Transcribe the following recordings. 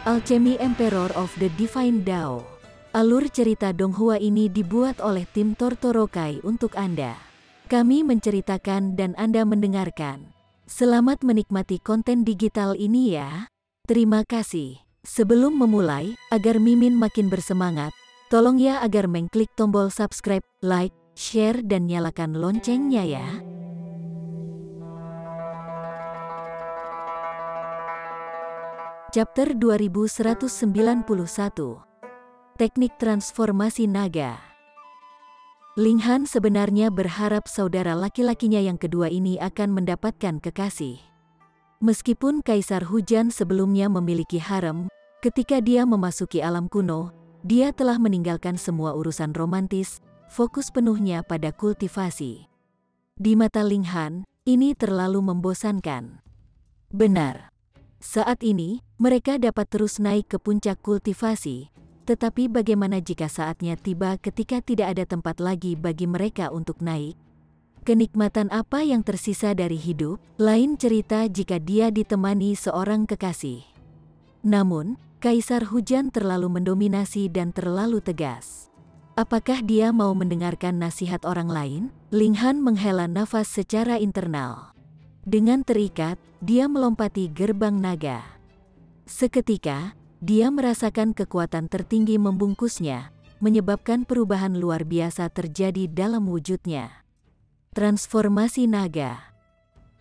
Alchemy Emperor of the Divine Dao. Alur cerita Donghua ini dibuat oleh tim Tortorokai untuk Anda. Kami menceritakan dan Anda mendengarkan. Selamat menikmati konten digital ini ya. Terima kasih. Sebelum memulai, agar Mimin makin bersemangat, tolong ya agar mengklik tombol subscribe, like, share dan nyalakan loncengnya ya. Chapter 2191. Teknik Transformasi Naga. Ling Han sebenarnya berharap saudara laki-lakinya yang kedua ini akan mendapatkan kekasih. Meskipun Kaisar Hujan sebelumnya memiliki harem, ketika dia memasuki alam kuno, dia telah meninggalkan semua urusan romantis, fokus penuhnya pada kultivasi. Di mata Ling Han, ini terlalu membosankan. Benar. Saat ini, mereka dapat terus naik ke puncak kultivasi, tetapi bagaimana jika saatnya tiba ketika tidak ada tempat lagi bagi mereka untuk naik? Kenikmatan apa yang tersisa dari hidup? Lain cerita jika dia ditemani seorang kekasih. Namun, Kaisar Hujan terlalu mendominasi dan terlalu tegas. Apakah dia mau mendengarkan nasihat orang lain? Ling Han menghela nafas secara internal. Dengan terikat, dia melompati gerbang naga. Seketika, dia merasakan kekuatan tertinggi membungkusnya, menyebabkan perubahan luar biasa terjadi dalam wujudnya. Transformasi naga.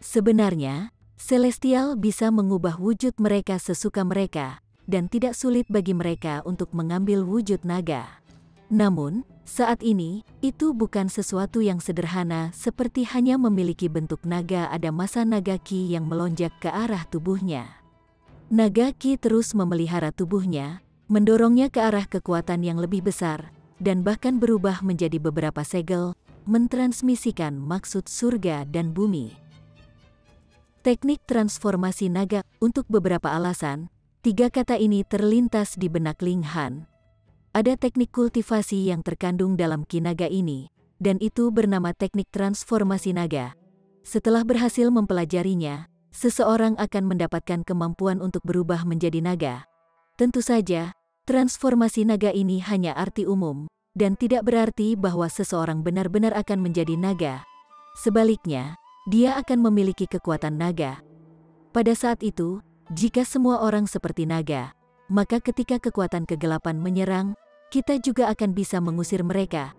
Sebenarnya, Celestial bisa mengubah wujud mereka sesuka mereka, dan tidak sulit bagi mereka untuk mengambil wujud naga. Namun, saat ini, itu bukan sesuatu yang sederhana seperti hanya memiliki bentuk naga. Ada masa naga ki yang melonjak ke arah tubuhnya. Naga ki terus memelihara tubuhnya, mendorongnya ke arah kekuatan yang lebih besar, dan bahkan berubah menjadi beberapa segel, mentransmisikan maksud surga dan bumi. Teknik transformasi naga. Untuk beberapa alasan, tiga kata ini terlintas di benak Ling Han. Ada teknik kultivasi yang terkandung dalam ki naga ini, dan itu bernama teknik transformasi naga. Setelah berhasil mempelajarinya, seseorang akan mendapatkan kemampuan untuk berubah menjadi naga. Tentu saja, transformasi naga ini hanya arti umum, dan tidak berarti bahwa seseorang benar-benar akan menjadi naga. Sebaliknya, dia akan memiliki kekuatan naga. Pada saat itu, jika semua orang seperti naga, maka ketika kekuatan kegelapan menyerang, kita juga akan bisa mengusir mereka.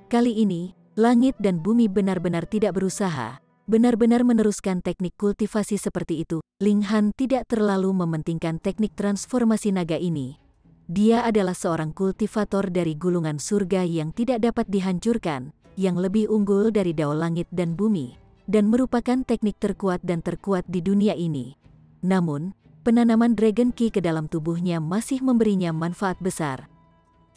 Kali ini, langit dan bumi benar-benar tidak berusaha, benar-benar meneruskan teknik kultivasi seperti itu. Ling Han tidak terlalu mementingkan teknik transformasi naga ini. Dia adalah seorang kultivator dari gulungan surga yang tidak dapat dihancurkan, yang lebih unggul dari dao langit dan bumi, dan merupakan teknik terkuat dan terkuat di dunia ini. Namun, penanaman Dragon Ki ke dalam tubuhnya masih memberinya manfaat besar.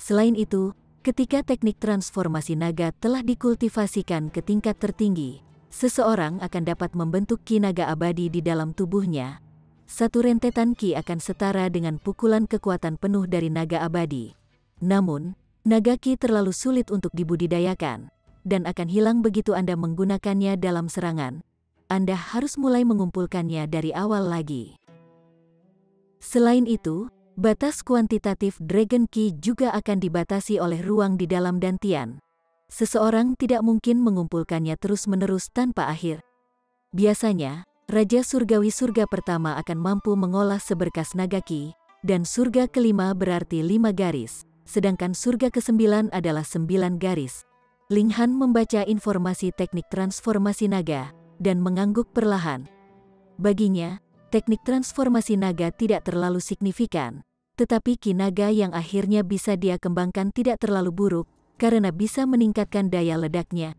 Selain itu, ketika teknik transformasi naga telah dikultivasikan ke tingkat tertinggi, seseorang akan dapat membentuk ki naga abadi di dalam tubuhnya. Satu rentetan ki akan setara dengan pukulan kekuatan penuh dari naga abadi. Namun, naga ki terlalu sulit untuk dibudidayakan, dan akan hilang begitu Anda menggunakannya dalam serangan. Anda harus mulai mengumpulkannya dari awal lagi. Selain itu, batas kuantitatif Dragon Ki juga akan dibatasi oleh ruang di dalam dantian. Seseorang tidak mungkin mengumpulkannya terus-menerus tanpa akhir. Biasanya, Raja Surgawi surga pertama akan mampu mengolah seberkas naga ki, dan surga kelima berarti 5 garis, sedangkan surga ke-9 adalah 9 garis. Ling Han membaca informasi teknik transformasi naga, dan mengangguk perlahan. Baginya, teknik transformasi naga tidak terlalu signifikan, tetapi ki naga yang akhirnya bisa dia kembangkan tidak terlalu buruk, karena bisa meningkatkan daya ledaknya.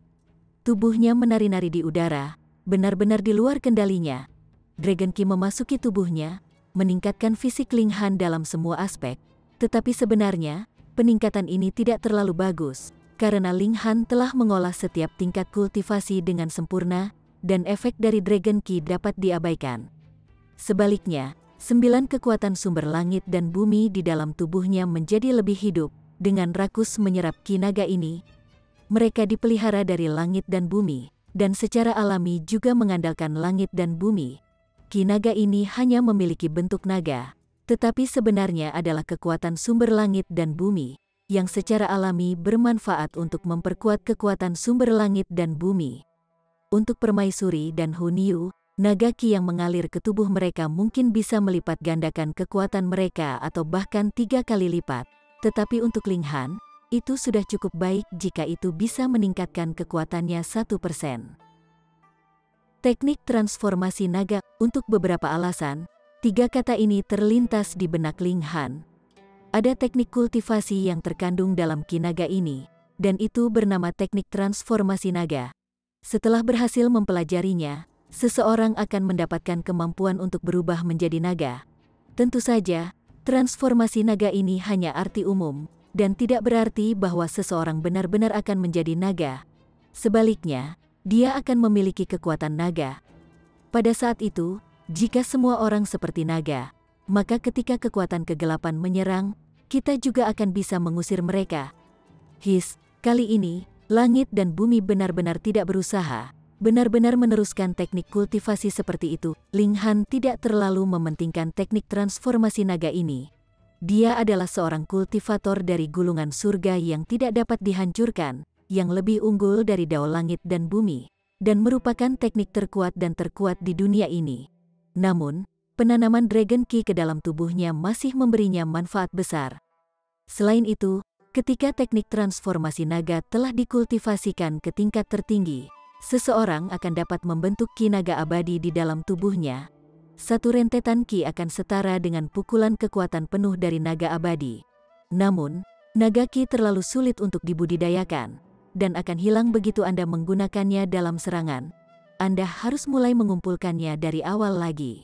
Tubuhnya menari-nari di udara, benar-benar di luar kendalinya. Dragon Ki memasuki tubuhnya, meningkatkan fisik Ling Han dalam semua aspek, tetapi sebenarnya, peningkatan ini tidak terlalu bagus, karena Ling Han telah mengolah setiap tingkat kultivasi dengan sempurna, dan efek dari Dragon Ki dapat diabaikan. Sebaliknya, 9 kekuatan sumber langit dan bumi di dalam tubuhnya menjadi lebih hidup, dengan rakus menyerap ki naga ini. Mereka dipelihara dari langit dan bumi, dan secara alami juga mengandalkan langit dan bumi. Ki naga ini hanya memiliki bentuk naga, tetapi sebenarnya adalah kekuatan sumber langit dan bumi, yang secara alami bermanfaat untuk memperkuat kekuatan sumber langit dan bumi. Untuk permaisuri dan Hunyu, naga ki yang mengalir ke tubuh mereka mungkin bisa melipat gandakan kekuatan mereka atau bahkan 3 kali lipat. Tetapi untuk Linghan, itu sudah cukup baik jika itu bisa meningkatkan kekuatannya 1%. Teknik transformasi naga. Untuk beberapa alasan, 3 kata ini terlintas di benak Linghan. Ada teknik kultivasi yang terkandung dalam ki naga ini, dan itu bernama teknik transformasi naga. Setelah berhasil mempelajarinya, seseorang akan mendapatkan kemampuan untuk berubah menjadi naga. Tentu saja, transformasi naga ini hanya arti umum, dan tidak berarti bahwa seseorang benar-benar akan menjadi naga. Sebaliknya, dia akan memiliki kekuatan naga. Pada saat itu, jika semua orang seperti naga, maka ketika kekuatan kegelapan menyerang, kita juga akan bisa mengusir mereka. Kali ini, langit dan bumi benar-benar tidak berusaha, benar-benar meneruskan teknik kultivasi seperti itu. Linghan tidak terlalu mementingkan teknik transformasi naga ini. Dia adalah seorang kultivator dari gulungan surga yang tidak dapat dihancurkan, yang lebih unggul dari dao langit dan bumi, dan merupakan teknik terkuat dan terkuat di dunia ini. Namun, penanaman Dragon Ki ke dalam tubuhnya masih memberinya manfaat besar. Selain itu, ketika teknik transformasi naga telah dikultivasikan ke tingkat tertinggi, seseorang akan dapat membentuk ki naga abadi di dalam tubuhnya. Satu rentetan ki akan setara dengan pukulan kekuatan penuh dari naga abadi. Namun, naga ki terlalu sulit untuk dibudidayakan, dan akan hilang begitu Anda menggunakannya dalam serangan. Anda harus mulai mengumpulkannya dari awal lagi.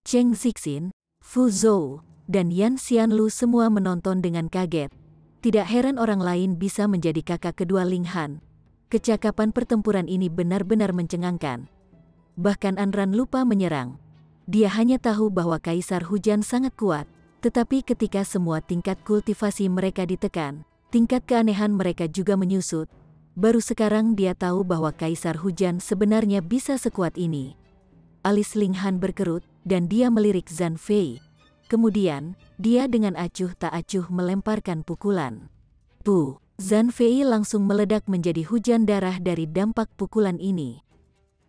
Cheng Zixin, Fu Zhou, dan Yan Xianlu semua menonton dengan kaget. Tidak heran orang lain bisa menjadi kakak kedua Linghan. Kecakapan pertempuran ini benar-benar mencengangkan. Bahkan Anran lupa menyerang. Dia hanya tahu bahwa Kaisar Hujan sangat kuat, tetapi ketika semua tingkat kultivasi mereka ditekan, tingkat keanehan mereka juga menyusut. Baru sekarang dia tahu bahwa Kaisar Hujan sebenarnya bisa sekuat ini. Alis Linghan berkerut, dan dia melirik Zhang Fei. Kemudian, dia dengan acuh tak acuh melemparkan pukulan. Zhang Fei langsung meledak menjadi hujan darah dari dampak pukulan ini.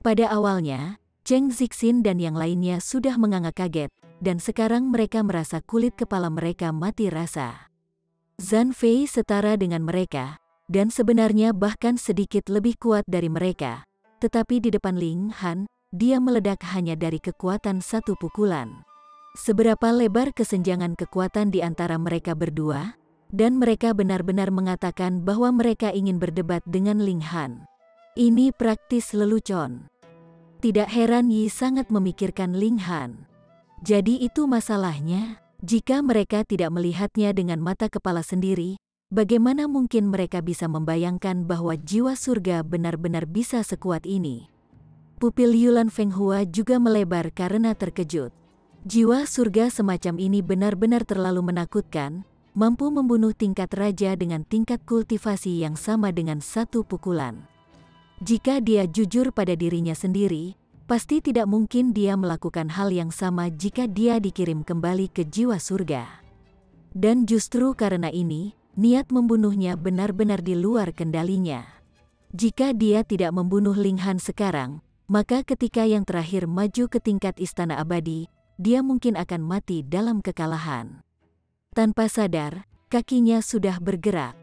Pada awalnya, Cheng Zixin dan yang lainnya sudah menganga kaget, dan sekarang mereka merasa kulit kepala mereka mati rasa. Zhang Fei setara dengan mereka, dan sebenarnya bahkan sedikit lebih kuat dari mereka. Tetapi di depan Linghan, dia meledak hanya dari kekuatan satu pukulan. Seberapa lebar kesenjangan kekuatan di antara mereka berdua? Dan mereka benar-benar mengatakan bahwa mereka ingin berdebat dengan Linghan. Ini praktis lelucon. Tidak heran Yi sangat memikirkan Linghan. Jadi itu masalahnya. Jika mereka tidak melihatnya dengan mata kepala sendiri, bagaimana mungkin mereka bisa membayangkan bahwa jiwa surga benar-benar bisa sekuat ini? Pupil Yulan Fenghua juga melebar karena terkejut. Jiwa surga semacam ini benar-benar terlalu menakutkan, mampu membunuh tingkat raja dengan tingkat kultivasi yang sama dengan satu pukulan. Jika dia jujur pada dirinya sendiri, pasti tidak mungkin dia melakukan hal yang sama jika dia dikirim kembali ke jiwa surga. Dan justru karena ini, niat membunuhnya benar-benar di luar kendalinya. Jika dia tidak membunuh Linghan sekarang, maka ketika yang terakhir maju ke tingkat istana abadi, dia mungkin akan mati dalam kekalahan. Tanpa sadar, kakinya sudah bergerak.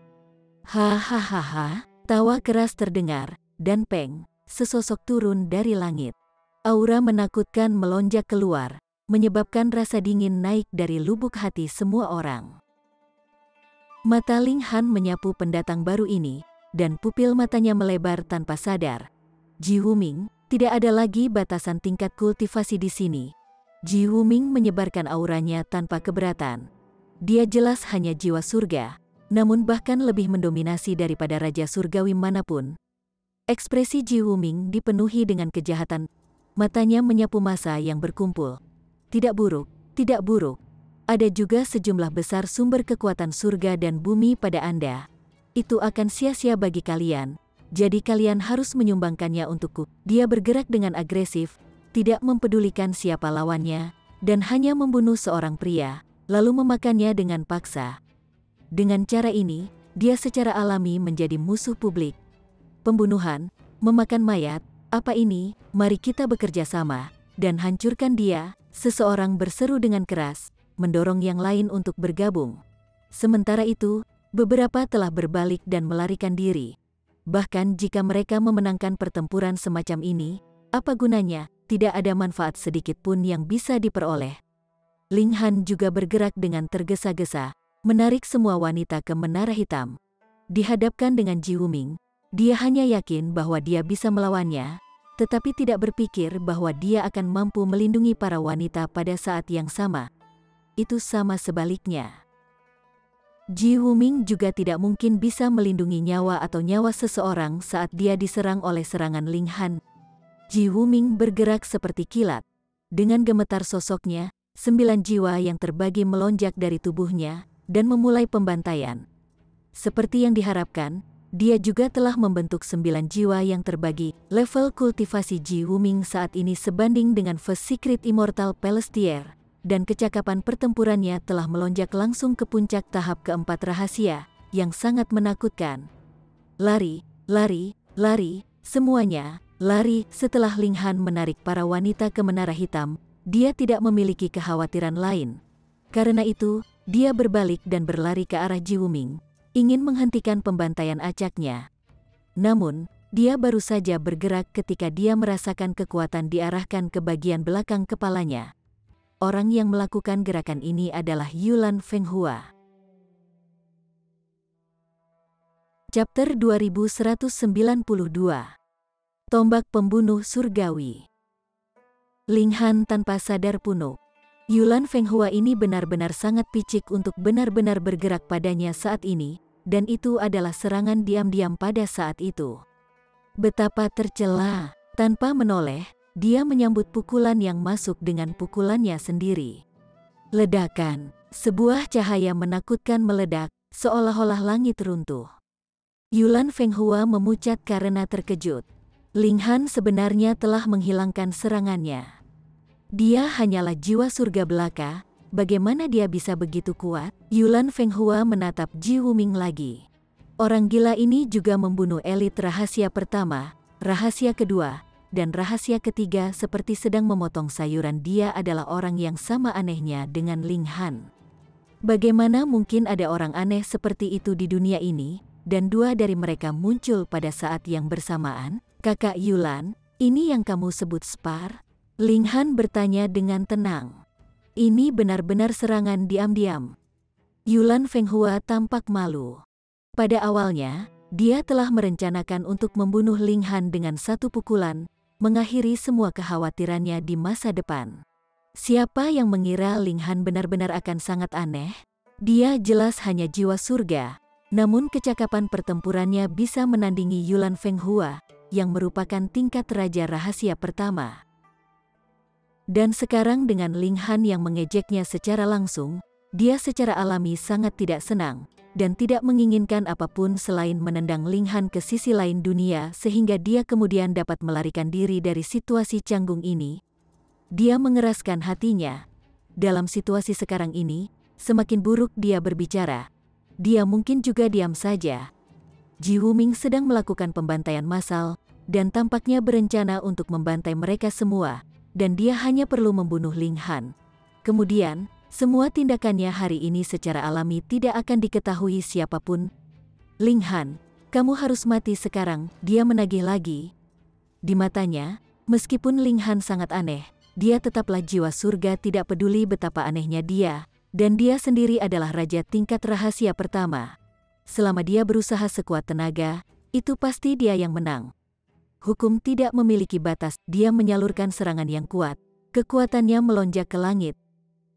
Hahaha, tawa keras terdengar, dan Peng, sesosok turun dari langit. Aura menakutkan melonjak keluar, menyebabkan rasa dingin naik dari lubuk hati semua orang. Mata Linghan menyapu pendatang baru ini, dan pupil matanya melebar tanpa sadar. Ji Wuming, tidak ada lagi batasan tingkat kultivasi di sini. Ji Wuming menyebarkan auranya tanpa keberatan. Dia jelas hanya jiwa surga, namun bahkan lebih mendominasi daripada raja surgawi manapun. Ekspresi Ji Wuming dipenuhi dengan kejahatan. Matanya menyapu massa yang berkumpul. Tidak buruk, tidak buruk. Ada juga sejumlah besar sumber kekuatan surga dan bumi pada Anda. Itu akan sia-sia bagi kalian, jadi kalian harus menyumbangkannya untukku. Dia bergerak dengan agresif, tidak mempedulikan siapa lawannya, dan hanya membunuh seorang pria, lalu memakannya dengan paksa. Dengan cara ini, dia secara alami menjadi musuh publik. Pembunuhan, memakan mayat, apa ini? Mari kita bekerja sama dan hancurkan dia. Seseorang berseru dengan keras, mendorong yang lain untuk bergabung. Sementara itu, beberapa telah berbalik dan melarikan diri. Bahkan jika mereka memenangkan pertempuran semacam ini, apa gunanya? Tidak ada manfaat sedikit pun yang bisa diperoleh. Ling Han juga bergerak dengan tergesa-gesa, menarik semua wanita ke Menara Hitam. Dihadapkan dengan Ji Wuming, dia hanya yakin bahwa dia bisa melawannya, tetapi tidak berpikir bahwa dia akan mampu melindungi para wanita pada saat yang sama. Itu sama sebaliknya. Ji Wuming juga tidak mungkin bisa melindungi nyawa atau nyawa seseorang saat dia diserang oleh serangan Ling Han. Ji Wuming bergerak seperti kilat. Dengan gemetar sosoknya, 9 jiwa yang terbagi melonjak dari tubuhnya dan memulai pembantaian. Seperti yang diharapkan, dia juga telah membentuk 9 jiwa yang terbagi. Level kultivasi Ji Wuming saat ini sebanding dengan First Secret Immortal Pelestier, dan kecakapan pertempurannya telah melonjak langsung ke puncak tahap keempat rahasia, yang sangat menakutkan. Lari, lari, lari, semuanya, lari. Setelah Ling Han menarik para wanita ke Menara Hitam, dia tidak memiliki kekhawatiran lain. Karena itu, dia berbalik dan berlari ke arah Ji Wuming, ingin menghentikan pembantaian acaknya. Namun, dia baru saja bergerak ketika dia merasakan kekuatan diarahkan ke bagian belakang kepalanya. Orang yang melakukan gerakan ini adalah Yulan Fenghua. Chapter 2192. Tombak Pembunuh Surgawi. Ling Han tanpa sadar punuk. Yulan Fenghua ini benar-benar sangat picik untuk benar-benar bergerak padanya saat ini, dan itu adalah serangan diam-diam pada saat itu. Betapa tercela, tanpa menoleh, dia menyambut pukulan yang masuk dengan pukulannya sendiri. Ledakan, sebuah cahaya menakutkan meledak, seolah-olah langit runtuh. Yulan Fenghua memucat karena terkejut. Ling Han sebenarnya telah menghilangkan serangannya. Dia hanyalah jiwa surga belaka. Bagaimana dia bisa begitu kuat? Yulan Fenghua menatap Ji Wuming lagi. Orang gila ini juga membunuh elit rahasia pertama, rahasia kedua, dan rahasia ketiga seperti sedang memotong sayuran. Dia adalah orang yang sama anehnya dengan Ling Han. Bagaimana mungkin ada orang aneh seperti itu di dunia ini, dan dua dari mereka muncul pada saat yang bersamaan? Kakak Yulan, ini yang kamu sebut spar? Ling Han bertanya dengan tenang. Ini benar-benar serangan diam-diam. Yulan Fenghua tampak malu. Pada awalnya, dia telah merencanakan untuk membunuh Ling Han dengan satu pukulan, mengakhiri semua kekhawatirannya di masa depan. Siapa yang mengira Ling Han benar-benar akan sangat aneh? Dia jelas hanya jiwa surga, namun kecakapan pertempurannya bisa menandingi Yulan Fenghua, yang merupakan tingkat raja rahasia pertama. Dan sekarang dengan Ling Han yang mengejeknya secara langsung, dia secara alami sangat tidak senang, dan tidak menginginkan apapun selain menendang Ling Han ke sisi lain dunia sehingga dia kemudian dapat melarikan diri dari situasi canggung ini. Dia mengeraskan hatinya. Dalam situasi sekarang ini, semakin buruk dia berbicara, dia mungkin juga diam saja. Ji Wuming sedang melakukan pembantaian massal, dan tampaknya berencana untuk membantai mereka semua, dan dia hanya perlu membunuh Ling Han. Kemudian, semua tindakannya hari ini secara alami tidak akan diketahui siapapun. Ling Han, kamu harus mati sekarang, dia menagih lagi. Di matanya, meskipun Ling Han sangat aneh, dia tetaplah jiwa surga, tidak peduli betapa anehnya dia, dan dia sendiri adalah raja tingkat rahasia pertama. Selama dia berusaha sekuat tenaga, itu pasti dia yang menang. Hukum tidak memiliki batas, dia menyalurkan serangan yang kuat. Kekuatannya melonjak ke langit.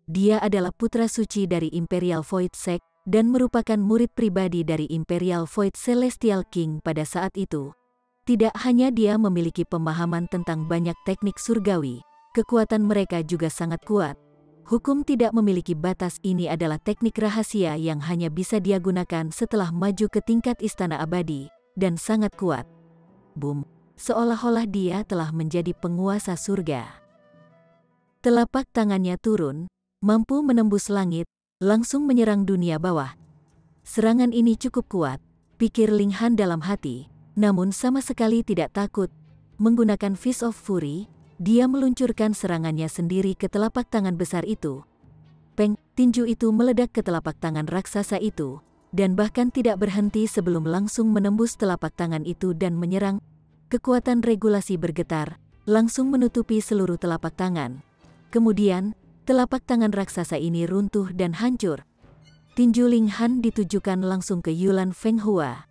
Dia adalah putra suci dari Imperial Void Sect, dan merupakan murid pribadi dari Imperial Void Celestial King pada saat itu. Tidak hanya dia memiliki pemahaman tentang banyak teknik surgawi, kekuatan mereka juga sangat kuat. Hukum tidak memiliki batas, ini adalah teknik rahasia yang hanya bisa dia gunakan setelah maju ke tingkat istana abadi, dan sangat kuat. Boom! Seolah-olah dia telah menjadi penguasa surga. Telapak tangannya turun, mampu menembus langit, langsung menyerang dunia bawah. Serangan ini cukup kuat, pikir Ling Han dalam hati, namun sama sekali tidak takut. Menggunakan Fist of Fury, dia meluncurkan serangannya sendiri ke telapak tangan besar itu. Peng, tinju itu meledak ke telapak tangan raksasa itu, dan bahkan tidak berhenti sebelum langsung menembus telapak tangan itu dan menyerang. Kekuatan regulasi bergetar, langsung menutupi seluruh telapak tangan. Kemudian, telapak tangan raksasa ini runtuh dan hancur. Tinju Ling Han ditujukan langsung ke Yulan Fenghua.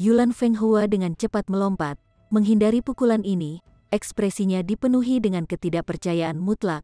Yulan Fenghua dengan cepat melompat, menghindari pukulan ini, ekspresinya dipenuhi dengan ketidakpercayaan mutlak.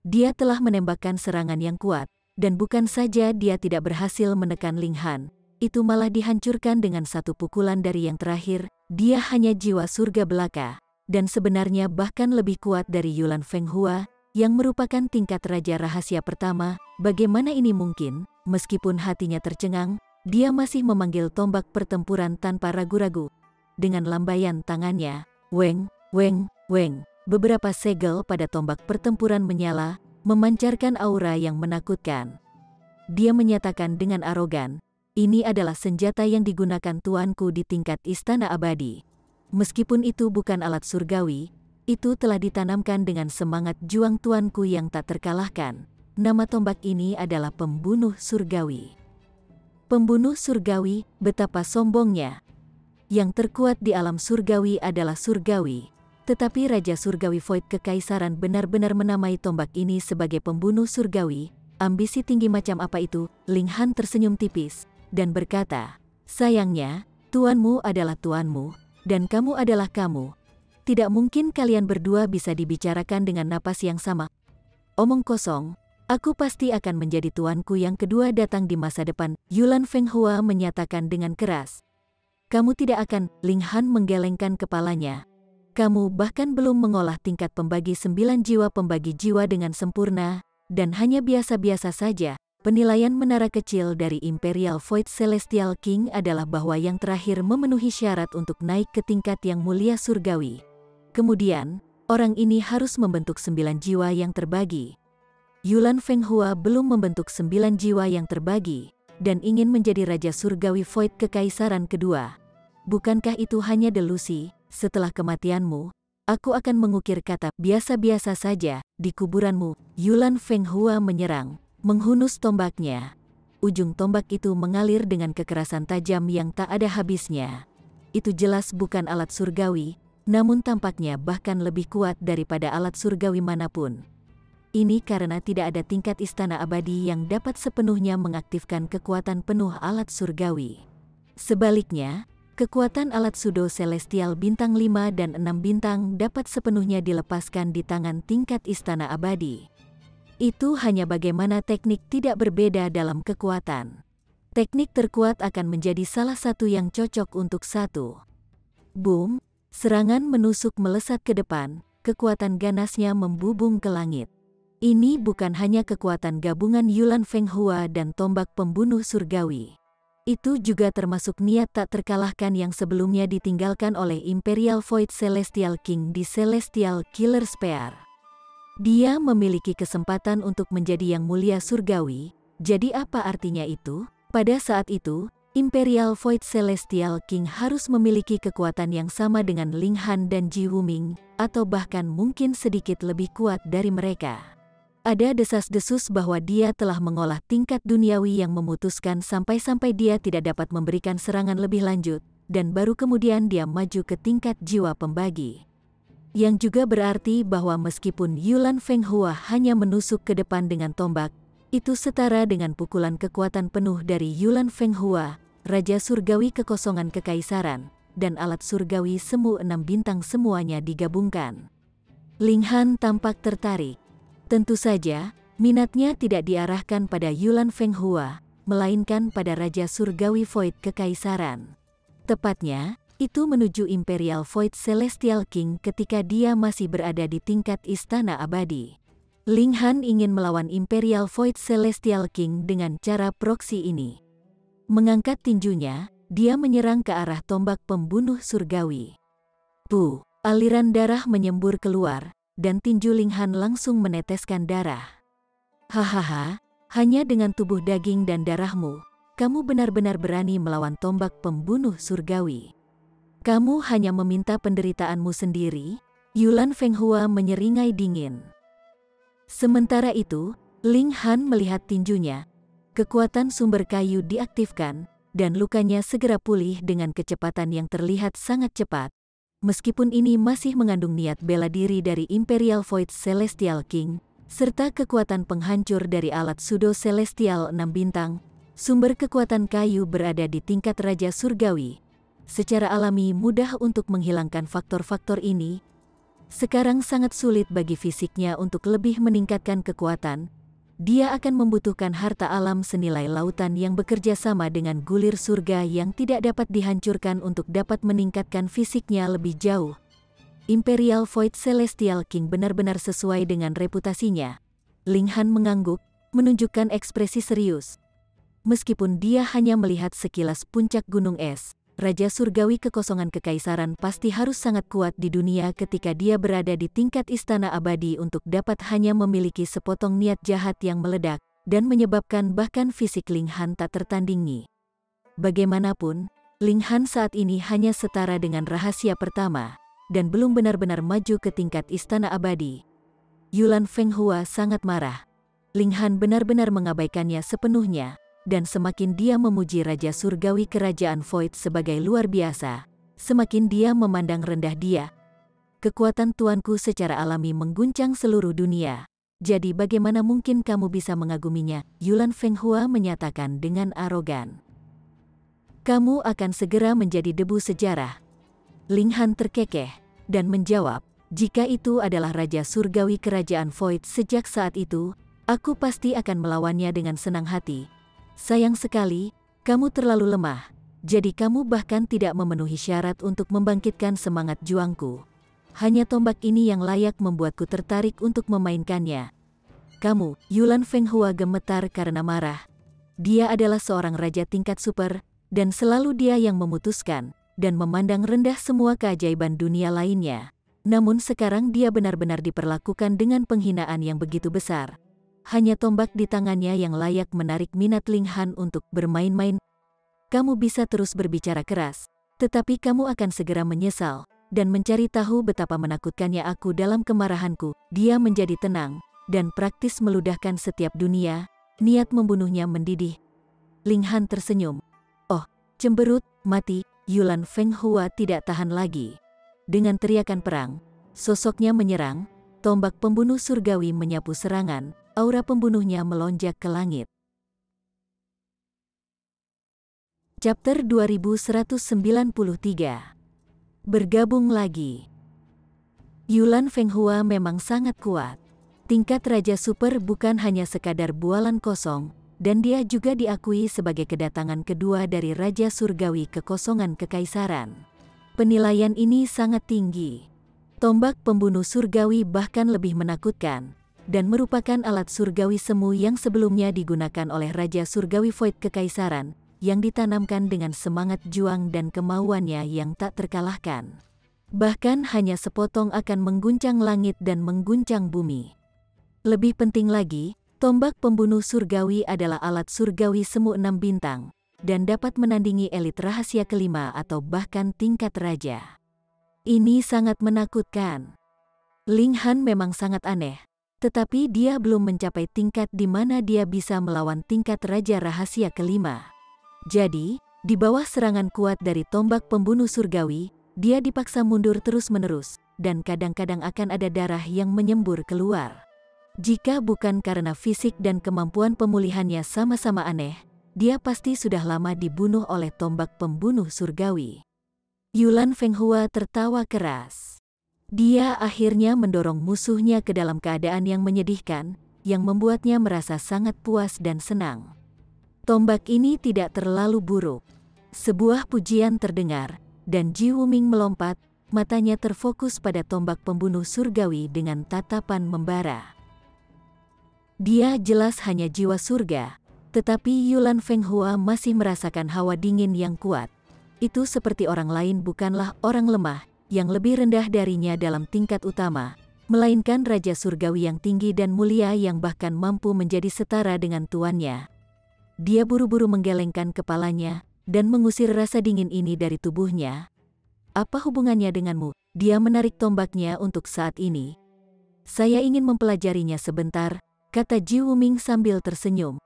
Dia telah menembakkan serangan yang kuat, dan bukan saja dia tidak berhasil menekan Ling Han, itu malah dihancurkan dengan satu pukulan dari yang terakhir. Dia hanya jiwa surga belaka, dan sebenarnya bahkan lebih kuat dari Yulan Fenghua, yang merupakan tingkat raja rahasia pertama. Bagaimana ini mungkin? Meskipun hatinya tercengang, dia masih memanggil tombak pertempuran tanpa ragu-ragu. Dengan lambaian tangannya, weng, weng, weng, beberapa segel pada tombak pertempuran menyala, memancarkan aura yang menakutkan. Dia menyatakan dengan arogan, "Ini adalah senjata yang digunakan tuanku di tingkat istana abadi. Meskipun itu bukan alat surgawi, itu telah ditanamkan dengan semangat juang tuanku yang tak terkalahkan. Nama tombak ini adalah pembunuh surgawi." Pembunuh surgawi, betapa sombongnya. Yang terkuat di alam surgawi adalah surgawi. Tetapi Raja Surgawi Void Kekaisaran benar-benar menamai tombak ini sebagai pembunuh surgawi. Ambisi tinggi macam apa itu? Ling Han tersenyum tipis, dan berkata, "Sayangnya, tuanmu adalah tuanmu, dan kamu adalah kamu. Tidak mungkin kalian berdua bisa dibicarakan dengan napas yang sama. Omong kosong, aku pasti akan menjadi tuanku yang kedua datang di masa depan." Yulan Fenghua menyatakan dengan keras. "Kamu tidak akan." Ling Han menggelengkan kepalanya. "Kamu bahkan belum mengolah tingkat pembagi 9 jiwa pembagi jiwa dengan sempurna, dan hanya biasa-biasa saja." Penilaian menara kecil dari Imperial Void Celestial King adalah bahwa yang terakhir memenuhi syarat untuk naik ke tingkat yang mulia surgawi. Kemudian, orang ini harus membentuk 9 jiwa yang terbagi. Yulan Fenghua belum membentuk 9 jiwa yang terbagi, dan ingin menjadi Raja Surgawi Void Kekaisaran kedua. Bukankah itu hanya delusi? Setelah kematianmu, aku akan mengukir kata biasa-biasa saja di kuburanmu. Yulan Fenghua menyerang, menghunus tombaknya. Ujung tombak itu mengalir dengan kekerasan tajam yang tak ada habisnya. Itu jelas bukan alat surgawi, namun tampaknya bahkan lebih kuat daripada alat surgawi manapun. Ini karena tidak ada tingkat istana abadi yang dapat sepenuhnya mengaktifkan kekuatan penuh alat surgawi. Sebaliknya, kekuatan alat Sudo Celestial bintang 5 dan 6 bintang dapat sepenuhnya dilepaskan di tangan tingkat istana abadi. Itu hanya bagaimana teknik tidak berbeda dalam kekuatan. Teknik terkuat akan menjadi salah satu yang cocok untuk satu. Boom, serangan menusuk melesat ke depan, kekuatan ganasnya membubung ke langit. Ini bukan hanya kekuatan gabungan Yulan Fenghua dan tombak pembunuh surgawi. Itu juga termasuk niat tak terkalahkan yang sebelumnya ditinggalkan oleh Imperial Void Celestial King di Celestial Killer Spear. Dia memiliki kesempatan untuk menjadi yang mulia surgawi. Jadi apa artinya itu? Pada saat itu, Imperial Void Celestial King harus memiliki kekuatan yang sama dengan Ling Han dan Ji Wuming, atau bahkan mungkin sedikit lebih kuat dari mereka. Ada desas-desus bahwa dia telah mengolah tingkat duniawi yang memutuskan sampai-sampai dia tidak dapat memberikan serangan lebih lanjut, dan baru kemudian dia maju ke tingkat jiwa pembagi. Yang juga berarti bahwa meskipun Yulan Fenghua hanya menusuk ke depan dengan tombak, itu setara dengan pukulan kekuatan penuh dari Yulan Fenghua, Raja Surgawi Kekosongan Kekaisaran, dan alat surgawi semu 6 bintang semuanya digabungkan. Ling Han tampak tertarik. Tentu saja, minatnya tidak diarahkan pada Yulan Fenghua, melainkan pada Raja Surgawi Void Kekaisaran. Tepatnya, itu menuju Imperial Void Celestial King ketika dia masih berada di tingkat istana abadi. Ling Han ingin melawan Imperial Void Celestial King dengan cara proksi ini. Mengangkat tinjunya, dia menyerang ke arah tombak pembunuh surgawi. Aliran darah menyembur keluar, dan tinju Ling Han langsung meneteskan darah. Hahaha, hanya dengan tubuh daging dan darahmu, kamu benar-benar berani melawan tombak pembunuh surgawi. Kamu hanya meminta penderitaanmu sendiri, Yulan Fenghua menyeringai dingin. Sementara itu, Ling Han melihat tinjunya. Kekuatan sumber kayu diaktifkan, dan lukanya segera pulih dengan kecepatan yang terlihat sangat cepat. Meskipun ini masih mengandung niat bela diri dari Imperial Void Celestial King, serta kekuatan penghancur dari alat Sudo Celestial 6 bintang, sumber kekuatan kayu berada di tingkat Raja Surgawi. Secara alami mudah untuk menghilangkan faktor-faktor ini. Sekarang sangat sulit bagi fisiknya untuk lebih meningkatkan kekuatan. Dia akan membutuhkan harta alam senilai lautan yang bekerja sama dengan gulir surga yang tidak dapat dihancurkan untuk dapat meningkatkan fisiknya lebih jauh. Imperial Void Celestial King benar-benar sesuai dengan reputasinya. Ling Han mengangguk, menunjukkan ekspresi serius. Meskipun dia hanya melihat sekilas puncak gunung es, Raja Surgawi Kekosongan Kekaisaran pasti harus sangat kuat di dunia ketika dia berada di tingkat istana abadi untuk dapat hanya memiliki sepotong niat jahat yang meledak dan menyebabkan bahkan fisik Ling Han tak tertandingi. Bagaimanapun, Ling Han saat ini hanya setara dengan rahasia pertama dan belum benar-benar maju ke tingkat istana abadi. Yulan Fenghua sangat marah. Ling Han benar-benar mengabaikannya sepenuhnya. Dan semakin dia memuji Raja Surgawi Kerajaan Void sebagai luar biasa, semakin dia memandang rendah dia. Kekuatan tuanku secara alami mengguncang seluruh dunia. Jadi bagaimana mungkin kamu bisa mengaguminya? Yulan Fenghua menyatakan dengan arogan. Kamu akan segera menjadi debu sejarah. Ling Han terkekeh dan menjawab, jika itu adalah Raja Surgawi Kerajaan Void sejak saat itu, aku pasti akan melawannya dengan senang hati. Sayang sekali, kamu terlalu lemah, jadi kamu bahkan tidak memenuhi syarat untuk membangkitkan semangat juangku. Hanya tombak ini yang layak membuatku tertarik untuk memainkannya. Kamu, Yulan Fenghua gemetar karena marah. Dia adalah seorang raja tingkat super, dan selalu dia yang memutuskan, dan memandang rendah semua keajaiban dunia lainnya. Namun sekarang dia benar-benar diperlakukan dengan penghinaan yang begitu besar. Hanya tombak di tangannya yang layak menarik minat Ling Han untuk bermain-main. Kamu bisa terus berbicara keras, tetapi kamu akan segera menyesal, dan mencari tahu betapa menakutkannya aku dalam kemarahanku. Dia menjadi tenang, dan praktis meludahkan setiap dunia, niat membunuhnya mendidih. Ling Han tersenyum. Oh, cemberut, mati, Yulan Fenghua tidak tahan lagi. Dengan teriakan perang, sosoknya menyerang, tombak pembunuh surgawi menyapu serangan. Aura pembunuhnya melonjak ke langit. Chapter 2193. Bergabung lagi. Yulan Fenghua memang sangat kuat. Tingkat Raja Super bukan hanya sekadar bualan kosong, dan dia juga diakui sebagai kedatangan kedua dari Raja Surgawi Kekosongan Kekaisaran. Penilaian ini sangat tinggi. Tombak pembunuh surgawi bahkan lebih menakutkan, dan merupakan alat surgawi semu yang sebelumnya digunakan oleh Raja Surgawi Void Kekaisaran, yang ditanamkan dengan semangat juang dan kemauannya yang tak terkalahkan. Bahkan hanya sepotong akan mengguncang langit dan mengguncang bumi. Lebih penting lagi, tombak pembunuh surgawi adalah alat surgawi semu 6 bintang, dan dapat menandingi elit rahasia kelima atau bahkan tingkat raja. Ini sangat menakutkan. Ling Han memang sangat aneh. Tetapi dia belum mencapai tingkat di mana dia bisa melawan tingkat Raja Rahasia kelima. Jadi, di bawah serangan kuat dari tombak pembunuh surgawi, dia dipaksa mundur terus-menerus, dan kadang-kadang akan ada darah yang menyembur keluar. Jika bukan karena fisik dan kemampuan pemulihannya sama-sama aneh, dia pasti sudah lama dibunuh oleh tombak pembunuh surgawi. Yulan Fenghua tertawa keras. Dia akhirnya mendorong musuhnya ke dalam keadaan yang menyedihkan, yang membuatnya merasa sangat puas dan senang. Tombak ini tidak terlalu buruk. Sebuah pujian terdengar, dan Ji Wuming melompat, matanya terfokus pada tombak pembunuh surgawi dengan tatapan membara. Dia jelas hanya jiwa surga, tetapi Yulan Fenghua masih merasakan hawa dingin yang kuat. Itu seperti orang lain bukanlah orang lemah, yang lebih rendah darinya dalam tingkat utama, melainkan Raja Surgawi yang tinggi dan mulia yang bahkan mampu menjadi setara dengan tuannya. Dia buru-buru menggelengkan kepalanya dan mengusir rasa dingin ini dari tubuhnya. Apa hubungannya denganmu? Dia menarik tombaknya untuk saat ini. Saya ingin mempelajarinya sebentar, kata Ji Wuming sambil tersenyum.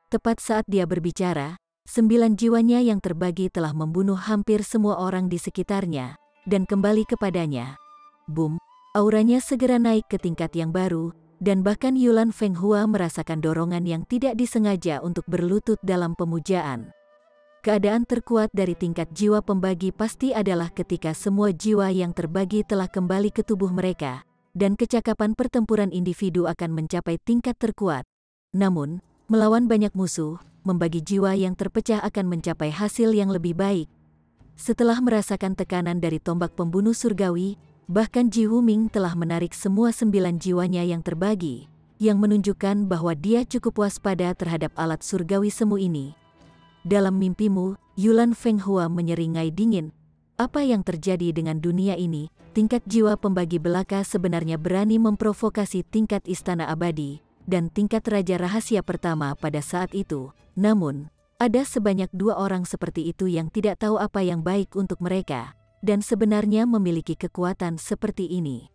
Tepat saat dia berbicara, 9 jiwanya yang terbagi telah membunuh hampir semua orang di sekitarnya, dan kembali kepadanya. Boom, auranya segera naik ke tingkat yang baru, dan bahkan Yulan Fenghua merasakan dorongan yang tidak disengaja untuk berlutut dalam pemujaan. Keadaan terkuat dari tingkat jiwa pembagi pasti adalah ketika semua jiwa yang terbagi telah kembali ke tubuh mereka, dan kecakapan pertempuran individu akan mencapai tingkat terkuat. Namun, melawan banyak musuh, membagi jiwa yang terpecah akan mencapai hasil yang lebih baik. Setelah merasakan tekanan dari tombak pembunuh surgawi, bahkan Ji Wuming telah menarik semua 9 jiwanya yang terbagi, yang menunjukkan bahwa dia cukup waspada terhadap alat surgawi semu ini. Dalam mimpimu, Yulan Fenghua menyeringai dingin. Apa yang terjadi dengan dunia ini? Tingkat jiwa pembagi belaka sebenarnya berani memprovokasi tingkat istana abadi dan tingkat raja rahasia pertama pada saat itu. Namun, ada sebanyak 2 orang seperti itu yang tidak tahu apa yang baik untuk mereka, dan sebenarnya memiliki kekuatan seperti ini.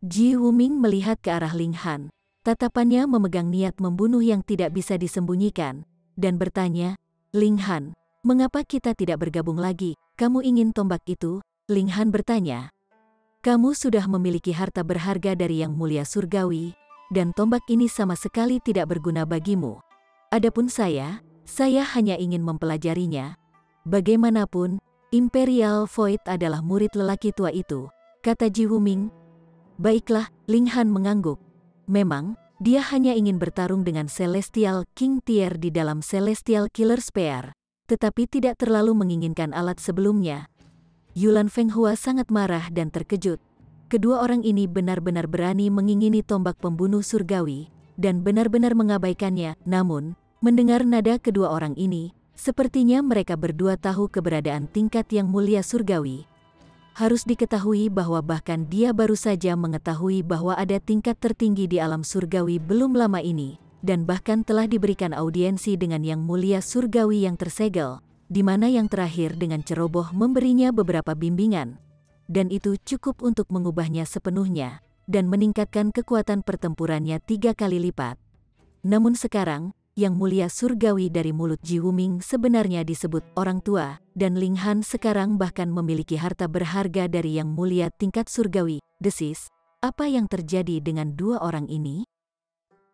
Ji Wuming melihat ke arah Ling Han. Tatapannya memegang niat membunuh yang tidak bisa disembunyikan, dan bertanya, Ling Han, mengapa kita tidak bergabung lagi? Kamu ingin tombak itu? Ling Han bertanya. Kamu sudah memiliki harta berharga dari Yang Mulia Surgawi, dan tombak ini sama sekali tidak berguna bagimu. Adapun saya hanya ingin mempelajarinya. Bagaimanapun, Imperial Void adalah murid lelaki tua itu, kata Ji Wuming. Baiklah, Ling Han mengangguk. Memang, dia hanya ingin bertarung dengan Celestial King Tier di dalam Celestial Killer Spear, tetapi tidak terlalu menginginkan alat sebelumnya. Yulan Fenghua sangat marah dan terkejut. Kedua orang ini benar-benar berani mengingini tombak pembunuh surgawi, dan benar-benar mengabaikannya. Namun, mendengar nada kedua orang ini, sepertinya mereka berdua tahu keberadaan tingkat yang mulia surgawi. Harus diketahui bahwa bahkan dia baru saja mengetahui bahwa ada tingkat tertinggi di alam surgawi belum lama ini, dan bahkan telah diberikan audiensi dengan Yang Mulia Surgawi yang tersegel, di mana yang terakhir dengan ceroboh memberinya beberapa bimbingan. Dan itu cukup untuk mengubahnya sepenuhnya, dan meningkatkan kekuatan pertempurannya 3 kali lipat. Namun sekarang, Yang Mulia Surgawi dari mulut Ji Wuming sebenarnya disebut orang tua, dan Ling Han sekarang bahkan memiliki harta berharga dari Yang Mulia tingkat surgawi. Desis, apa yang terjadi dengan 2 orang ini?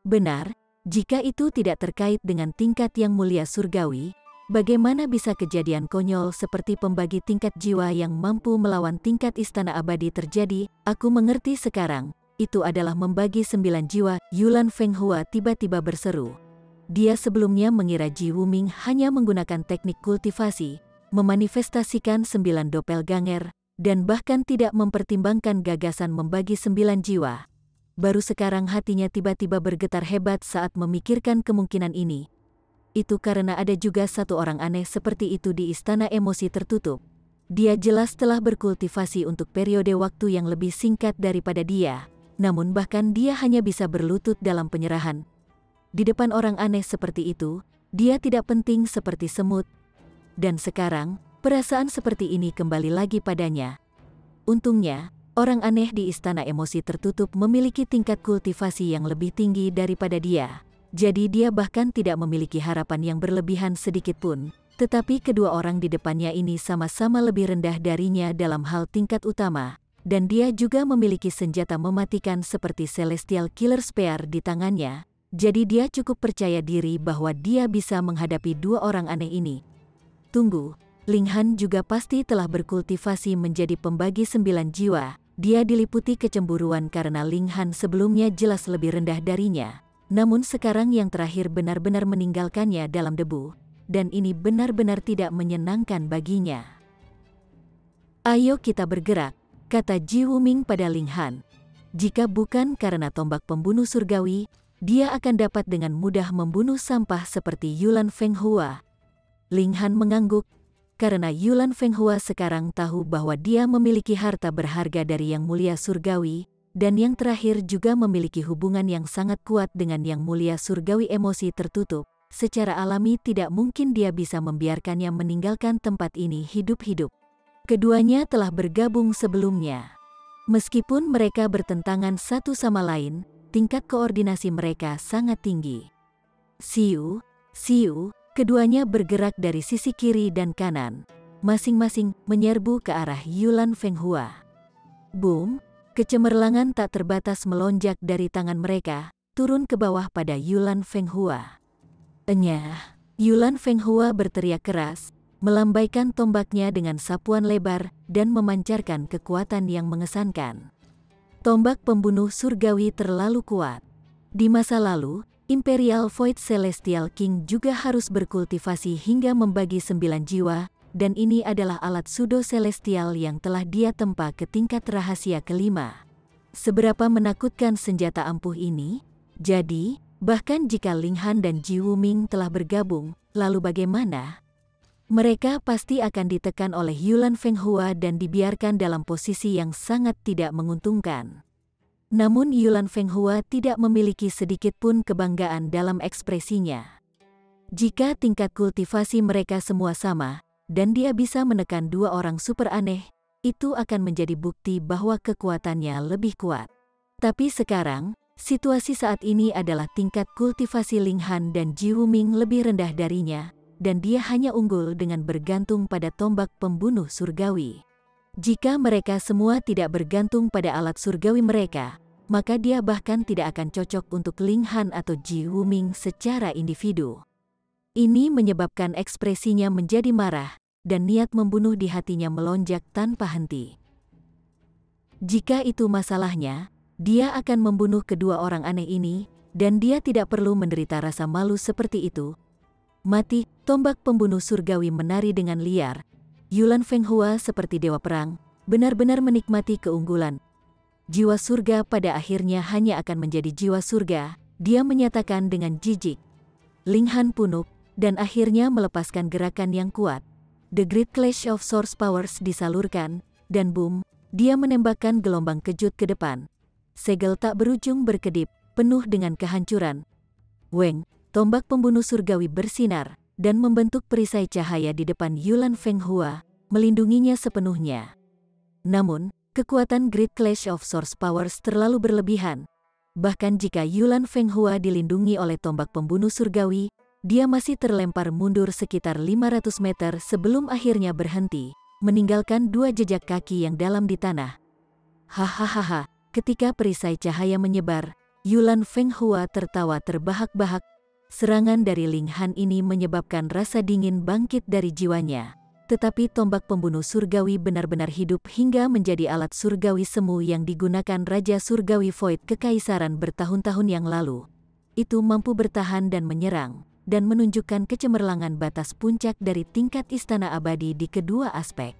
Benar, jika itu tidak terkait dengan tingkat Yang Mulia Surgawi, bagaimana bisa kejadian konyol seperti pembagi tingkat jiwa yang mampu melawan tingkat istana abadi terjadi? Aku mengerti sekarang, itu adalah membagi 9 jiwa. Yulan Fenghua tiba-tiba berseru. Dia sebelumnya mengira Ji Wuming hanya menggunakan teknik kultivasi, memanifestasikan 9 doppelganger, dan bahkan tidak mempertimbangkan gagasan membagi 9 jiwa. Baru sekarang hatinya tiba-tiba bergetar hebat saat memikirkan kemungkinan ini. Itu karena ada juga satu orang aneh seperti itu di istana emosi tertutup. Dia jelas telah berkultivasi untuk periode waktu yang lebih singkat daripada dia, namun bahkan dia hanya bisa berlutut dalam penyerahan. Di depan orang aneh seperti itu, dia tidak penting seperti semut. Dan sekarang, perasaan seperti ini kembali lagi padanya. Untungnya, orang aneh di istana emosi tertutup memiliki tingkat kultivasi yang lebih tinggi daripada dia. Jadi dia bahkan tidak memiliki harapan yang berlebihan sedikit pun. Tetapi kedua orang di depannya ini sama-sama lebih rendah darinya dalam hal tingkat utama. Dan dia juga memiliki senjata mematikan seperti Celestial Killer Spear di tangannya. Jadi dia cukup percaya diri bahwa dia bisa menghadapi 2 orang aneh ini. Tunggu, Ling Han juga pasti telah berkultivasi menjadi pembagi 9 jiwa. Dia diliputi kecemburuan karena Ling Han sebelumnya jelas lebih rendah darinya. Namun sekarang yang terakhir benar-benar meninggalkannya dalam debu. Dan ini benar-benar tidak menyenangkan baginya. Ayo kita bergerak, kata Ji Wuming pada Ling Han. Jika bukan karena tombak pembunuh surgawi, dia akan dapat dengan mudah membunuh sampah seperti Yulan Fenghua. Ling Han mengangguk, karena Yulan Fenghua sekarang tahu bahwa dia memiliki harta berharga dari Yang Mulia Surgawi, dan yang terakhir juga memiliki hubungan yang sangat kuat dengan Yang Mulia Surgawi. Emosi tertutup, secara alami tidak mungkin dia bisa membiarkannya meninggalkan tempat ini hidup-hidup. Keduanya telah bergabung sebelumnya. Meskipun mereka bertentangan satu sama lain, tingkat koordinasi mereka sangat tinggi. Siu, keduanya bergerak dari sisi kiri dan kanan, masing-masing menyerbu ke arah Yulan Fenghua. Boom, kecemerlangan tak terbatas melonjak dari tangan mereka, turun ke bawah pada Yulan Fenghua. Enyah, Yulan Fenghua berteriak keras, melambaikan tombaknya dengan sapuan lebar dan memancarkan kekuatan yang mengesankan. Tombak pembunuh surgawi terlalu kuat. Di masa lalu, Imperial Void Celestial King juga harus berkultivasi hingga membagi 9 jiwa, dan ini adalah alat Pseudo Celestial yang telah dia tempa ke tingkat rahasia kelima. Seberapa menakutkan senjata ampuh ini? Jadi, bahkan jika Ling Han dan Ji Wuming telah bergabung, lalu bagaimana? Mereka pasti akan ditekan oleh Yulan Fenghua dan dibiarkan dalam posisi yang sangat tidak menguntungkan. Namun Yulan Fenghua tidak memiliki sedikit pun kebanggaan dalam ekspresinya. Jika tingkat kultivasi mereka semua sama, dan dia bisa menekan dua orang super aneh, itu akan menjadi bukti bahwa kekuatannya lebih kuat. Tapi sekarang, situasi saat ini adalah tingkat kultivasi Ling Han dan Ji Wuming lebih rendah darinya, dan dia hanya unggul dengan bergantung pada tombak pembunuh surgawi. Jika mereka semua tidak bergantung pada alat surgawi mereka, maka dia bahkan tidak akan cocok untuk Ling Han atau Ji Wuming secara individu. Ini menyebabkan ekspresinya menjadi marah, dan niat membunuh di hatinya melonjak tanpa henti. Jika itu masalahnya, dia akan membunuh kedua orang aneh ini, dan dia tidak perlu menderita rasa malu seperti itu. Mati, tombak pembunuh surgawi menari dengan liar. Yulan Fenghua seperti dewa perang, benar-benar menikmati keunggulan. Jiwa surga pada akhirnya hanya akan menjadi jiwa surga, dia menyatakan dengan jijik. Ling Han punuk, dan akhirnya melepaskan gerakan yang kuat. The Great Clash of Source Powers disalurkan, dan boom, dia menembakkan gelombang kejut ke depan. Segel tak berujung berkedip, penuh dengan kehancuran. Weng, tombak pembunuh surgawi bersinar, dan membentuk perisai cahaya di depan Yulan Fenghua, melindunginya sepenuhnya. Namun, kekuatan Great Clash of Source Powers terlalu berlebihan. Bahkan jika Yulan Fenghua dilindungi oleh tombak pembunuh surgawi, dia masih terlempar mundur sekitar 500 meter sebelum akhirnya berhenti, meninggalkan dua jejak kaki yang dalam di tanah. Hahaha, ketika perisai cahaya menyebar, Yulan Fenghua tertawa terbahak-bahak. Serangan dari Ling Han ini menyebabkan rasa dingin bangkit dari jiwanya. Tetapi tombak pembunuh surgawi benar-benar hidup hingga menjadi alat surgawi semu yang digunakan Raja Surgawi Void Kekaisaran bertahun-tahun yang lalu. Itu mampu bertahan dan menyerang, dan menunjukkan kecemerlangan batas puncak dari tingkat istana abadi di kedua aspek.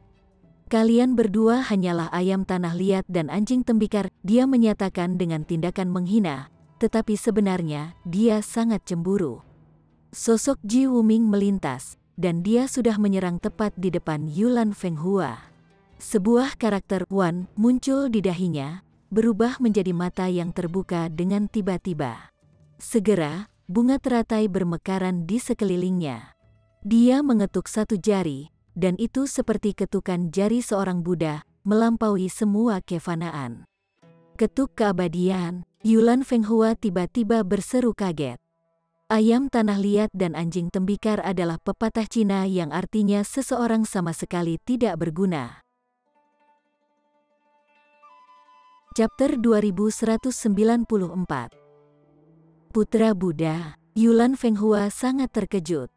Kalian berdua hanyalah ayam tanah liat dan anjing tembikar, dia menyatakan dengan tindakan menghina. Tetapi sebenarnya, dia sangat cemburu. Sosok Ji Wuming melintas, dan dia sudah menyerang tepat di depan Yulan Fenghua. Sebuah karakter Wan muncul di dahinya, berubah menjadi mata yang terbuka dengan tiba-tiba. Segera, bunga teratai bermekaran di sekelilingnya. Dia mengetuk satu jari, dan itu seperti ketukan jari seorang Buddha, melampaui semua kefanaan. Ketuk keabadian. Yulan Fenghua tiba-tiba berseru kaget. Ayam tanah liat dan anjing tembikar adalah pepatah Cina yang artinya seseorang sama sekali tidak berguna. Chapter 2194. Putra Buddha. Yulan Fenghua sangat terkejut.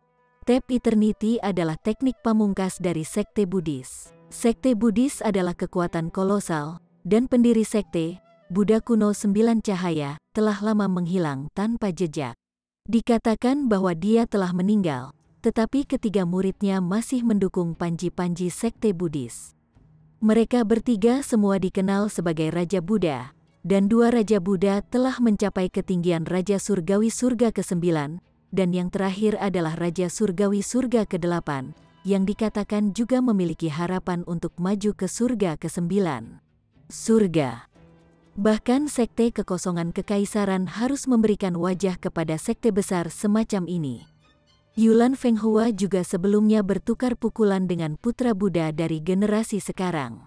Tap Eternity adalah teknik pamungkas dari Sekte Buddhis. Sekte Buddhis adalah kekuatan kolosal, dan pendiri sekte, Buddha kuno 9 cahaya, telah lama menghilang tanpa jejak. Dikatakan bahwa dia telah meninggal, tetapi ketiga muridnya masih mendukung panji-panji sekte Buddhis. Mereka bertiga semua dikenal sebagai Raja Buddha, dan dua Raja Buddha telah mencapai ketinggian Raja Surgawi Surga ke-9, dan yang terakhir adalah Raja Surgawi Surga ke-8, yang dikatakan juga memiliki harapan untuk maju ke surga ke-9. Surga. Bahkan sekte kekosongan kekaisaran harus memberikan wajah kepada sekte besar semacam ini. Yulan Fenghua juga sebelumnya bertukar pukulan dengan putra Buddha dari generasi sekarang.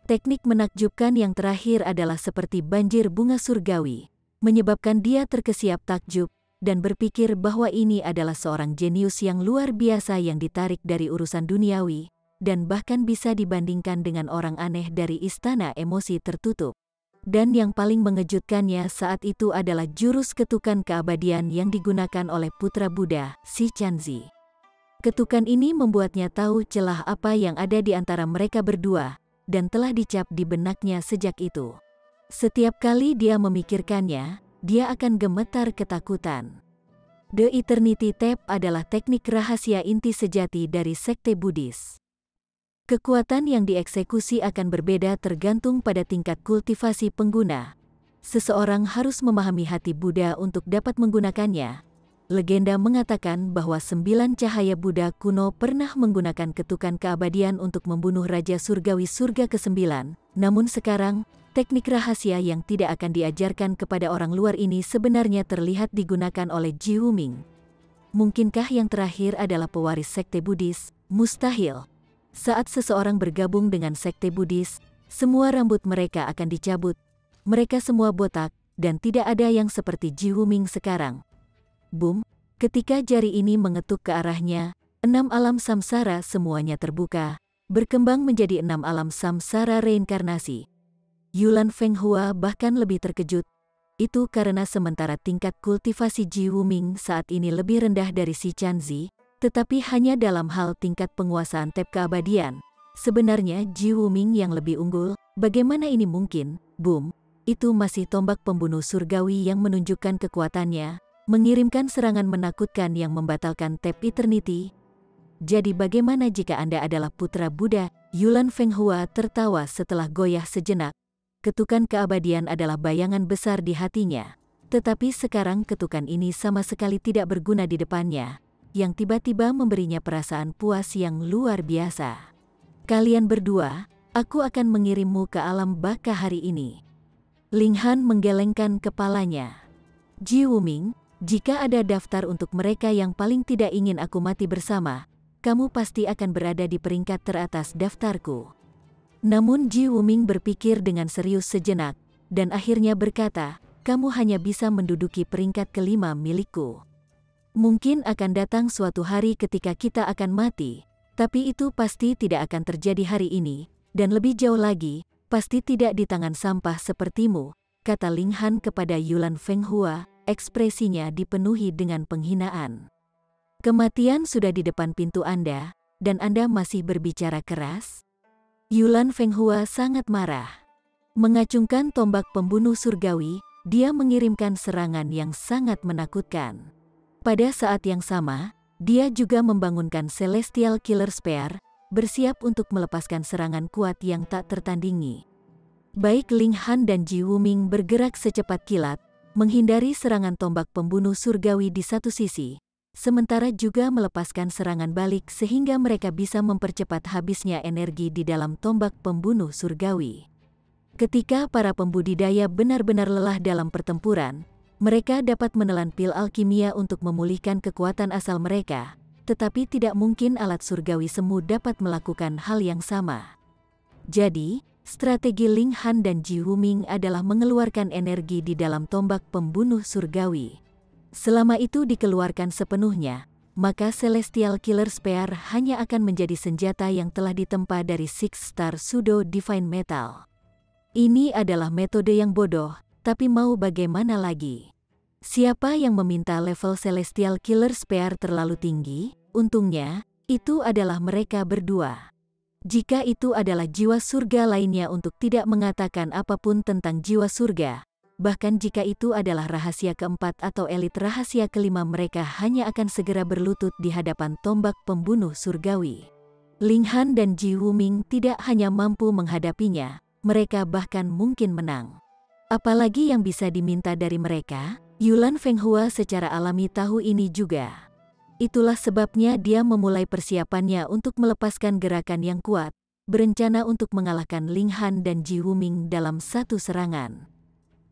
Teknik menakjubkan yang terakhir adalah seperti banjir bunga surgawi, menyebabkan dia terkesiap takjub dan berpikir bahwa ini adalah seorang jenius yang luar biasa yang ditarik dari urusan duniawi, dan bahkan bisa dibandingkan dengan orang aneh dari istana emosi tertutup. Dan yang paling mengejutkannya saat itu adalah jurus ketukan keabadian yang digunakan oleh putra Buddha, Si Chanzi. Ketukan ini membuatnya tahu celah apa yang ada di antara mereka berdua, dan telah dicap di benaknya sejak itu. Setiap kali dia memikirkannya, dia akan gemetar ketakutan. The Eternity Tape adalah teknik rahasia inti sejati dari sekte Buddhis. Kekuatan yang dieksekusi akan berbeda tergantung pada tingkat kultivasi pengguna. Seseorang harus memahami hati Buddha untuk dapat menggunakannya. Legenda mengatakan bahwa 9 cahaya Buddha kuno pernah menggunakan ketukan keabadian untuk membunuh Raja Surgawi Surga ke-9. Namun sekarang, teknik rahasia yang tidak akan diajarkan kepada orang luar ini sebenarnya terlihat digunakan oleh Ji Wuming. Mungkinkah yang terakhir adalah pewaris sekte Buddhis? Mustahil. Saat seseorang bergabung dengan sekte Buddhis, semua rambut mereka akan dicabut. Mereka semua botak, dan tidak ada yang seperti Ji Wuming sekarang. Boom! Ketika jari ini mengetuk ke arahnya, 6 alam samsara semuanya terbuka, berkembang menjadi 6 alam samsara reinkarnasi. Yulan Fenghua bahkan lebih terkejut. Itu karena sementara tingkat kultivasi Ji Wuming saat ini lebih rendah dari Si Chanzi, tetapi hanya dalam hal tingkat penguasaan tep keabadian. Sebenarnya Ji Wuming yang lebih unggul. Bagaimana ini mungkin? Boom! Itu masih tombak pembunuh surgawi yang menunjukkan kekuatannya, mengirimkan serangan menakutkan yang membatalkan tep eternity. Jadi bagaimana jika Anda adalah putra Buddha? Yulan Fenghua tertawa setelah goyah sejenak. Ketukan keabadian adalah bayangan besar di hatinya. Tetapi sekarang ketukan ini sama sekali tidak berguna di depannya, yang tiba-tiba memberinya perasaan puas yang luar biasa. Kalian berdua, aku akan mengirimmu ke alam baka hari ini. Ling Han menggelengkan kepalanya. Ji Wuming, jika ada daftar untuk mereka yang paling tidak ingin aku mati bersama, kamu pasti akan berada di peringkat teratas daftarku. Namun Ji Wuming berpikir dengan serius sejenak, dan akhirnya berkata, kamu hanya bisa menduduki peringkat kelima milikku. Mungkin akan datang suatu hari ketika kita akan mati, tapi itu pasti tidak akan terjadi hari ini, dan lebih jauh lagi, pasti tidak di tangan sampah sepertimu, kata Ling Han kepada Yulan Fenghua, ekspresinya dipenuhi dengan penghinaan. Kematian sudah di depan pintu Anda, dan Anda masih berbicara keras? Yulan Fenghua sangat marah. Mengacungkan tombak pembunuh surgawi, dia mengirimkan serangan yang sangat menakutkan. Pada saat yang sama, dia juga membangunkan Celestial Killer Spear, bersiap untuk melepaskan serangan kuat yang tak tertandingi. Baik Ling Han dan Ji Wuming bergerak secepat kilat, menghindari serangan tombak pembunuh surgawi di satu sisi, sementara juga melepaskan serangan balik sehingga mereka bisa mempercepat habisnya energi di dalam tombak pembunuh surgawi. Ketika para pembudidaya benar-benar lelah dalam pertempuran, mereka dapat menelan pil alkimia untuk memulihkan kekuatan asal mereka, tetapi tidak mungkin alat surgawi semu dapat melakukan hal yang sama. Jadi, strategi Ling Han dan Ji Wuming adalah mengeluarkan energi di dalam tombak pembunuh surgawi. Selama itu dikeluarkan sepenuhnya, maka Celestial Killer Spear hanya akan menjadi senjata yang telah ditempa dari Six Star Pseudo Divine Metal. Ini adalah metode yang bodoh, tapi mau bagaimana lagi? Siapa yang meminta level Celestial Killer Spear terlalu tinggi? Untungnya, itu adalah mereka berdua. Jika itu adalah jiwa surga lainnya untuk tidak mengatakan apapun tentang jiwa surga, bahkan jika itu adalah rahasia keempat atau elit rahasia kelima, mereka hanya akan segera berlutut di hadapan tombak pembunuh surgawi. Ling Han dan Ji Wuming tidak hanya mampu menghadapinya, mereka bahkan mungkin menang. Apalagi yang bisa diminta dari mereka? Yulan Fenghua secara alami tahu ini juga. Itulah sebabnya dia memulai persiapannya untuk melepaskan gerakan yang kuat, berencana untuk mengalahkan Ling Han dan Ji Wuming dalam satu serangan.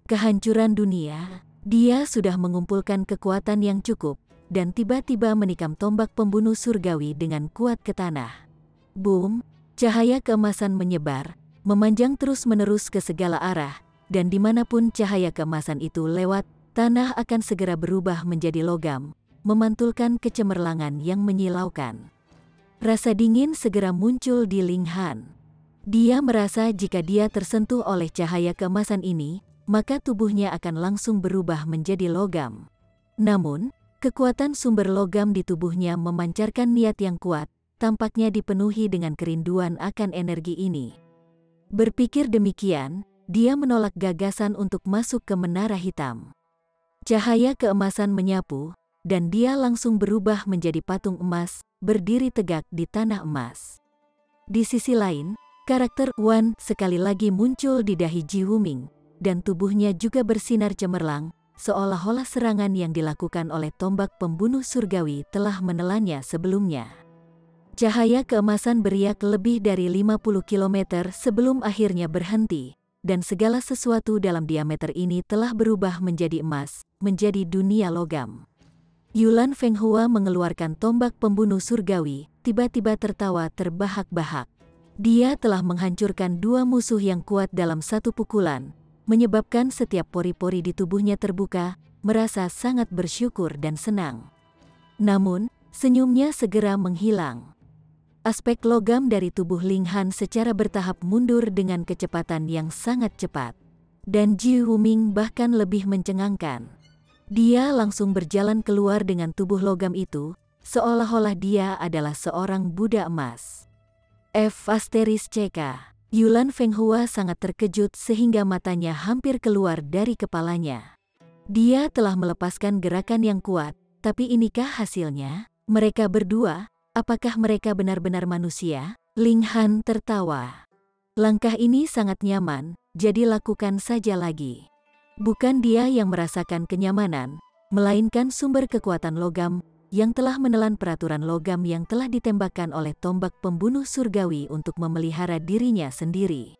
kehancuran dunia. Dia sudah mengumpulkan kekuatan yang cukup, dan tiba-tiba menikam tombak pembunuh surgawi dengan kuat ke tanah. Boom! Cahaya keemasan menyebar, memanjang terus-menerus ke segala arah, dan dimanapun cahaya keemasan itu lewat, tanah akan segera berubah menjadi logam, memantulkan kecemerlangan yang menyilaukan. Rasa dingin segera muncul di Ling Han. Dia merasa jika dia tersentuh oleh cahaya keemasan ini, maka tubuhnya akan langsung berubah menjadi logam. Namun, kekuatan sumber logam di tubuhnya memancarkan niat yang kuat, tampaknya dipenuhi dengan kerinduan akan energi ini. Berpikir demikian, dia menolak gagasan untuk masuk ke menara hitam. Cahaya keemasan menyapu, dan dia langsung berubah menjadi patung emas, berdiri tegak di tanah emas. Di sisi lain, karakter Wan sekali lagi muncul di dahi Ji Wuming, dan tubuhnya juga bersinar cemerlang, seolah-olah serangan yang dilakukan oleh tombak pembunuh surgawi telah menelannya sebelumnya. Cahaya keemasan beriak lebih dari 50 km sebelum akhirnya berhenti, dan segala sesuatu dalam diameter ini telah berubah menjadi emas, menjadi dunia logam. Yulan Fenghua mengeluarkan tombak pembunuh surgawi, tiba-tiba tertawa terbahak-bahak. Dia telah menghancurkan dua musuh yang kuat dalam satu pukulan, menyebabkan setiap pori-pori di tubuhnya terbuka, merasa sangat bersyukur dan senang. Namun, senyumnya segera menghilang. Aspek logam dari tubuh Ling Han secara bertahap mundur dengan kecepatan yang sangat cepat. Dan Ji Wuming bahkan lebih mencengangkan. Dia langsung berjalan keluar dengan tubuh logam itu, seolah-olah dia adalah seorang Buddha emas. F***CK. Yulan Fenghua sangat terkejut sehingga matanya hampir keluar dari kepalanya. Dia telah melepaskan gerakan yang kuat, tapi inikah hasilnya? Mereka berdua, apakah mereka benar-benar manusia? Ling Han tertawa. Langkah ini sangat nyaman, jadi lakukan saja lagi. Bukan dia yang merasakan kenyamanan, melainkan sumber kekuatan logam yang telah menelan peraturan logam yang telah ditembakkan oleh tombak pembunuh surgawi untuk memelihara dirinya sendiri.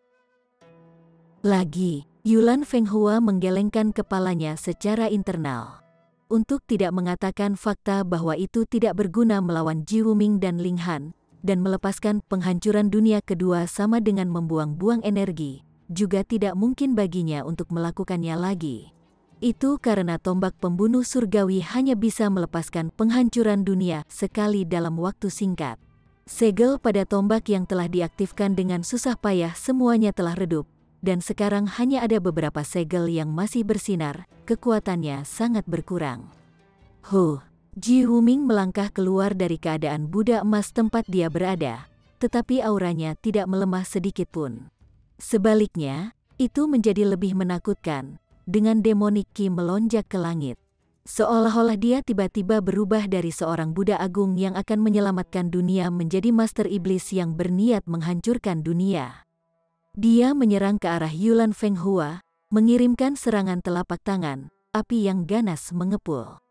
Lagi, Yulan Fenghua menggelengkan kepalanya secara internal. Untuk tidak mengatakan fakta bahwa itu tidak berguna melawan Ji Wuming dan Ling Han, dan melepaskan penghancuran dunia kedua sama dengan membuang-buang energi, juga tidak mungkin baginya untuk melakukannya lagi. Itu karena tombak pembunuh surgawi hanya bisa melepaskan penghancuran dunia sekali dalam waktu singkat. Segel pada tombak yang telah diaktifkan dengan susah payah semuanya telah redup, dan sekarang hanya ada beberapa segel yang masih bersinar, kekuatannya sangat berkurang. Ji Wuming melangkah keluar dari keadaan Buddha emas tempat dia berada, tetapi auranya tidak melemah sedikit pun. Sebaliknya, itu menjadi lebih menakutkan. Dengan demonic ki melonjak ke langit. Seolah-olah dia tiba-tiba berubah dari seorang Buddha agung yang akan menyelamatkan dunia menjadi master iblis yang berniat menghancurkan dunia. Dia menyerang ke arah Yulan Fenghua, mengirimkan serangan telapak tangan, api yang ganas mengepul.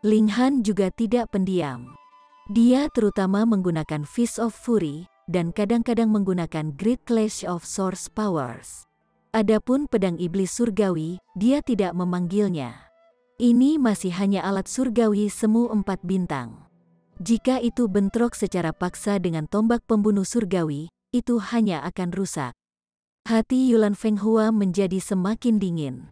Ling Han juga tidak pendiam. Dia terutama menggunakan Fist of Fury, dan kadang-kadang menggunakan Great Clash of Source Powers. Adapun pedang iblis surgawi, dia tidak memanggilnya. Ini masih hanya alat surgawi semu 4 bintang. Jika itu bentrok secara paksa dengan tombak pembunuh surgawi, itu hanya akan rusak. Hati Yulan Fenghua menjadi semakin dingin.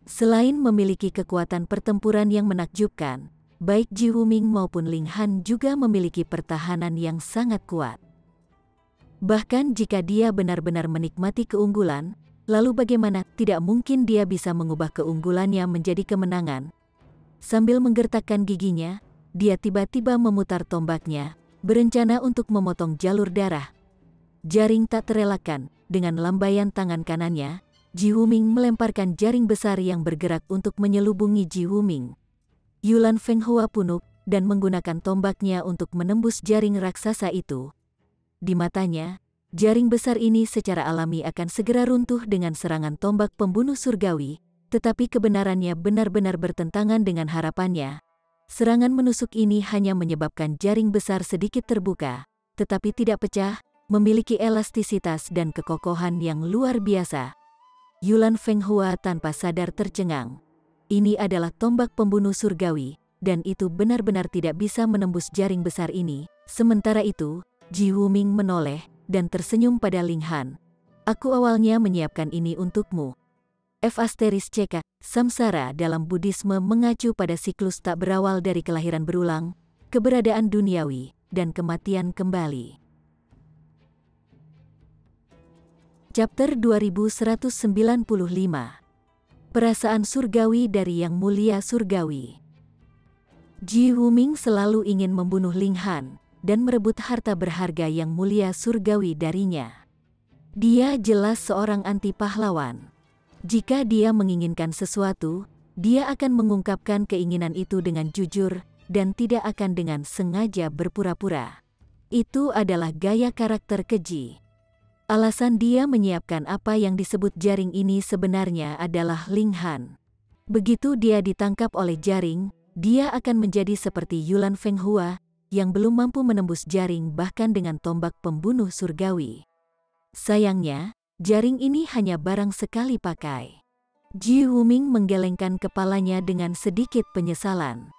Selain memiliki kekuatan pertempuran yang menakjubkan, baik Ji Wuming maupun Ling Han juga memiliki pertahanan yang sangat kuat. Bahkan jika dia benar-benar menikmati keunggulan, lalu bagaimana tidak mungkin dia bisa mengubah keunggulannya menjadi kemenangan? Sambil menggertakkan giginya, dia tiba-tiba memutar tombaknya, berencana untuk memotong jalur darah. Jaring tak terelakkan, dengan lambaian tangan kanannya, Ji Wuming melemparkan jaring besar yang bergerak untuk menyelubungi Ji Wuming. Yulan Fenghua punuk, dan menggunakan tombaknya untuk menembus jaring raksasa itu. Di matanya, jaring besar ini secara alami akan segera runtuh dengan serangan tombak pembunuh surgawi, tetapi kebenarannya benar-benar bertentangan dengan harapannya. Serangan menusuk ini hanya menyebabkan jaring besar sedikit terbuka, tetapi tidak pecah, memiliki elastisitas dan kekokohan yang luar biasa. Yulan Fenghua tanpa sadar tercengang. Ini adalah tombak pembunuh surgawi, dan itu benar-benar tidak bisa menembus jaring besar ini. Sementara itu, Ji Wuming menoleh dan tersenyum pada Ling Han. Aku awalnya menyiapkan ini untukmu. F*CK, samsara dalam Buddhisme mengacu pada siklus tak berawal dari kelahiran berulang, keberadaan duniawi, dan kematian kembali. Chapter 2195. Perasaan surgawi dari Yang Mulia Surgawi. Ji Wuming selalu ingin membunuh Ling Han dan merebut harta berharga Yang Mulia Surgawi darinya. Dia jelas seorang anti pahlawan. Jika dia menginginkan sesuatu, dia akan mengungkapkan keinginan itu dengan jujur dan tidak akan dengan sengaja berpura-pura. Itu adalah gaya karakter keji. Alasan dia menyiapkan apa yang disebut jaring ini sebenarnya adalah Ling Han. Begitu dia ditangkap oleh jaring, dia akan menjadi seperti Yulan Fenghua yang belum mampu menembus jaring bahkan dengan tombak pembunuh surgawi. Sayangnya, jaring ini hanya barang sekali pakai. Ji Wuming menggelengkan kepalanya dengan sedikit penyesalan.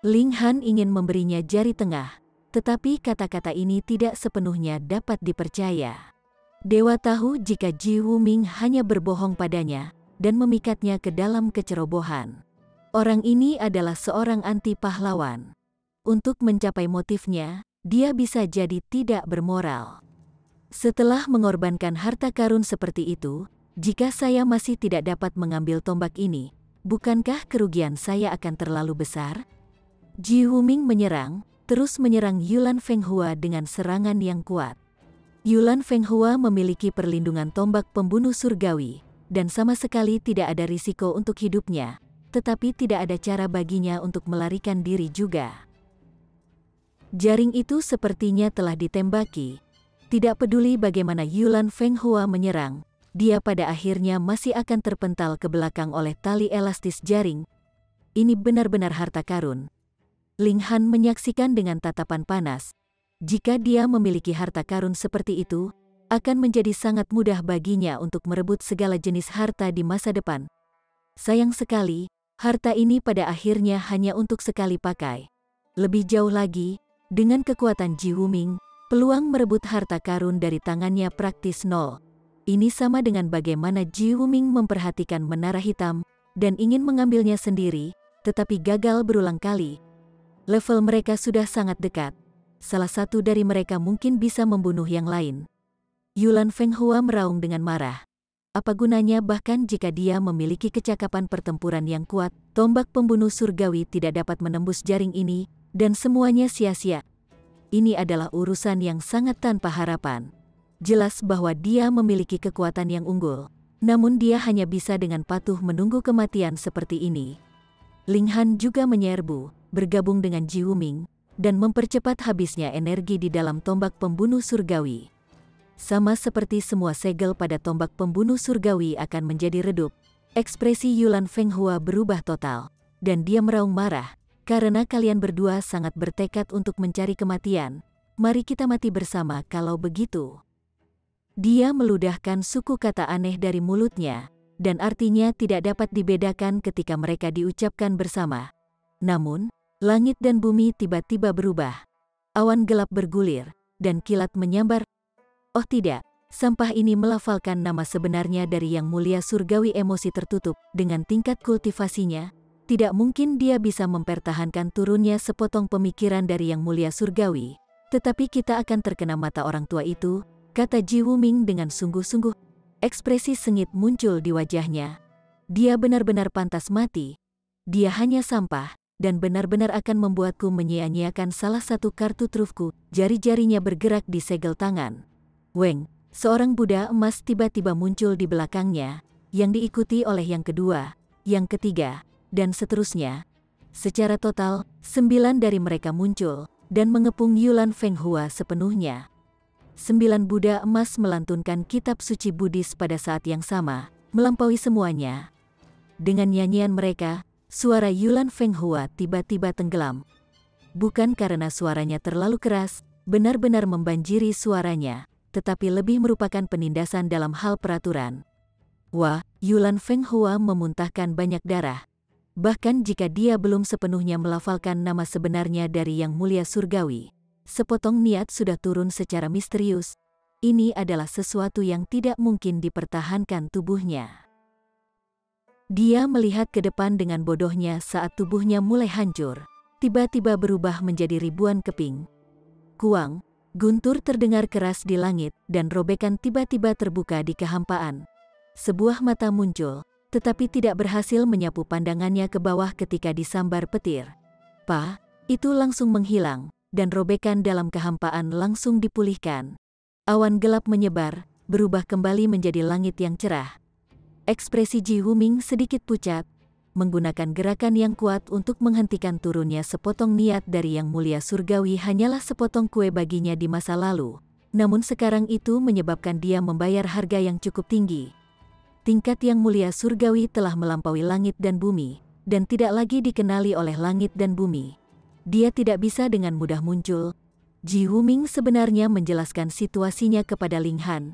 Ling Han ingin memberinya jari tengah, tetapi kata-kata ini tidak sepenuhnya dapat dipercaya. Dewa tahu jika Ji Wuming hanya berbohong padanya dan memikatnya ke dalam kecerobohan. Orang ini adalah seorang anti pahlawan. Untuk mencapai motifnya, dia bisa jadi tidak bermoral. Setelah mengorbankan harta karun seperti itu, jika saya masih tidak dapat mengambil tombak ini, bukankah kerugian saya akan terlalu besar? Ji Wuming menyerang, terus menyerang Yulan Fenghua dengan serangan yang kuat. Yulan Fenghua memiliki perlindungan tombak pembunuh surgawi, dan sama sekali tidak ada risiko untuk hidupnya, tetapi tidak ada cara baginya untuk melarikan diri juga. Jaring itu sepertinya telah ditembaki. Tidak peduli bagaimana Yulan Fenghua menyerang, dia pada akhirnya masih akan terpental ke belakang oleh tali elastis jaring. Ini benar-benar harta karun. Ling Han menyaksikan dengan tatapan panas. Jika dia memiliki harta karun seperti itu, akan menjadi sangat mudah baginya untuk merebut segala jenis harta di masa depan. Sayang sekali, harta ini pada akhirnya hanya untuk sekali pakai. Lebih jauh lagi, dengan kekuatan Ji Wuming, peluang merebut harta karun dari tangannya praktis nol. Ini sama dengan bagaimana Ji Wuming memperhatikan menara hitam dan ingin mengambilnya sendiri, tetapi gagal berulang kali. Level mereka sudah sangat dekat. Salah satu dari mereka mungkin bisa membunuh yang lain. Yulan Fenghua meraung dengan marah. Apa gunanya bahkan jika dia memiliki kecakapan pertempuran yang kuat, tombak pembunuh surgawi tidak dapat menembus jaring ini, dan semuanya sia-sia. Ini adalah urusan yang sangat tanpa harapan. Jelas bahwa dia memiliki kekuatan yang unggul, namun dia hanya bisa dengan patuh menunggu kematian seperti ini. Ling Han juga menyerbu, bergabung dengan Ji Wuming, dan mempercepat habisnya energi di dalam tombak pembunuh surgawi. Sama seperti semua segel pada tombak pembunuh surgawi akan menjadi redup, ekspresi Yulan Fenghua berubah total, dan dia meraung marah. Karena kalian berdua sangat bertekad untuk mencari kematian, mari kita mati bersama kalau begitu. Dia meludahkan suku kata aneh dari mulutnya, dan artinya tidak dapat dibedakan ketika mereka diucapkan bersama. Namun, langit dan bumi tiba-tiba berubah. Awan gelap bergulir, dan kilat menyambar. Oh tidak, sampah ini melafalkan nama sebenarnya dari Yang Mulia Surgawi. Emosi tertutup dengan tingkat kultivasinya. Tidak mungkin dia bisa mempertahankan turunnya sepotong pemikiran dari Yang Mulia Surgawi. Tetapi kita akan terkena mata orang tua itu, kata Ji Wuming dengan sungguh-sungguh. Ekspresi sengit muncul di wajahnya. Dia benar-benar pantas mati. Dia hanya sampah, dan benar-benar akan membuatku menyia-nyiakan salah satu kartu trufku. Jari-jarinya bergerak di segel tangan. Weng, seorang Buddha emas tiba-tiba muncul di belakangnya, yang diikuti oleh yang kedua, yang ketiga, dan seterusnya. Secara total, 9 dari mereka muncul, dan mengepung Yulan Fenghua sepenuhnya. 9 Buddha emas melantunkan kitab suci Buddhis pada saat yang sama, melampaui semuanya. Dengan nyanyian mereka, suara Yulan Fenghua tiba-tiba tenggelam. Bukan karena suaranya terlalu keras, benar-benar membanjiri suaranya, tetapi lebih merupakan penindasan dalam hal peraturan. Wah, Yulan Feng Hua memuntahkan banyak darah. Bahkan jika dia belum sepenuhnya melafalkan nama sebenarnya dari Yang Mulia Surgawi, sepotong niat sudah turun secara misterius. Ini adalah sesuatu yang tidak mungkin dipertahankan tubuhnya. Dia melihat ke depan dengan bodohnya saat tubuhnya mulai hancur, tiba-tiba berubah menjadi ribuan keping. Kuang, guntur terdengar keras di langit dan robekan tiba-tiba terbuka di kehampaan. Sebuah mata muncul, tetapi tidak berhasil menyapu pandangannya ke bawah ketika disambar petir. Itu langsung menghilang, dan robekan dalam kehampaan langsung dipulihkan. Awan gelap menyebar, berubah kembali menjadi langit yang cerah. Ekspresi Ji Wuming sedikit pucat, menggunakan gerakan yang kuat untuk menghentikan turunnya sepotong niat dari Yang Mulia Surgawi hanyalah sepotong kue baginya di masa lalu. Namun sekarang itu menyebabkan dia membayar harga yang cukup tinggi. Tingkat Yang Mulia Surgawi telah melampaui langit dan bumi, dan tidak lagi dikenali oleh langit dan bumi. Dia tidak bisa dengan mudah muncul. Ji Wuming sebenarnya menjelaskan situasinya kepada Ling Han.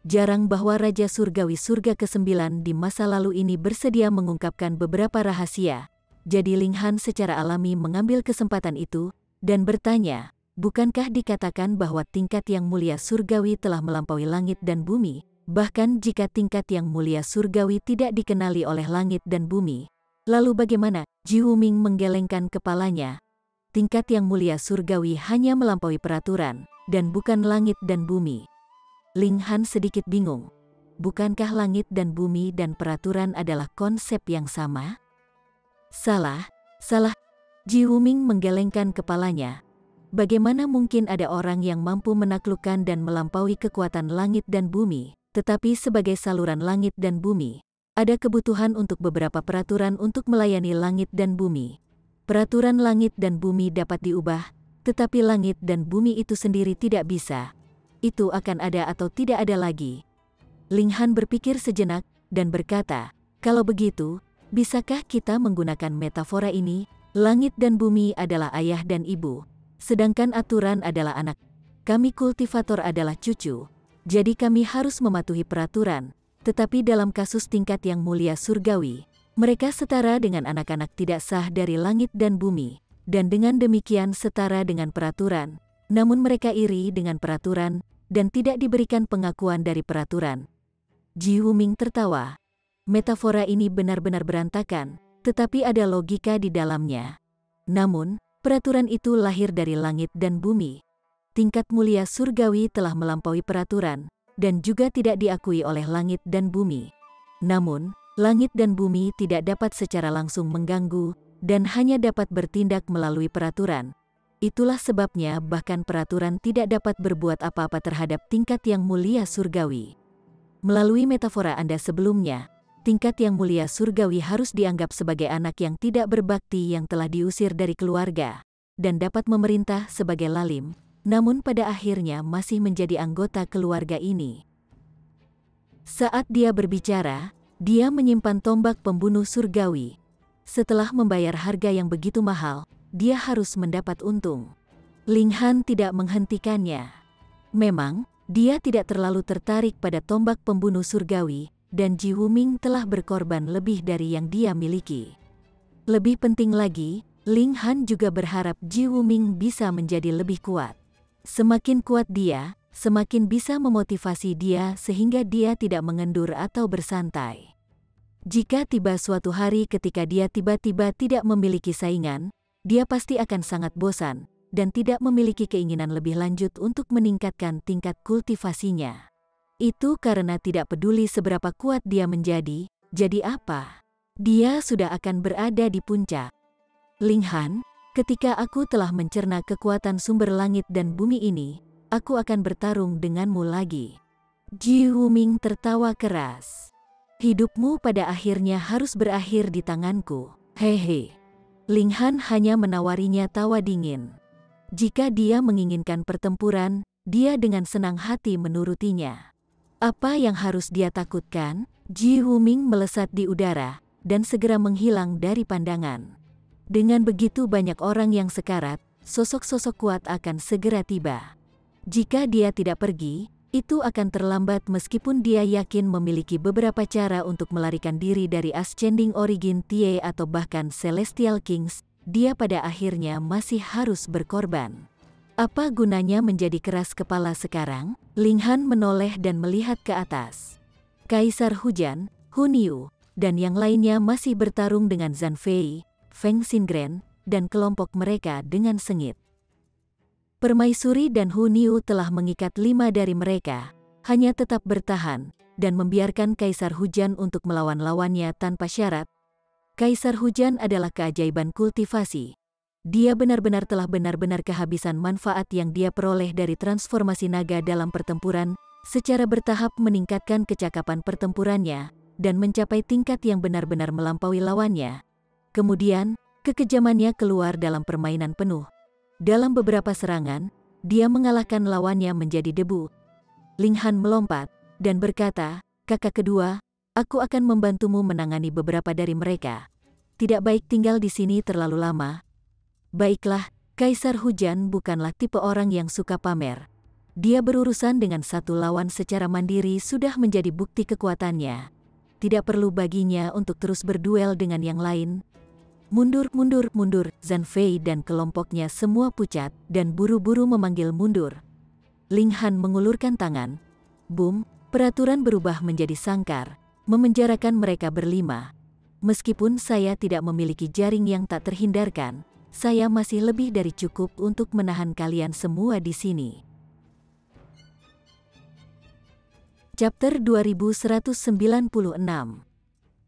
Jarang bahwa Raja Surgawi Surga ke-9 di masa lalu ini bersedia mengungkapkan beberapa rahasia. Jadi Ling Han secara alami mengambil kesempatan itu, dan bertanya, bukankah dikatakan bahwa tingkat Yang Mulia Surgawi telah melampaui langit dan bumi? Bahkan jika tingkat Yang Mulia Surgawi tidak dikenali oleh langit dan bumi, lalu bagaimana? Ji Wuming menggelengkan kepalanya. Tingkat Yang Mulia Surgawi hanya melampaui peraturan, dan bukan langit dan bumi. Ling Han sedikit bingung. Bukankah langit dan bumi dan peraturan adalah konsep yang sama? Salah. Ji Wuming menggelengkan kepalanya. Bagaimana mungkin ada orang yang mampu menaklukkan dan melampaui kekuatan langit dan bumi? Tetapi sebagai saluran langit dan bumi, ada kebutuhan untuk beberapa peraturan untuk melayani langit dan bumi. Peraturan langit dan bumi dapat diubah, tetapi langit dan bumi itu sendiri tidak bisa. Itu akan ada atau tidak ada lagi. Ling Han berpikir sejenak, dan berkata, kalau begitu, bisakah kita menggunakan metafora ini? Langit dan bumi adalah ayah dan ibu, sedangkan aturan adalah anak. Kami kultivator adalah cucu. Jadi kami harus mematuhi peraturan, tetapi dalam kasus tingkat Yang Mulia Surgawi, mereka setara dengan anak-anak tidak sah dari langit dan bumi, dan dengan demikian setara dengan peraturan, namun mereka iri dengan peraturan, dan tidak diberikan pengakuan dari peraturan. Ji Wuming tertawa. Metafora ini benar-benar berantakan, tetapi ada logika di dalamnya. Namun, peraturan itu lahir dari langit dan bumi. Tingkat mulia surgawi telah melampaui peraturan, dan juga tidak diakui oleh langit dan bumi. Namun, langit dan bumi tidak dapat secara langsung mengganggu, dan hanya dapat bertindak melalui peraturan. Itulah sebabnya bahkan peraturan tidak dapat berbuat apa-apa terhadap tingkat Yang Mulia Surgawi. Melalui metafora Anda sebelumnya, tingkat Yang Mulia Surgawi harus dianggap sebagai anak yang tidak berbakti yang telah diusir dari keluarga, dan dapat memerintah sebagai lalim, namun pada akhirnya masih menjadi anggota keluarga ini. Saat dia berbicara, dia menyimpan tombak pembunuh surgawi. Setelah membayar harga yang begitu mahal, dia harus mendapat untung. Ling Han tidak menghentikannya. Memang, dia tidak terlalu tertarik pada tombak pembunuh surgawi, dan Ji Wuming telah berkorban lebih dari yang dia miliki. Lebih penting lagi, Ling Han juga berharap Ji Wuming bisa menjadi lebih kuat. Semakin kuat dia, semakin bisa memotivasi dia sehingga dia tidak mengendur atau bersantai. Jika tiba suatu hari ketika dia tiba-tiba tidak memiliki saingan, dia pasti akan sangat bosan, dan tidak memiliki keinginan lebih lanjut untuk meningkatkan tingkat kultivasinya. Itu karena tidak peduli seberapa kuat dia menjadi, jadi apa? Dia sudah akan berada di puncak. Ling Han, ketika aku telah mencerna kekuatan sumber langit dan bumi ini, aku akan bertarung denganmu lagi. Ji Wuming tertawa keras. Hidupmu pada akhirnya harus berakhir di tanganku. Hehe. Ling Han hanya menawarinya tawa dingin. Jika dia menginginkan pertempuran, dia dengan senang hati menurutinya. Apa yang harus dia takutkan? Ji Wuming melesat di udara, dan segera menghilang dari pandangan. Dengan begitu banyak orang yang sekarat, sosok-sosok kuat akan segera tiba. Jika dia tidak pergi, Itu akan terlambat meskipun dia yakin memiliki beberapa cara untuk melarikan diri dari Ascending Origin Tie atau bahkan Celestial Kings, dia pada akhirnya masih harus berkorban. Apa gunanya menjadi keras kepala sekarang? Ling Han menoleh dan melihat ke atas. Kaisar Hujan, Hun Yu, dan yang lainnya masih bertarung dengan Zhang Fei, Feng Xingren, dan kelompok mereka dengan sengit. Permaisuri dan Hun Yu telah mengikat 5 dari mereka, hanya tetap bertahan, dan membiarkan Kaisar Hujan untuk melawan lawannya tanpa syarat. Kaisar Hujan adalah keajaiban kultivasi. Dia benar-benar telah benar-benar kehabisan manfaat yang dia peroleh dari transformasi naga dalam pertempuran, secara bertahap meningkatkan kecakapan pertempurannya, dan mencapai tingkat yang benar-benar melampaui lawannya. Kemudian, kekejamannya keluar dalam permainan penuh. Dalam beberapa serangan, dia mengalahkan lawannya menjadi debu. Ling Han melompat dan berkata, "Kakak kedua, aku akan membantumu menangani beberapa dari mereka. Tidak baik tinggal di sini terlalu lama." Baiklah, Kaisar Hujan bukanlah tipe orang yang suka pamer. Dia berurusan dengan satu lawan secara mandiri sudah menjadi bukti kekuatannya. Tidak perlu baginya untuk terus berduel dengan yang lain. Mundur, mundur, mundur, Zhang Fei dan kelompoknya semua pucat dan buru-buru memanggil mundur. Ling Han mengulurkan tangan. Boom, peraturan berubah menjadi sangkar, memenjarakan mereka berlima. Meskipun saya tidak memiliki jaring yang tak terhindarkan, saya masih lebih dari cukup untuk menahan kalian semua di sini. Chapter 2196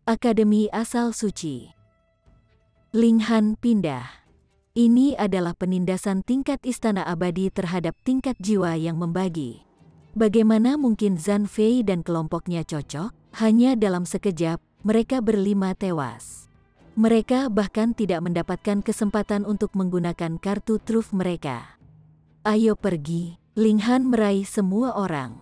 Akademi Asal Suci. Ling Han pindah. Ini adalah penindasan tingkat istana abadi terhadap tingkat jiwa yang membagi. Bagaimana mungkin Zhang Fei dan kelompoknya cocok? Hanya dalam sekejap, mereka berlima tewas. Mereka bahkan tidak mendapatkan kesempatan untuk menggunakan kartu truf mereka. Ayo pergi, Ling Han meraih semua orang.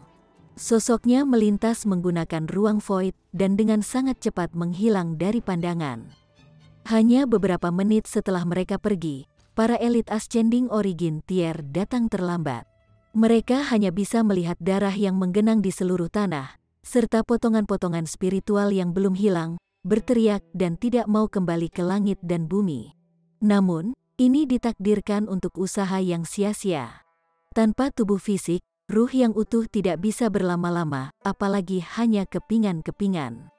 Sosoknya melintas menggunakan ruang void dan dengan sangat cepat menghilang dari pandangan. Hanya beberapa menit setelah mereka pergi, para elit Ascending Origin Tier datang terlambat. Mereka hanya bisa melihat darah yang menggenang di seluruh tanah, serta potongan-potongan spiritual yang belum hilang, berteriak dan tidak mau kembali ke langit dan bumi. Namun, ini ditakdirkan untuk usaha yang sia-sia. Tanpa tubuh fisik, ruh yang utuh tidak bisa berlama-lama, apalagi hanya kepingan-kepingan.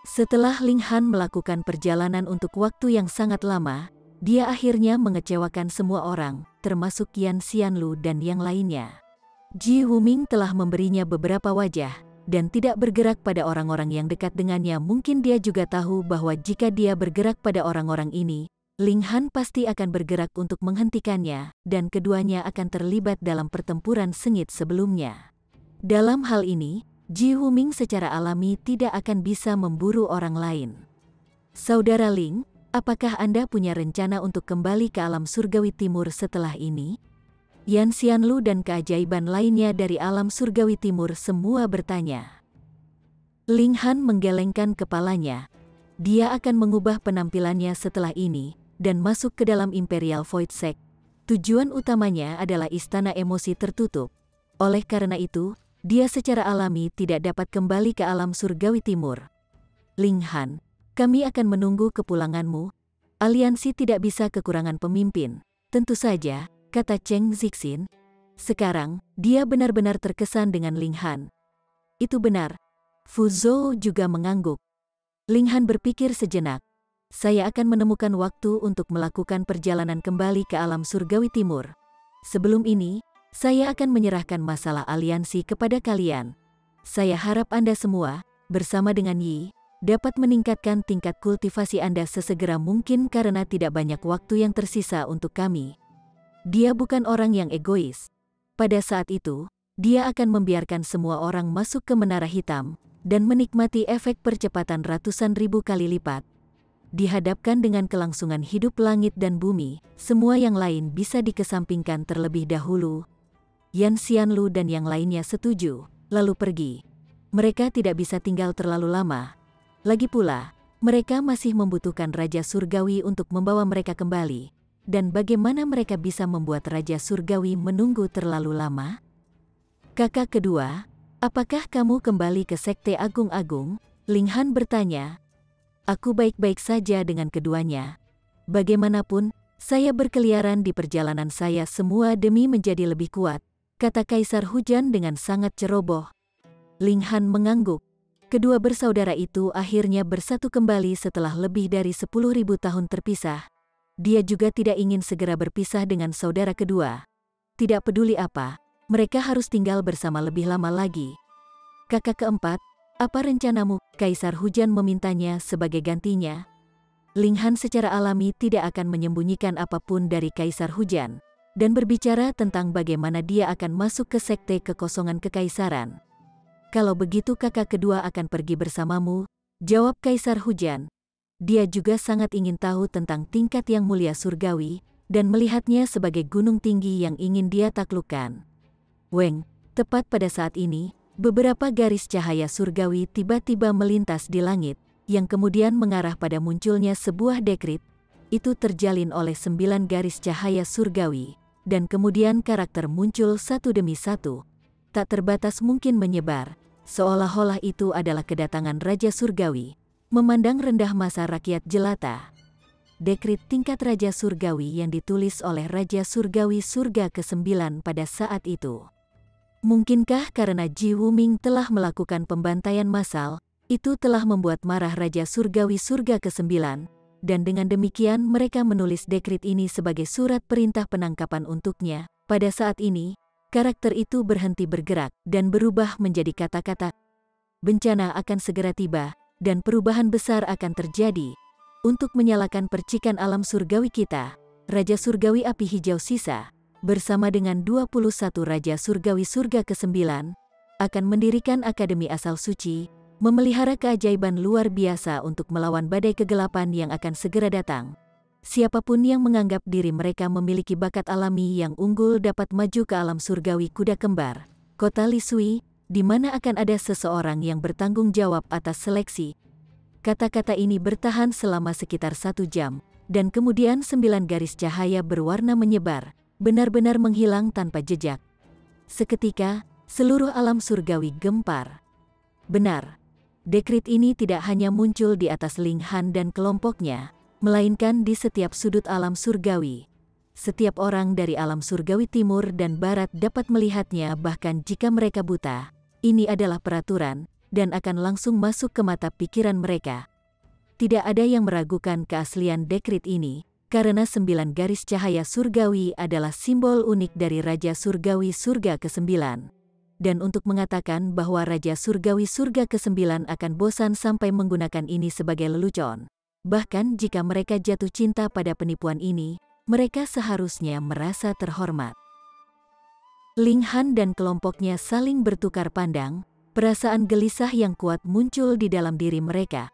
Setelah Ling Han melakukan perjalanan untuk waktu yang sangat lama, dia akhirnya mengecewakan semua orang, termasuk Yan Xianlu dan yang lainnya. Ji Wuming telah memberinya beberapa wajah, dan tidak bergerak pada orang-orang yang dekat dengannya. Mungkin dia juga tahu bahwa jika dia bergerak pada orang-orang ini, Ling Han pasti akan bergerak untuk menghentikannya, dan keduanya akan terlibat dalam pertempuran sengit sebelumnya. Dalam hal ini, Ji Wuming secara alami tidak akan bisa memburu orang lain. Saudara Ling, apakah Anda punya rencana untuk kembali ke alam surgawi timur setelah ini? Yan Xianlu dan keajaiban lainnya dari alam surgawi timur semua bertanya. Ling Han menggelengkan kepalanya. Dia akan mengubah penampilannya setelah ini, dan masuk ke dalam Imperial Void Sect. Tujuan utamanya adalah istana emosi tertutup. Oleh karena itu, dia secara alami tidak dapat kembali ke alam surgawi timur. Ling Han, kami akan menunggu kepulanganmu. Aliansi tidak bisa kekurangan pemimpin. Tentu saja, kata Cheng Zixin. Sekarang, dia benar-benar terkesan dengan Ling Han. Itu benar. Fu Zhou juga mengangguk. Ling Han berpikir sejenak. Saya akan menemukan waktu untuk melakukan perjalanan kembali ke alam surgawi timur. Sebelum ini, saya akan menyerahkan masalah aliansi kepada kalian. Saya harap Anda semua, bersama dengan Yi, dapat meningkatkan tingkat kultivasi Anda sesegera mungkin karena tidak banyak waktu yang tersisa untuk kami. Dia bukan orang yang egois. Pada saat itu, dia akan membiarkan semua orang masuk ke Menara Hitam, dan menikmati efek percepatan ratusan ribu kali lipat. Dihadapkan dengan kelangsungan hidup langit dan bumi, semua yang lain bisa dikesampingkan terlebih dahulu. Yan Xianlu dan yang lainnya setuju, lalu pergi. Mereka tidak bisa tinggal terlalu lama. Lagi pula, mereka masih membutuhkan Raja Surgawi untuk membawa mereka kembali. Dan bagaimana mereka bisa membuat Raja Surgawi menunggu terlalu lama? Kakak kedua, apakah kamu kembali ke Sekte Agung-Agung? Ling Han bertanya. Aku baik-baik saja dengan keduanya. Bagaimanapun, saya berkeliaran di perjalanan saya semua demi menjadi lebih kuat, kata Kaisar Hujan dengan sangat ceroboh. Ling Han mengangguk. Kedua bersaudara itu akhirnya bersatu kembali setelah lebih dari 10.000 tahun terpisah. Dia juga tidak ingin segera berpisah dengan saudara kedua. Tidak peduli apa, mereka harus tinggal bersama lebih lama lagi. Kakak keempat, apa rencanamu? Kaisar Hujan memintanya sebagai gantinya. Ling Han secara alami tidak akan menyembunyikan apapun dari Kaisar Hujan, dan berbicara tentang bagaimana dia akan masuk ke Sekte Kekosongan Kekaisaran. Kalau begitu kakak kedua akan pergi bersamamu, jawab Kaisar Hujan. Dia juga sangat ingin tahu tentang tingkat yang mulia surgawi, dan melihatnya sebagai gunung tinggi yang ingin dia taklukkan. Weng, tepat pada saat ini, beberapa garis cahaya surgawi tiba-tiba melintas di langit, yang kemudian mengarah pada munculnya sebuah dekrit. Itu terjalin oleh 9 garis cahaya surgawi, dan kemudian karakter muncul satu demi satu. Tak terbatas mungkin menyebar, seolah-olah itu adalah kedatangan Raja Surgawi, memandang rendah masa rakyat jelata. Dekrit tingkat Raja Surgawi yang ditulis oleh Raja Surgawi Surga ke-9 pada saat itu. Mungkinkah karena Ji Wuming telah melakukan pembantaian massal, itu telah membuat marah Raja Surgawi Surga ke-9, dan dengan demikian mereka menulis dekrit ini sebagai surat perintah penangkapan untuknya. Pada saat ini, karakter itu berhenti bergerak dan berubah menjadi kata-kata, bencana akan segera tiba, dan perubahan besar akan terjadi. Untuk menyalakan percikan alam surgawi kita, Raja Surgawi Api Hijau Sisa, bersama dengan 21 Raja Surgawi Surga ke-9, akan mendirikan Akademi Asal Suci, memelihara keajaiban luar biasa untuk melawan badai kegelapan yang akan segera datang. Siapapun yang menganggap diri mereka memiliki bakat alami yang unggul dapat maju ke alam surgawi kuda kembar, kota Lisui, di mana akan ada seseorang yang bertanggung jawab atas seleksi. Kata-kata ini bertahan selama sekitar 1 jam, dan kemudian 9 garis cahaya berwarna menyebar, benar-benar menghilang tanpa jejak. Seketika, seluruh alam surgawi gempar. Benar, dekrit ini tidak hanya muncul di atas Ling Han dan kelompoknya, melainkan di setiap sudut alam surgawi. Setiap orang dari alam surgawi timur dan barat dapat melihatnya bahkan jika mereka buta. Ini adalah peraturan, dan akan langsung masuk ke mata pikiran mereka. Tidak ada yang meragukan keaslian dekrit ini, karena 9 garis cahaya surgawi adalah simbol unik dari Raja Surgawi Surga ke-9. Dan untuk mengatakan bahwa Raja Surgawi Surga ke-9 akan bosan sampai menggunakan ini sebagai lelucon. Bahkan jika mereka jatuh cinta pada penipuan ini, mereka seharusnya merasa terhormat. Ling Han dan kelompoknya saling bertukar pandang. Perasaan gelisah yang kuat muncul di dalam diri mereka.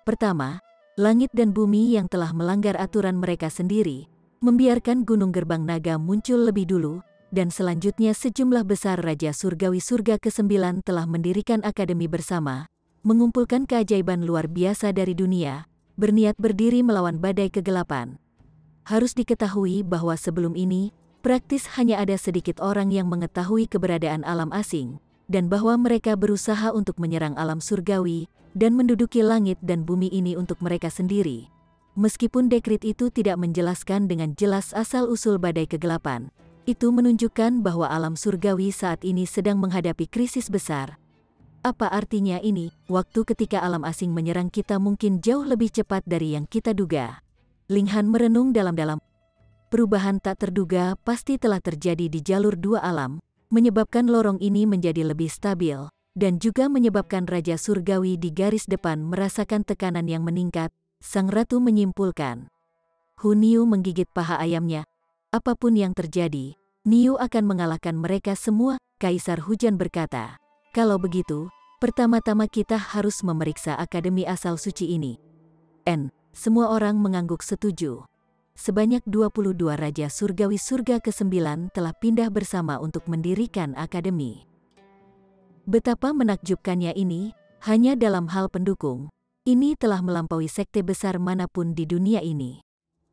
Pertama, langit dan bumi yang telah melanggar aturan mereka sendiri, membiarkan Gunung Gerbang Naga muncul lebih dulu, dan selanjutnya sejumlah besar Raja Surgawi Surga ke-9 telah mendirikan akademi bersama, mengumpulkan keajaiban luar biasa dari dunia, berniat berdiri melawan badai kegelapan. Harus diketahui bahwa sebelum ini, praktis hanya ada sedikit orang yang mengetahui keberadaan alam asing, dan bahwa mereka berusaha untuk menyerang alam surgawi, dan menduduki langit dan bumi ini untuk mereka sendiri. Meskipun dekrit itu tidak menjelaskan dengan jelas asal-usul badai kegelapan, itu menunjukkan bahwa alam surgawi saat ini sedang menghadapi krisis besar. Apa artinya ini? Waktu ketika alam asing menyerang kita mungkin jauh lebih cepat dari yang kita duga. Ling Han merenung dalam-dalam. Perubahan tak terduga pasti telah terjadi di jalur 2 alam, menyebabkan lorong ini menjadi lebih stabil, dan juga menyebabkan Raja Surgawi di garis depan merasakan tekanan yang meningkat, sang ratu menyimpulkan. Hu Niu menggigit paha ayamnya. Apapun yang terjadi, Niu akan mengalahkan mereka semua, Kaisar Hujan berkata. Kalau begitu, pertama-tama kita harus memeriksa Akademi Asal Suci ini. Semua orang mengangguk setuju. Sebanyak 22 Raja Surgawi Surga ke-9 telah pindah bersama untuk mendirikan akademi. Betapa menakjubkannya ini, hanya dalam hal pendukung, ini telah melampaui sekte besar manapun di dunia ini.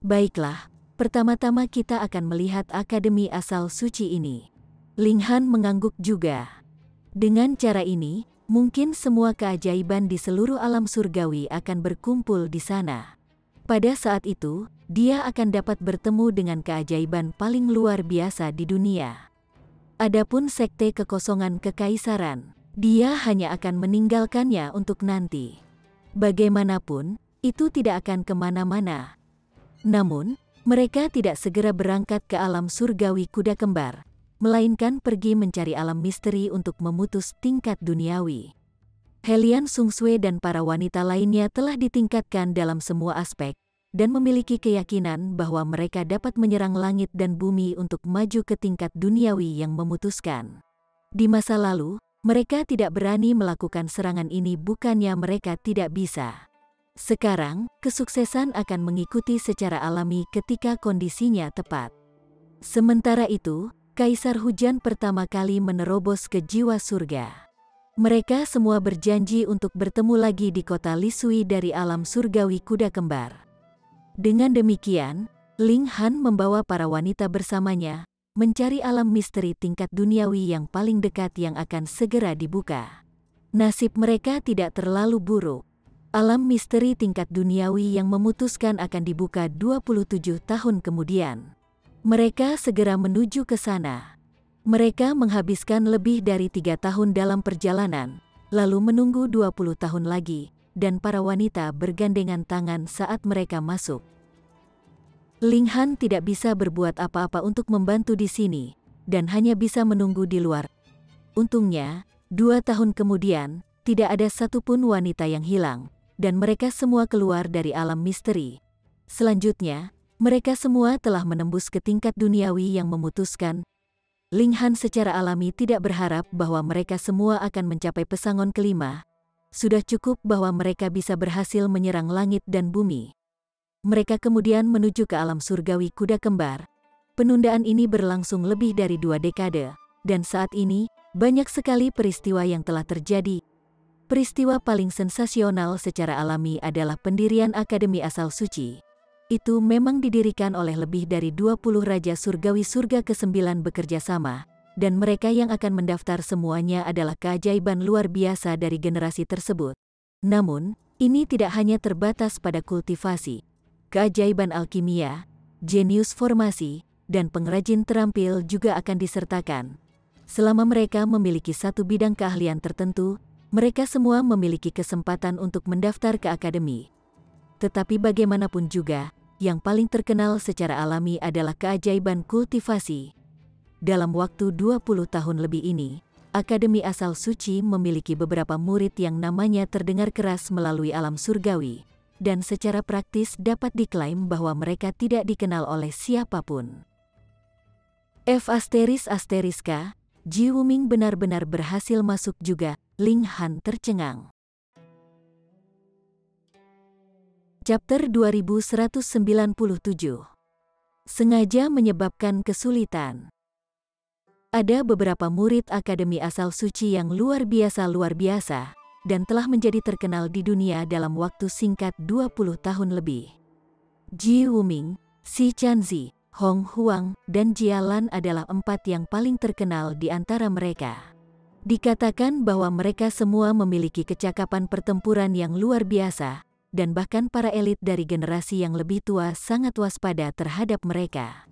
Baiklah, pertama-tama kita akan melihat Akademi Asal Suci ini. Ling Han mengangguk juga. Dengan cara ini, mungkin semua keajaiban di seluruh alam surgawi akan berkumpul di sana. Pada saat itu, dia akan dapat bertemu dengan keajaiban paling luar biasa di dunia. Adapun sekte kekosongan kekaisaran, dia hanya akan meninggalkannya untuk nanti. Bagaimanapun, itu tidak akan kemana-mana. Namun, mereka tidak segera berangkat ke alam surgawi kuda kembar, melainkan pergi mencari alam misteri untuk memutus tingkat duniawi. Helian Sungsue dan para wanita lainnya telah ditingkatkan dalam semua aspek, dan memiliki keyakinan bahwa mereka dapat menyerang langit dan bumi untuk maju ke tingkat duniawi yang memutuskan. Di masa lalu, mereka tidak berani melakukan serangan ini bukannya mereka tidak bisa. Sekarang, kesuksesan akan mengikuti secara alami ketika kondisinya tepat. Sementara itu, Kaisar Hujan pertama kali menerobos ke jiwa surga. Mereka semua berjanji untuk bertemu lagi di kota Lisui dari alam surgawi kuda kembar. Dengan demikian, Ling Han membawa para wanita bersamanya, mencari alam misteri tingkat duniawi yang paling dekat yang akan segera dibuka. Nasib mereka tidak terlalu buruk. Alam misteri tingkat duniawi yang memutuskan akan dibuka 27 tahun kemudian. Mereka segera menuju ke sana. Mereka menghabiskan lebih dari 3 tahun dalam perjalanan, lalu menunggu 20 tahun lagi, dan para wanita bergandengan tangan saat mereka masuk. Ling Han tidak bisa berbuat apa-apa untuk membantu di sini, dan hanya bisa menunggu di luar. Untungnya, 2 tahun kemudian, tidak ada satupun wanita yang hilang, dan mereka semua keluar dari alam misteri. Selanjutnya, mereka semua telah menembus ke tingkat duniawi yang memutuskan. Ling Han secara alami tidak berharap bahwa mereka semua akan mencapai pesangon kelima. Sudah cukup bahwa mereka bisa berhasil menyerang langit dan bumi. Mereka kemudian menuju ke alam surgawi kuda kembar. Penundaan ini berlangsung lebih dari 2 dekade, dan saat ini, banyak sekali peristiwa yang telah terjadi. Peristiwa paling sensasional secara alami adalah pendirian Akademi Asal Suci. Itu memang didirikan oleh lebih dari 20 Raja Surgawi Surga ke-9 bekerja sama, dan mereka yang akan mendaftar semuanya adalah keajaiban luar biasa dari generasi tersebut. Namun, ini tidak hanya terbatas pada kultivasi. Keajaiban alkimia, jenius formasi, dan pengrajin terampil juga akan disertakan. Selama mereka memiliki satu bidang keahlian tertentu, mereka semua memiliki kesempatan untuk mendaftar ke akademi. Tetapi bagaimanapun juga, yang paling terkenal secara alami adalah keajaiban kultivasi. Dalam waktu 20 tahun lebih ini, Akademi Asal Suci memiliki beberapa murid yang namanya terdengar keras melalui alam surgawi, dan secara praktis dapat diklaim bahwa mereka tidak dikenal oleh siapapun. Ji Wuming benar-benar berhasil masuk juga, Ling Han tercengang. Chapter 2197. Sengaja menyebabkan kesulitan. Ada beberapa murid Akademi Asal Suci yang luar biasa, dan telah menjadi terkenal di dunia dalam waktu singkat 20 tahun lebih. Ji Wuming, Xi Chanzi, Hong Huang, dan Jia Lan adalah 4 yang paling terkenal di antara mereka. Dikatakan bahwa mereka semua memiliki kecakapan pertempuran yang luar biasa, dan bahkan para elit dari generasi yang lebih tua sangat waspada terhadap mereka.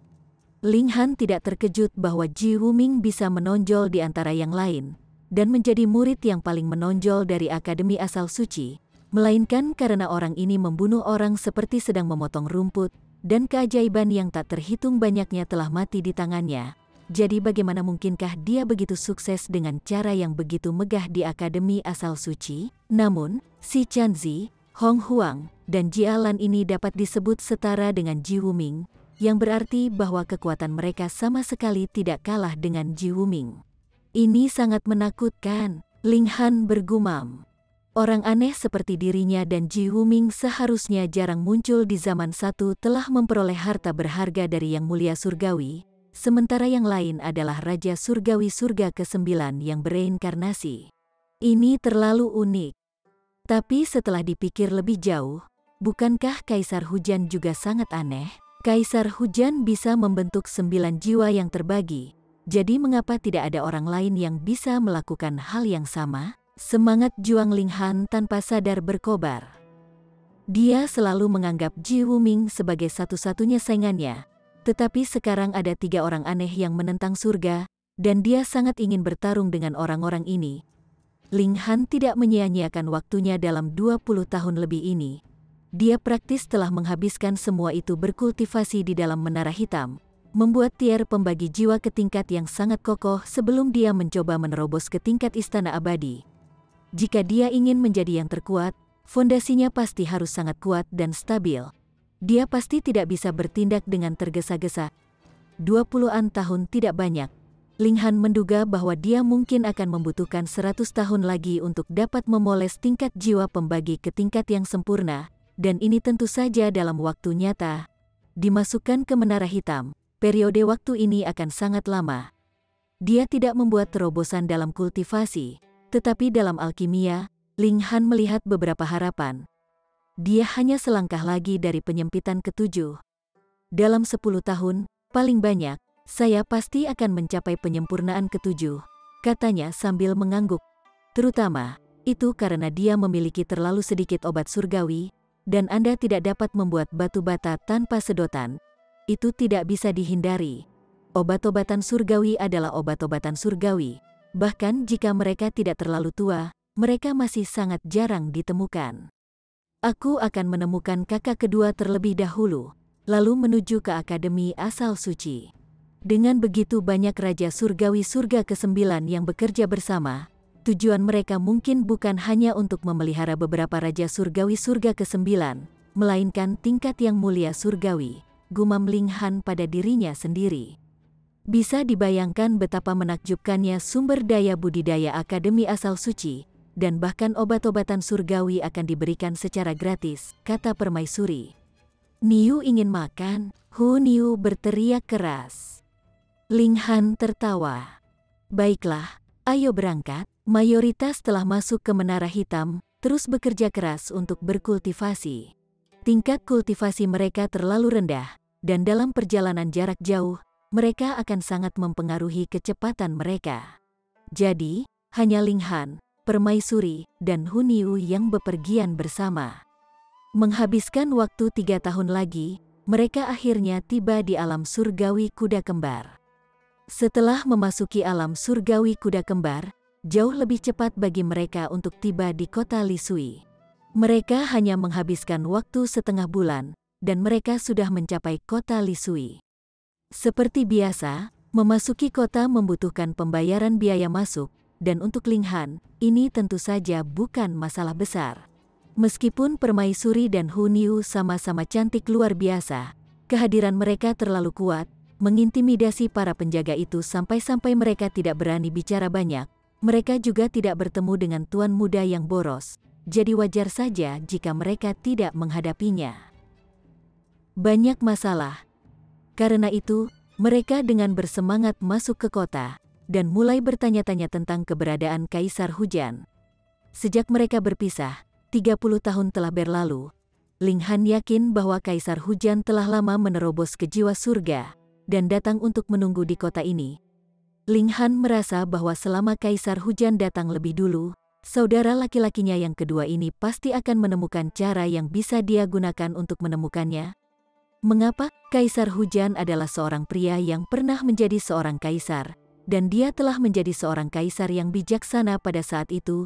Ling Han tidak terkejut bahwa Ji Wuming bisa menonjol di antara yang lain, dan menjadi murid yang paling menonjol dari Akademi Asal Suci, melainkan karena orang ini membunuh orang seperti sedang memotong rumput, dan keajaiban yang tak terhitung banyaknya telah mati di tangannya. Jadi bagaimana mungkinkah dia begitu sukses dengan cara yang begitu megah di Akademi Asal Suci? Namun, Xi Chanzi, Hong Huang, dan Jia Lan ini dapat disebut setara dengan Ji Wuming, yang berarti bahwa kekuatan mereka sama sekali tidak kalah dengan Ji Wuming. Ini sangat menakutkan, Ling Han bergumam. Orang aneh seperti dirinya dan Ji Wuming seharusnya jarang muncul di zaman satu telah memperoleh harta berharga dari Yang Mulia Surgawi, sementara yang lain adalah Raja Surgawi Surga ke-9 yang bereinkarnasi. Ini terlalu unik. Tapi setelah dipikir lebih jauh, bukankah Kaisar Hujan juga sangat aneh? Kaisar Hujan bisa membentuk 9 jiwa yang terbagi, Jadi mengapa tidak ada orang lain yang bisa melakukan hal yang sama? Semangat juang Ling Han tanpa sadar berkobar. Dia selalu menganggap Ji Wuming sebagai satu-satunya saingannya. Tetapi sekarang ada 3 orang aneh yang menentang surga, dan dia sangat ingin bertarung dengan orang-orang ini. Ling Han tidak menyia-nyiakan waktunya dalam 20 tahun lebih ini. Dia praktis telah menghabiskan semua itu berkultivasi di dalam menara hitam, membuat tiar pembagi jiwa ke tingkat yang sangat kokoh sebelum dia mencoba menerobos ke tingkat istana abadi. Jika dia ingin menjadi yang terkuat, fondasinya pasti harus sangat kuat dan stabil. Dia pasti tidak bisa bertindak dengan tergesa-gesa. 20-an tahun tidak banyak. Ling Han menduga bahwa dia mungkin akan membutuhkan 100 tahun lagi untuk dapat memoles tingkat jiwa pembagi ke tingkat yang sempurna, dan ini tentu saja dalam waktu nyata. Dimasukkan ke menara hitam, periode waktu ini akan sangat lama. Dia tidak membuat terobosan dalam kultivasi, tetapi dalam alkimia, Ling Han melihat beberapa harapan. Dia hanya selangkah lagi dari penyempitan ke-7. Dalam 10 tahun, paling banyak, saya pasti akan mencapai penyempurnaan ke-7, katanya sambil mengangguk. Terutama, itu karena dia memiliki terlalu sedikit obat surgawi, dan Anda tidak dapat membuat batu bata tanpa sedotan. Itu tidak bisa dihindari. Obat-obatan surgawi adalah obat-obatan surgawi. Bahkan jika mereka tidak terlalu tua, mereka masih sangat jarang ditemukan. Aku akan menemukan kakak kedua terlebih dahulu, lalu menuju ke Akademi Asal Suci. Dengan begitu banyak Raja Surgawi Surga ke-9 yang bekerja bersama, tujuan mereka mungkin bukan hanya untuk memelihara beberapa Raja Surgawi Surga ke-9, melainkan tingkat yang mulia surgawi, gumam Ling Han pada dirinya sendiri. Bisa dibayangkan betapa menakjubkannya sumber daya budidaya Akademi Asal Suci, dan bahkan obat-obatan surgawi akan diberikan secara gratis, kata Permaisuri. Niu ingin makan, Hu Niu berteriak keras. Ling Han tertawa. Baiklah, ayo berangkat. Mayoritas telah masuk ke menara hitam, terus bekerja keras untuk berkultivasi. Tingkat kultivasi mereka terlalu rendah, dan dalam perjalanan jarak jauh, mereka akan sangat mempengaruhi kecepatan mereka. Jadi, hanya Ling Han, Permaisuri, dan Hu Niu yang bepergian bersama. Menghabiskan waktu 3 tahun lagi, mereka akhirnya tiba di alam surgawi kuda kembar. Setelah memasuki alam surgawi kuda kembar, jauh lebih cepat bagi mereka untuk tiba di kota Lisui. Mereka hanya menghabiskan waktu setengah bulan, dan mereka sudah mencapai kota Lisui. Seperti biasa, memasuki kota membutuhkan pembayaran biaya masuk, dan untuk Ling Han, ini tentu saja bukan masalah besar. Meskipun Permaisuri dan Hu Niu sama-sama cantik luar biasa, kehadiran mereka terlalu kuat, mengintimidasi para penjaga itu sampai-sampai mereka tidak berani bicara banyak. Mereka juga tidak bertemu dengan tuan muda yang boros, jadi wajar saja jika mereka tidak menghadapinya. Banyak masalah. Karena itu, mereka dengan bersemangat masuk ke kota, dan mulai bertanya-tanya tentang keberadaan Kaisar Hujan. Sejak mereka berpisah, 30 tahun telah berlalu. Ling Han yakin bahwa Kaisar Hujan telah lama menerobos ke jiwa surga, dan datang untuk menunggu di kota ini. Ling Han merasa bahwa selama Kaisar Hujan datang lebih dulu, saudara laki-lakinya yang kedua ini pasti akan menemukan cara yang bisa dia gunakan untuk menemukannya. Mengapa? Kaisar Hujan adalah seorang pria yang pernah menjadi seorang kaisar, dan dia telah menjadi seorang kaisar yang bijaksana pada saat itu.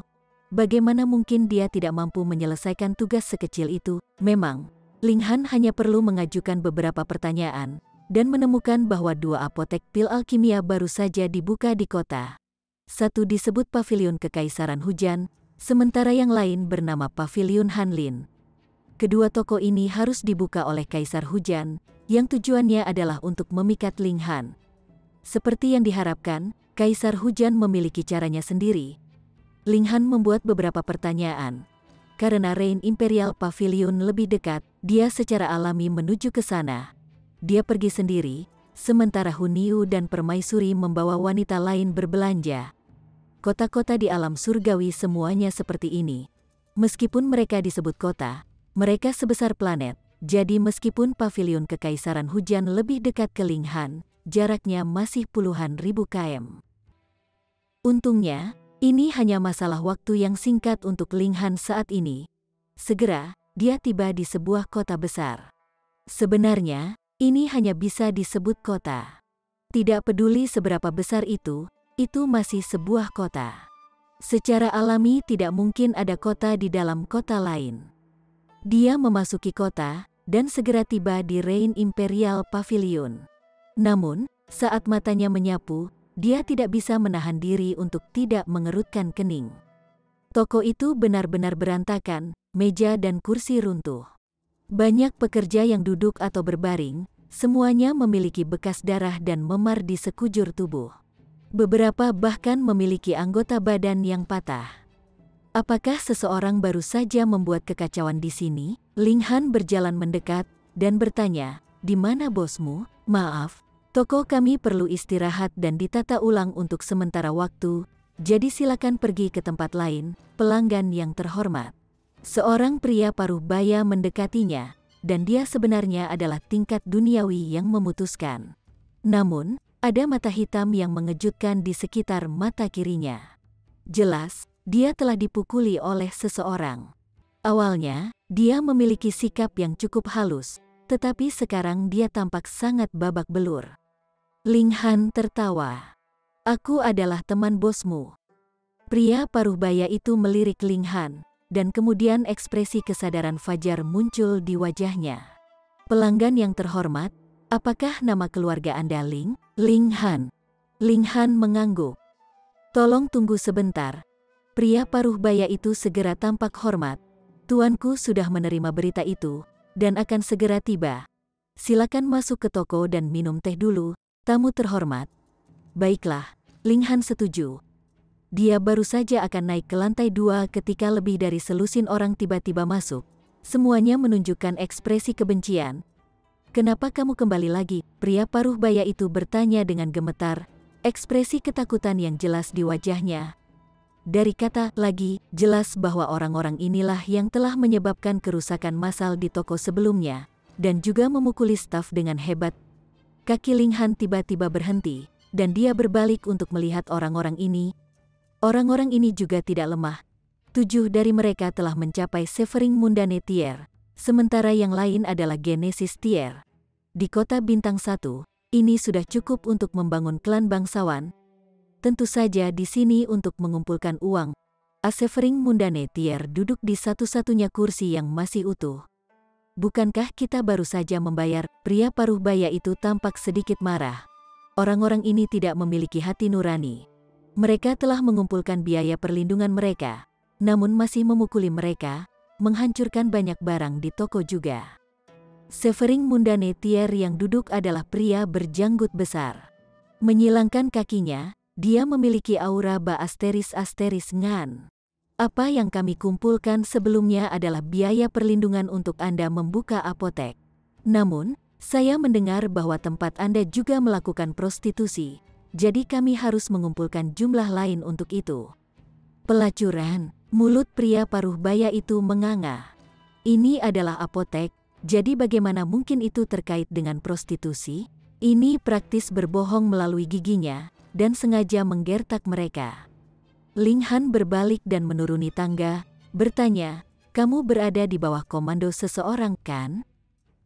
Bagaimana mungkin dia tidak mampu menyelesaikan tugas sekecil itu? Memang, Ling Han hanya perlu mengajukan beberapa pertanyaan, dan menemukan bahwa 2 apotek pil alkimia baru saja dibuka di kota. Satu disebut Paviliun Kekaisaran Hujan, sementara yang lain bernama Paviliun Hanlin. Kedua toko ini harus dibuka oleh Kaisar Hujan, yang tujuannya adalah untuk memikat Ling Han. Seperti yang diharapkan, Kaisar Hujan memiliki caranya sendiri. Ling Han membuat beberapa pertanyaan. Karena Reign Imperial Pavilion lebih dekat, dia secara alami menuju ke sana. Dia pergi sendiri, sementara Hu Niu dan Permaisuri membawa wanita lain berbelanja. Kota-kota di alam surgawi semuanya seperti ini. Meskipun mereka disebut kota, mereka sebesar planet, jadi meskipun Paviliun Kekaisaran Hujan lebih dekat ke Ling Han, jaraknya masih puluhan ribu km. Untungnya, ini hanya masalah waktu yang singkat untuk Ling Han saat ini. Segera, dia tiba di sebuah kota besar. Sebenarnya, ini hanya bisa disebut kota. Tidak peduli seberapa besar itu masih sebuah kota. Secara alami tidak mungkin ada kota di dalam kota lain. Dia memasuki kota, dan segera tiba di Rain Imperial Pavilion. Namun, saat matanya menyapu, dia tidak bisa menahan diri untuk tidak mengerutkan kening. Toko itu benar-benar berantakan, meja dan kursi runtuh. Banyak pekerja yang duduk atau berbaring, semuanya memiliki bekas darah dan memar di sekujur tubuh. Beberapa bahkan memiliki anggota badan yang patah. Apakah seseorang baru saja membuat kekacauan di sini? Ling Han berjalan mendekat dan bertanya, "Di mana bosmu?" "Maaf, toko kami perlu istirahat dan ditata ulang untuk sementara waktu, jadi silakan pergi ke tempat lain, pelanggan yang terhormat." Seorang pria paruh baya mendekatinya, dan dia sebenarnya adalah tingkat duniawi yang memutuskan. Namun, ada mata hitam yang mengejutkan di sekitar mata kirinya. Jelas, dia telah dipukuli oleh seseorang. Awalnya, dia memiliki sikap yang cukup halus, tetapi sekarang dia tampak sangat babak belur. Ling Han tertawa. "Aku adalah teman bosmu." Pria paruh baya itu melirik Ling Han, dan kemudian ekspresi kesadaran fajar muncul di wajahnya. "Pelanggan yang terhormat, apakah nama keluarga Anda Ling?" "Ling Han." Ling Han mengangguk. "Tolong tunggu sebentar." Pria paruh baya itu segera tampak hormat. "Tuanku sudah menerima berita itu, dan akan segera tiba. Silakan masuk ke toko dan minum teh dulu, tamu terhormat." "Baiklah." Ling Han setuju. Dia baru saja akan naik ke lantai 2 ketika lebih dari selusin orang tiba-tiba masuk. Semuanya menunjukkan ekspresi kebencian. "Kenapa kamu kembali lagi?" Pria paruh baya itu bertanya dengan gemetar, ekspresi ketakutan yang jelas di wajahnya. Dari kata "lagi", jelas bahwa orang-orang inilah yang telah menyebabkan kerusakan massal di toko sebelumnya, dan juga memukuli staf dengan hebat. Kaki Ling Han tiba-tiba berhenti, dan dia berbalik untuk melihat orang-orang ini. Orang-orang ini juga tidak lemah. 7 dari mereka telah mencapai Severing Mundane Tier, sementara yang lain adalah Genesis Tier. Di kota bintang 1, ini sudah cukup untuk membangun klan bangsawan. Tentu saja di sini untuk mengumpulkan uang. Severing Mundane Tier duduk di satu-satunya kursi yang masih utuh. "Bukankah kita baru saja membayar?" Pria paruh baya itu tampak sedikit marah. Orang-orang ini tidak memiliki hati nurani. Mereka telah mengumpulkan biaya perlindungan mereka, namun masih memukuli mereka, menghancurkan banyak barang di toko juga. Severing Mundane Tier yang duduk adalah pria berjanggut besar. Menyilangkan kakinya, dia memiliki aura ba asteris ngan. "Apa yang kami kumpulkan sebelumnya adalah biaya perlindungan untuk Anda membuka apotek. Namun, saya mendengar bahwa tempat Anda juga melakukan prostitusi, jadi kami harus mengumpulkan jumlah lain untuk itu." "Pelacuran?" Mulut pria paruh baya itu menganga. "Ini adalah apotek, jadi bagaimana mungkin itu terkait dengan prostitusi?" Ini praktis berbohong melalui giginya, dan sengaja menggertak mereka. Ling Han berbalik dan menuruni tangga, bertanya, "Kamu berada di bawah komando seseorang, kan?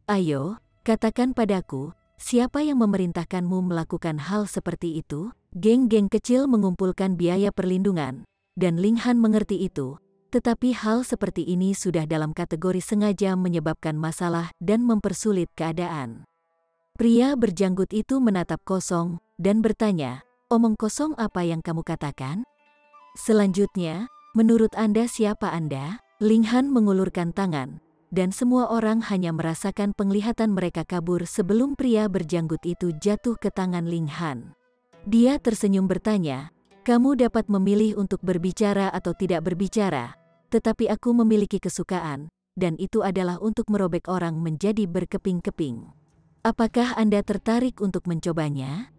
Ayo, katakan padaku, siapa yang memerintahkanmu melakukan hal seperti itu?" Geng-geng kecil mengumpulkan biaya perlindungan, dan Ling Han mengerti itu, tetapi hal seperti ini sudah dalam kategori sengaja menyebabkan masalah dan mempersulit keadaan. Pria berjanggut itu menatap kosong, dan bertanya, "Omong kosong apa yang kamu katakan? Selanjutnya, menurut Anda siapa Anda?" Ling Han mengulurkan tangan, dan semua orang hanya merasakan penglihatan mereka kabur sebelum pria berjanggut itu jatuh ke tangan Ling Han. Dia tersenyum bertanya, "Kamu dapat memilih untuk berbicara atau tidak berbicara, tetapi aku memiliki kesukaan, dan itu adalah untuk merobek orang menjadi berkeping-keping. Apakah Anda tertarik untuk mencobanya?"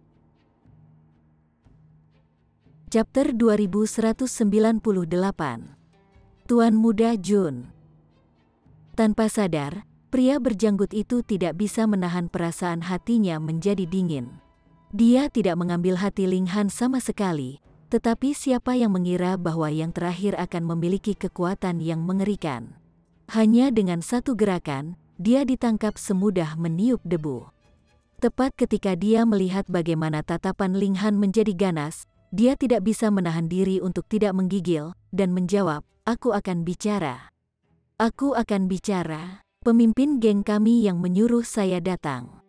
Chapter 2198. Tuan Muda Jun. Tanpa sadar, pria berjanggut itu tidak bisa menahan perasaan hatinya menjadi dingin. Dia tidak mengambil hati Ling Han sama sekali, tetapi siapa yang mengira bahwa yang terakhir akan memiliki kekuatan yang mengerikan. Hanya dengan satu gerakan, dia ditangkap semudah meniup debu. Tepat ketika dia melihat bagaimana tatapan Ling Han menjadi ganas, dia tidak bisa menahan diri untuk tidak menggigil, dan menjawab, "Aku akan bicara. Aku akan bicara. Pemimpin geng kami yang menyuruh saya datang."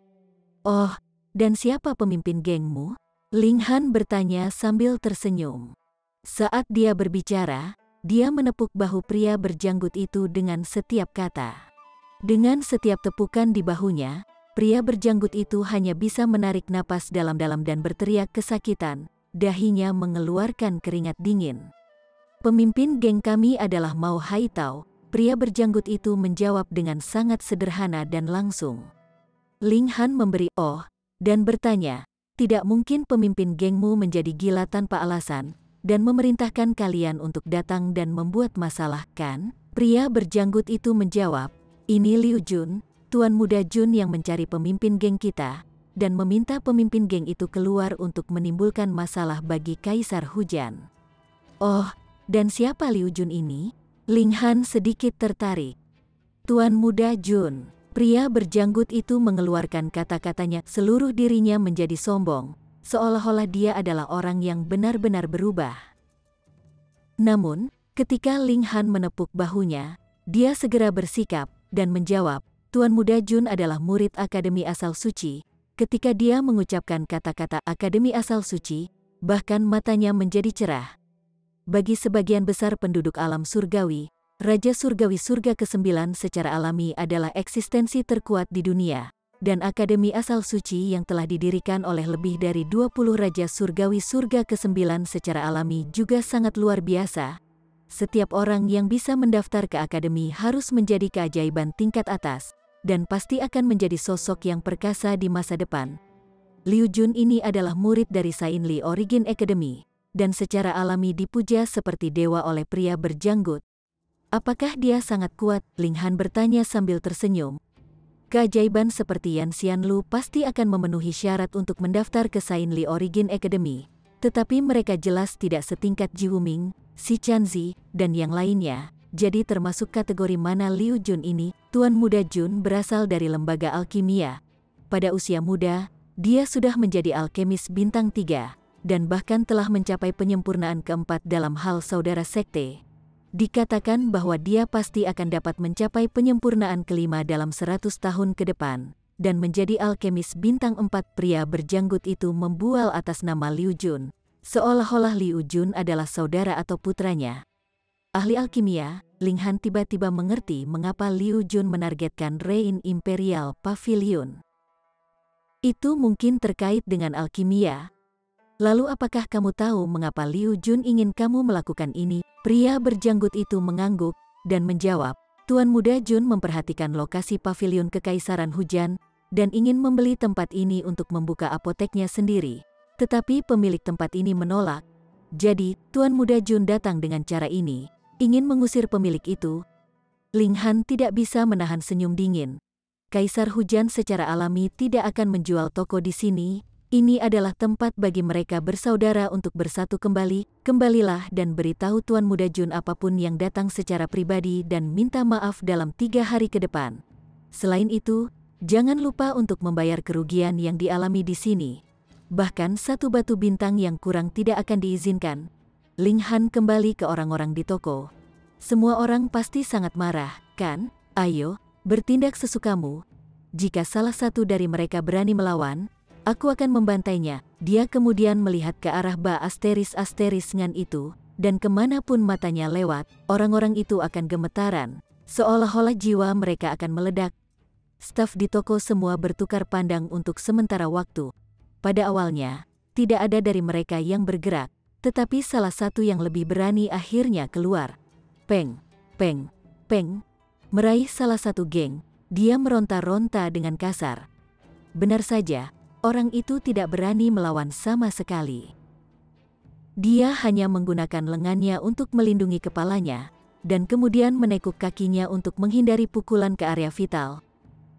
"Oh, dan siapa pemimpin gengmu?" Ling Han bertanya sambil tersenyum. Saat dia berbicara, dia menepuk bahu pria berjanggut itu dengan setiap kata. Dengan setiap tepukan di bahunya, pria berjanggut itu hanya bisa menarik napas dalam-dalam dan berteriak kesakitan, dahinya mengeluarkan keringat dingin. "Pemimpin geng kami adalah Mao Haitao," pria berjanggut itu menjawab dengan sangat sederhana dan langsung. Ling Han memberi "oh" dan bertanya, "Tidak mungkin pemimpin gengmu menjadi gila tanpa alasan, dan memerintahkan kalian untuk datang dan membuat masalah, kan?" Pria berjanggut itu menjawab, "Ini Liu Jun, Tuan Muda Jun yang mencari pemimpin geng kita, dan meminta pemimpin geng itu keluar untuk menimbulkan masalah bagi Kaisar Hujan." "Oh, dan siapa Liu Jun ini?" Ling Han sedikit tertarik. "Tuan Muda Jun." Pria berjanggut itu mengeluarkan kata-katanya, seluruh dirinya menjadi sombong, seolah-olah dia adalah orang yang benar-benar berubah. Namun, ketika Ling Han menepuk bahunya, dia segera bersikap dan menjawab, "Tuan Muda Jun adalah murid Akademi Asal Suci." Ketika dia mengucapkan kata-kata Akademi Asal Suci, bahkan matanya menjadi cerah. Bagi sebagian besar penduduk alam surgawi, Raja Surgawi Surga ke-9 secara alami adalah eksistensi terkuat di dunia, dan Akademi Asal Suci yang telah didirikan oleh lebih dari 20 Raja Surgawi Surga ke-9 secara alami juga sangat luar biasa. Setiap orang yang bisa mendaftar ke Akademi harus menjadi keajaiban tingkat atas, dan pasti akan menjadi sosok yang perkasa di masa depan. Liu Jun ini adalah murid dari Sain Li Origin Academy, dan secara alami dipuja seperti dewa oleh pria berjanggut. "Apakah dia sangat kuat?" Ling Han bertanya sambil tersenyum. Keajaiban seperti Yan Xianlu pasti akan memenuhi syarat untuk mendaftar ke Sain Li Origin Academy, tetapi mereka jelas tidak setingkat Ji Wuming, Si Chanzi, dan yang lainnya. Jadi termasuk kategori mana Liu Jun ini? Tuan Muda Jun berasal dari lembaga alkimia. Pada usia muda, dia sudah menjadi alkemis bintang 3, dan bahkan telah mencapai penyempurnaan keempat dalam hal saudara sekte. Dikatakan bahwa dia pasti akan dapat mencapai penyempurnaan kelima dalam 100 tahun ke depan, dan menjadi alkemis bintang 4. Pria berjanggut itu membual atas nama Liu Jun, seolah-olah Liu Jun adalah saudara atau putranya. Ahli alkimia, Ling Han tiba-tiba mengerti mengapa Liu Jun menargetkan Rein Imperial Pavilion. Itu mungkin terkait dengan alkimia. "Lalu apakah kamu tahu mengapa Liu Jun ingin kamu melakukan ini?" Pria berjanggut itu mengangguk dan menjawab, "Tuan Muda Jun memperhatikan lokasi pavilion Kekaisaran Hujan dan ingin membeli tempat ini untuk membuka apoteknya sendiri. Tetapi pemilik tempat ini menolak. Jadi, Tuan Muda Jun datang dengan cara ini, ingin mengusir pemilik itu." Ling Han tidak bisa menahan senyum dingin. Kaisar Hujan secara alami tidak akan menjual toko di sini. Ini adalah tempat bagi mereka bersaudara untuk bersatu kembali. Kembalilah dan beritahu Tuan Muda Jun apapun yang datang secara pribadi dan minta maaf dalam 3 hari ke depan. Selain itu, jangan lupa untuk membayar kerugian yang dialami di sini. Bahkan satu batu bintang yang kurang tidak akan diizinkan." Ling Han kembali ke orang-orang di toko. "Semua orang pasti sangat marah, kan? Ayo, bertindak sesukamu. Jika salah satu dari mereka berani melawan, aku akan membantainya." Dia kemudian melihat ke arah Ba Asteris Ngan itu, dan kemanapun matanya lewat, orang-orang itu akan gemetaran, seolah-olah jiwa mereka akan meledak. Staf di toko semua bertukar pandang untuk sementara waktu. Pada awalnya, tidak ada dari mereka yang bergerak, tetapi salah satu yang lebih berani akhirnya keluar. Peng, peng, peng. Meraih salah satu geng, dia meronta-ronta dengan kasar. Benar saja, orang itu tidak berani melawan sama sekali. Dia hanya menggunakan lengannya untuk melindungi kepalanya, dan kemudian menekuk kakinya untuk menghindari pukulan ke area vital.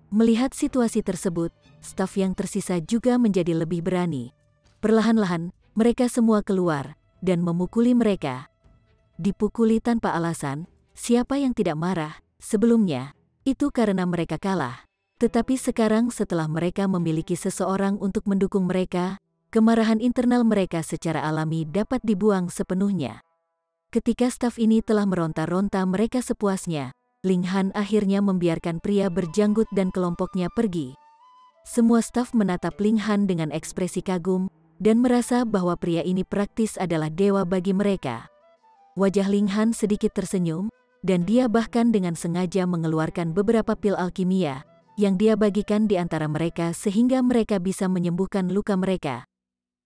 Melihat situasi tersebut, staf yang tersisa juga menjadi lebih berani. Perlahan-lahan, mereka semua keluar dan memukuli mereka. Dipukuli tanpa alasan, siapa yang tidak marah? Sebelumnya, itu karena mereka kalah. Tetapi sekarang setelah mereka memiliki seseorang untuk mendukung mereka, kemarahan internal mereka secara alami dapat dibuang sepenuhnya. Ketika staf ini telah meronta-ronta mereka sepuasnya, Ling Han akhirnya membiarkan pria berjanggut dan kelompoknya pergi. Semua staf menatap Ling Han dengan ekspresi kagum, dan merasa bahwa pria ini praktis adalah dewa bagi mereka. Wajah Ling Han sedikit tersenyum, dan dia bahkan dengan sengaja mengeluarkan beberapa pil alkimia, yang dia bagikan di antara mereka sehingga mereka bisa menyembuhkan luka mereka.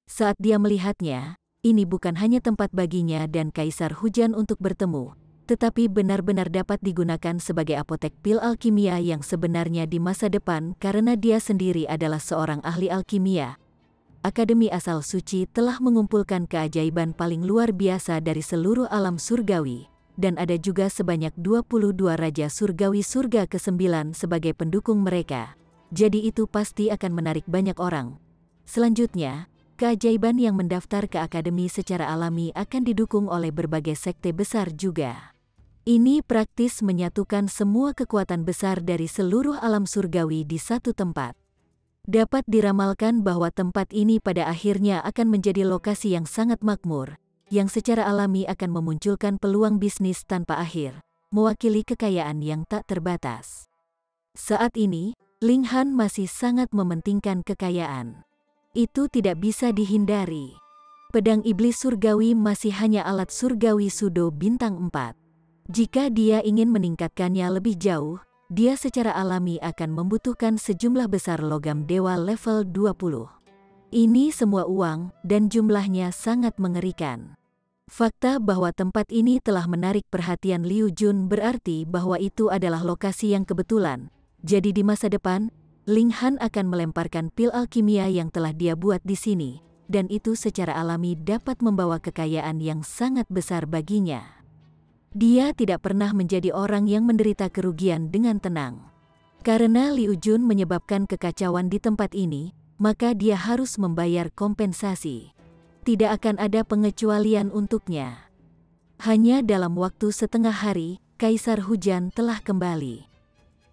Saat dia melihatnya, ini bukan hanya tempat baginya dan Kaisar Hujan untuk bertemu, tetapi benar-benar dapat digunakan sebagai apotek pil alkimia yang sebenarnya di masa depan karena dia sendiri adalah seorang ahli alkimia. Akademi Asal Suci telah mengumpulkan keajaiban paling luar biasa dari seluruh alam surgawi, dan ada juga sebanyak 22 Raja Surgawi Surga ke-9 sebagai pendukung mereka. Jadi itu pasti akan menarik banyak orang. Selanjutnya, keajaiban yang mendaftar ke akademi secara alami akan didukung oleh berbagai sekte besar juga. Ini praktis menyatukan semua kekuatan besar dari seluruh alam surgawi di satu tempat. Dapat diramalkan bahwa tempat ini pada akhirnya akan menjadi lokasi yang sangat makmur, yang secara alami akan memunculkan peluang bisnis tanpa akhir, mewakili kekayaan yang tak terbatas. Saat ini, Ling Han masih sangat mementingkan kekayaan. Itu tidak bisa dihindari. Pedang iblis surgawi masih hanya alat surgawi Sudo bintang 4. Jika dia ingin meningkatkannya lebih jauh, dia secara alami akan membutuhkan sejumlah besar logam dewa level 20. Ini semua uang, dan jumlahnya sangat mengerikan. Fakta bahwa tempat ini telah menarik perhatian Liu Jun berarti bahwa itu adalah lokasi yang kebetulan. Jadi di masa depan, Ling Han akan melemparkan pil alkimia yang telah dia buat di sini, dan itu secara alami dapat membawa kekayaan yang sangat besar baginya. Dia tidak pernah menjadi orang yang menderita kerugian dengan tenang. Karena Liu Jun menyebabkan kekacauan di tempat ini, maka dia harus membayar kompensasi. Tidak akan ada pengecualian untuknya. Hanya dalam waktu setengah hari, Kaisar Hujan telah kembali.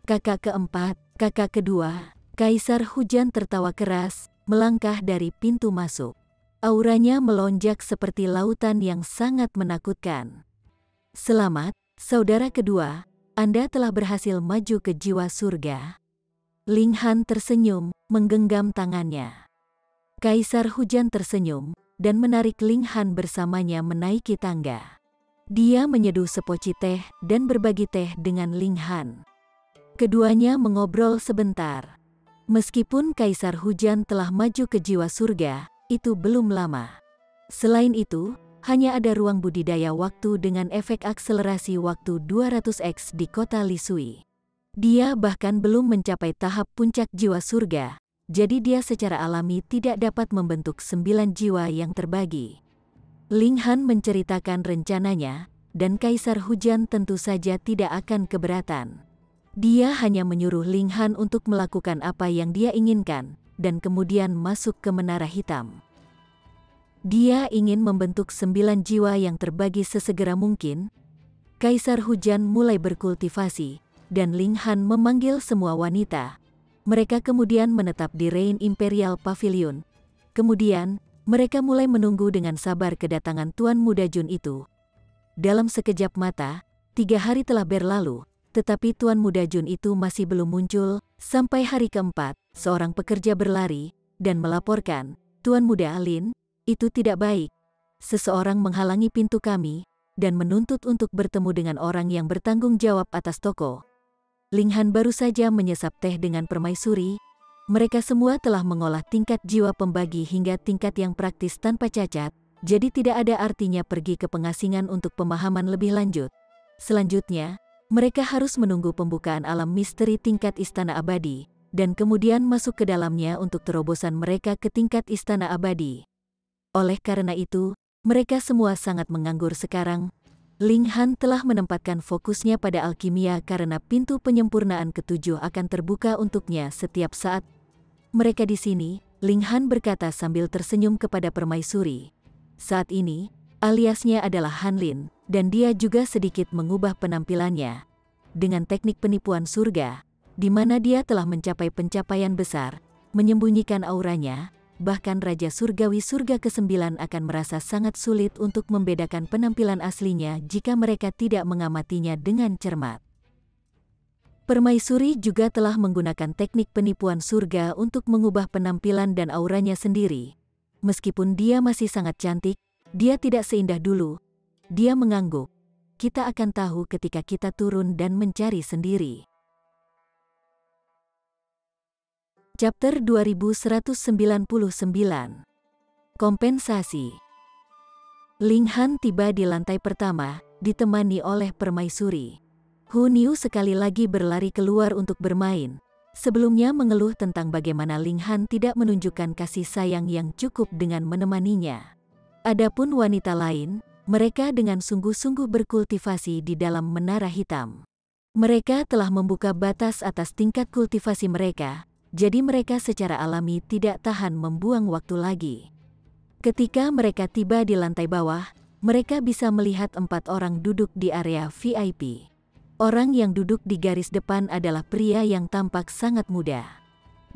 Kakak keempat, kakak kedua, Kaisar Hujan tertawa keras, melangkah dari pintu masuk. Auranya melonjak seperti lautan yang sangat menakutkan. Selamat, saudara kedua, Anda telah berhasil maju ke jiwa surga. Ling Han tersenyum, menggenggam tangannya. Kaisar Hujan tersenyum, dan menarik Ling Han bersamanya menaiki tangga. Dia menyeduh sepoci teh dan berbagi teh dengan Ling Han. Keduanya mengobrol sebentar. Meskipun Kaisar Hujan telah maju ke jiwa surga, itu belum lama. Selain itu, hanya ada ruang budidaya waktu dengan efek akselerasi waktu 200x di kota Lisui. Dia bahkan belum mencapai tahap puncak jiwa surga, jadi dia secara alami tidak dapat membentuk 9 jiwa yang terbagi. Ling Han menceritakan rencananya, dan Kaisar Hujan tentu saja tidak akan keberatan. Dia hanya menyuruh Ling Han untuk melakukan apa yang dia inginkan, dan kemudian masuk ke Menara Hitam. Dia ingin membentuk 9 jiwa yang terbagi sesegera mungkin. Kaisar Hujan mulai berkultivasi, dan Ling Han memanggil semua wanita. Mereka kemudian menetap di Rain Imperial Pavilion. Kemudian, mereka mulai menunggu dengan sabar kedatangan Tuan Muda Jun itu. Dalam sekejap mata, 3 hari telah berlalu, tetapi Tuan Muda Jun itu masih belum muncul. Sampai hari keempat, seorang pekerja berlari, dan melaporkan, Tuan Muda Lin, itu tidak baik. Seseorang menghalangi pintu kami, dan menuntut untuk bertemu dengan orang yang bertanggung jawab atas toko. Ling Han baru saja menyesap teh dengan permaisuri. Mereka semua telah mengolah tingkat jiwa pembagi hingga tingkat yang praktis tanpa cacat, jadi tidak ada artinya pergi ke pengasingan untuk pemahaman lebih lanjut. Selanjutnya, mereka harus menunggu pembukaan alam misteri tingkat Istana Abadi, dan kemudian masuk ke dalamnya untuk terobosan mereka ke tingkat Istana Abadi. Oleh karena itu, mereka semua sangat menganggur sekarang. Ling Han telah menempatkan fokusnya pada alkimia karena pintu penyempurnaan ke-7 akan terbuka untuknya setiap saat. Mereka di sini, Ling Han berkata sambil tersenyum kepada permaisuri. Saat ini, aliasnya adalah Han Lin, dan dia juga sedikit mengubah penampilannya. Dengan teknik penipuan surga, di mana dia telah mencapai pencapaian besar, menyembunyikan auranya, bahkan Raja Surgawi Surga ke-9 akan merasa sangat sulit untuk membedakan penampilan aslinya jika mereka tidak mengamatinya dengan cermat. Permaisuri juga telah menggunakan teknik penipuan surga untuk mengubah penampilan dan auranya sendiri. Meskipun dia masih sangat cantik, dia tidak seindah dulu. Dia mengangguk. Kita akan tahu ketika kita turun dan mencari sendiri. Chapter 2199. Kompensasi. Ling Han tiba di lantai pertama, ditemani oleh permaisuri. Hu Niu sekali lagi berlari keluar untuk bermain. Sebelumnya mengeluh tentang bagaimana Ling Han tidak menunjukkan kasih sayang yang cukup dengan menemaninya. Adapun wanita lain, mereka dengan sungguh-sungguh berkultivasi di dalam menara hitam. Mereka telah membuka batas atas tingkat kultivasi mereka, jadi mereka secara alami tidak tahan membuang waktu lagi. Ketika mereka tiba di lantai bawah, mereka bisa melihat 4 orang duduk di area VIP. Orang yang duduk di garis depan adalah pria yang tampak sangat muda.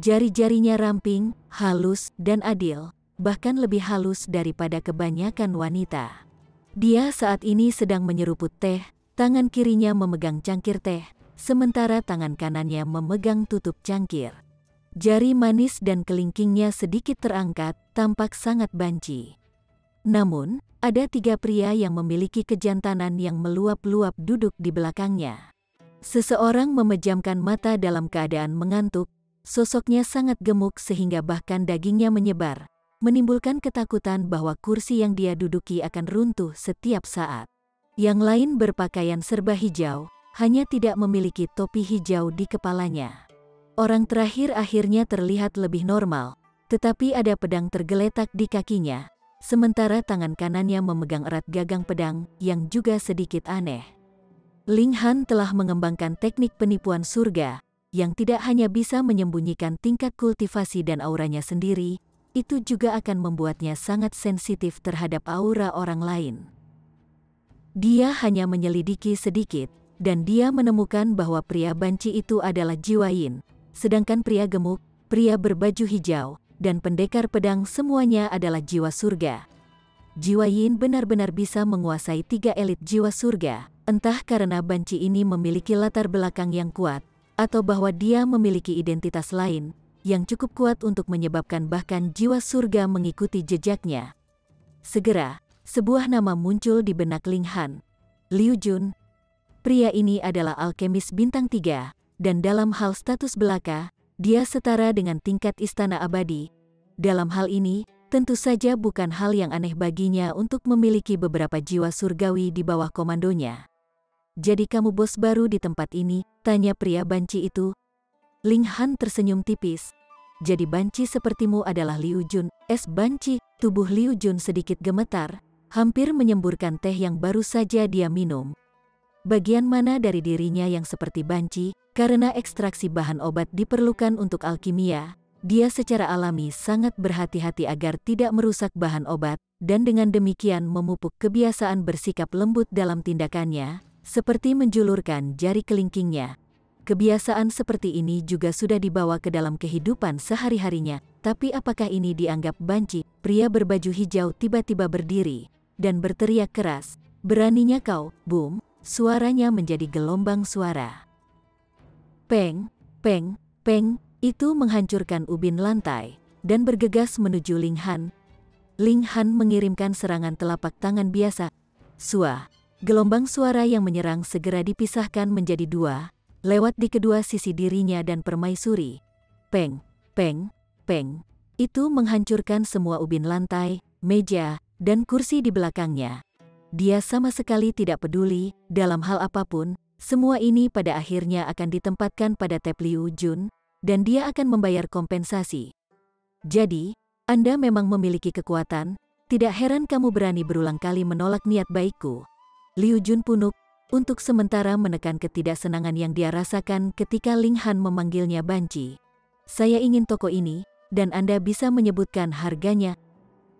Jari-jarinya ramping, halus, dan adil, bahkan lebih halus daripada kebanyakan wanita. Dia saat ini sedang menyeruput teh, tangan kirinya memegang cangkir teh, sementara tangan kanannya memegang tutup cangkir. Jari manis dan kelingkingnya sedikit terangkat, tampak sangat banci. Namun, ada 3 pria yang memiliki kejantanan yang meluap-luap duduk di belakangnya. Seseorang memejamkan mata dalam keadaan mengantuk, sosoknya sangat gemuk sehingga bahkan dagingnya menyebar, menimbulkan ketakutan bahwa kursi yang dia duduki akan runtuh setiap saat. Yang lain berpakaian serba hijau, hanya tidak memiliki topi hijau di kepalanya. Orang terakhir akhirnya terlihat lebih normal, tetapi ada pedang tergeletak di kakinya, sementara tangan kanannya memegang erat gagang pedang yang juga sedikit aneh. Ling Han telah mengembangkan teknik penipuan surga, yang tidak hanya bisa menyembunyikan tingkat kultivasi dan auranya sendiri, itu juga akan membuatnya sangat sensitif terhadap aura orang lain. Dia hanya menyelidiki sedikit, dan dia menemukan bahwa pria banci itu adalah Jiwa Yin, sedangkan pria gemuk, pria berbaju hijau, dan pendekar pedang semuanya adalah jiwa surga. Jiwa Yin benar-benar bisa menguasai 3 elit jiwa surga, entah karena banci ini memiliki latar belakang yang kuat, atau bahwa dia memiliki identitas lain, yang cukup kuat untuk menyebabkan bahkan jiwa surga mengikuti jejaknya. Segera, sebuah nama muncul di benak Ling Han. Liu Jun. Pria ini adalah alkemis bintang 3, dan dalam hal status belaka, dia setara dengan tingkat istana abadi. Dalam hal ini, tentu saja bukan hal yang aneh baginya untuk memiliki beberapa jiwa surgawi di bawah komandonya. Jadi kamu bos baru di tempat ini? Tanya pria banci itu. Ling Han tersenyum tipis. Jadi banci sepertimu adalah Liu Jun. Banci, tubuh Liu Jun sedikit gemetar, hampir menyemburkan teh yang baru saja dia minum. Bagian mana dari dirinya yang seperti banci? Karena ekstraksi bahan obat diperlukan untuk alkimia, dia secara alami sangat berhati-hati agar tidak merusak bahan obat, dan dengan demikian memupuk kebiasaan bersikap lembut dalam tindakannya, seperti menjulurkan jari kelingkingnya. Kebiasaan seperti ini juga sudah dibawa ke dalam kehidupan sehari-harinya, tapi apakah ini dianggap banci? Pria berbaju hijau tiba-tiba berdiri, dan berteriak keras, "Beraninya kau!" Boom, suaranya menjadi gelombang suara. Peng, peng, peng, itu menghancurkan ubin lantai, dan bergegas menuju Ling Han. Ling Han mengirimkan serangan telapak tangan biasa. Suah, gelombang suara yang menyerang segera dipisahkan menjadi 2, lewat di kedua sisi dirinya dan permaisuri. Peng, peng, peng, itu menghancurkan semua ubin lantai, meja, dan kursi di belakangnya. Dia sama sekali tidak peduli, dalam hal apapun, semua ini pada akhirnya akan ditempatkan pada tap Liu Jun, dan dia akan membayar kompensasi. Jadi, Anda memang memiliki kekuatan, tidak heran kamu berani berulang kali menolak niat baikku. Liu Jun punuk, untuk sementara menekan ketidaksenangan yang dia rasakan ketika Ling Han memanggilnya banci. Saya ingin toko ini, dan Anda bisa menyebutkan harganya.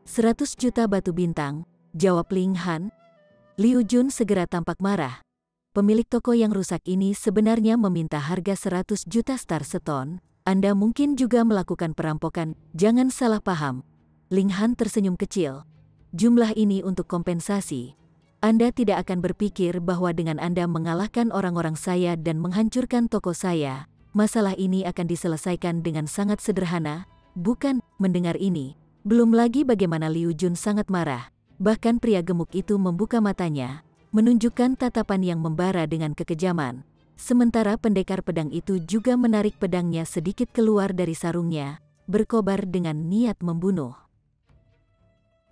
100 juta batu bintang, jawab Ling Han. Liu Jun segera tampak marah. Pemilik toko yang rusak ini sebenarnya meminta harga 100 juta Star Stone. Anda mungkin juga melakukan perampokan, jangan salah paham. Ling Han tersenyum kecil. Jumlah ini untuk kompensasi. Anda tidak akan berpikir bahwa dengan Anda mengalahkan orang-orang saya dan menghancurkan toko saya, masalah ini akan diselesaikan dengan sangat sederhana, bukan? Mendengar ini, belum lagi bagaimana Liu Jun sangat marah. Bahkan pria gemuk itu membuka matanya, menunjukkan tatapan yang membara dengan kekejaman. Sementara pendekar pedang itu juga menarik pedangnya sedikit keluar dari sarungnya, berkobar dengan niat membunuh.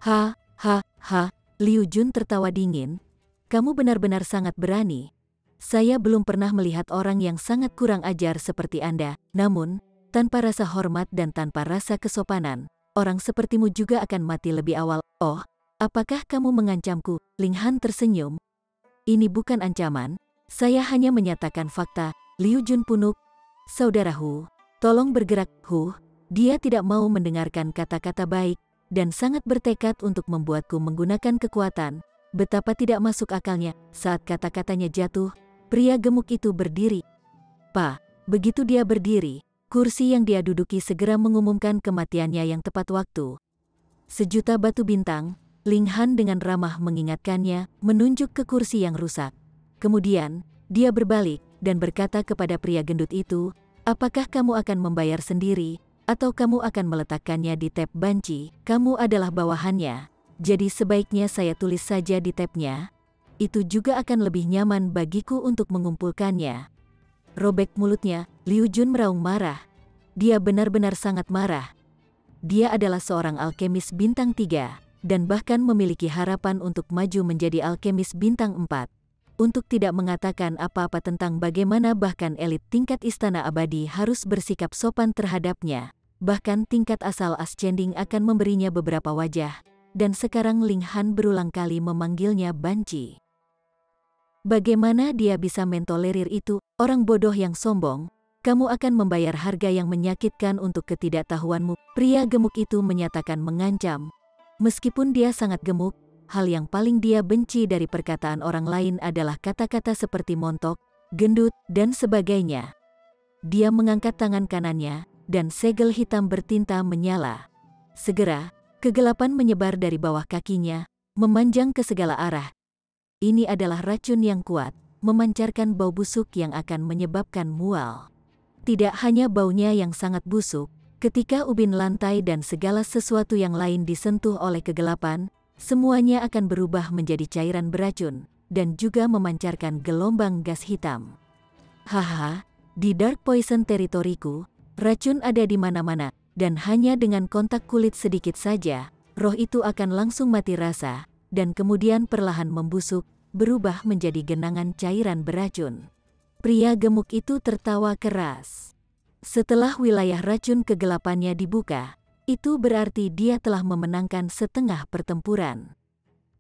Ha, ha, ha. Liu Jun tertawa dingin. Kamu benar-benar sangat berani. Saya belum pernah melihat orang yang sangat kurang ajar seperti Anda. Namun, tanpa rasa hormat dan tanpa rasa kesopanan, orang sepertimu juga akan mati lebih awal. Oh, apakah kamu mengancamku? Ling Han tersenyum. Ini bukan ancaman. Saya hanya menyatakan fakta. Liu Jun punuk. Saudaraku, tolong bergerak. Dia tidak mau mendengarkan kata-kata baik dan sangat bertekad untuk membuatku menggunakan kekuatan. Betapa tidak masuk akalnya. Saat kata-katanya jatuh, pria gemuk itu berdiri. Begitu dia berdiri, kursi yang dia duduki segera mengumumkan kematiannya yang tepat waktu. 1.000.000 batu bintang, Ling Han dengan ramah mengingatkannya, menunjuk ke kursi yang rusak. Kemudian, dia berbalik dan berkata kepada pria gendut itu, apakah kamu akan membayar sendiri? Atau kamu akan meletakkannya di tab banci? Kamu adalah bawahannya, jadi sebaiknya saya tulis saja di tabnya. Itu juga akan lebih nyaman bagiku untuk mengumpulkannya. Robek mulutnya, Liu Jun meraung marah. Dia benar-benar sangat marah. Dia adalah seorang alkemis bintang 3, dan bahkan memiliki harapan untuk maju menjadi alkemis bintang 4. Untuk tidak mengatakan apa-apa tentang bagaimana bahkan elit tingkat Istana Abadi harus bersikap sopan terhadapnya. Bahkan tingkat asal Ascending akan memberinya beberapa wajah. Dan sekarang Ling Han berulang kali memanggilnya banci. Bagaimana dia bisa mentolerir itu? Orang bodoh yang sombong. Kamu akan membayar harga yang menyakitkan untuk ketidaktahuanmu. Pria gemuk itu menyatakan mengancam. Meskipun dia sangat gemuk, hal yang paling dia benci dari perkataan orang lain adalah kata-kata seperti montok, gendut, dan sebagainya. Dia mengangkat tangan kanannya, dan segel hitam bertinta menyala. Segera, kegelapan menyebar dari bawah kakinya, memanjang ke segala arah. Ini adalah racun yang kuat, memancarkan bau busuk yang akan menyebabkan mual. Tidak hanya baunya yang sangat busuk, ketika ubin lantai dan segala sesuatu yang lain disentuh oleh kegelapan, semuanya akan berubah menjadi cairan beracun, dan juga memancarkan gelombang gas hitam. Haha, di Dark Poison teritoriku, racun ada di mana-mana, dan hanya dengan kontak kulit sedikit saja, roh itu akan langsung mati rasa, dan kemudian perlahan membusuk, berubah menjadi genangan cairan beracun. Pria gemuk itu tertawa keras. Setelah wilayah racun kegelapannya dibuka, itu berarti dia telah memenangkan setengah pertempuran.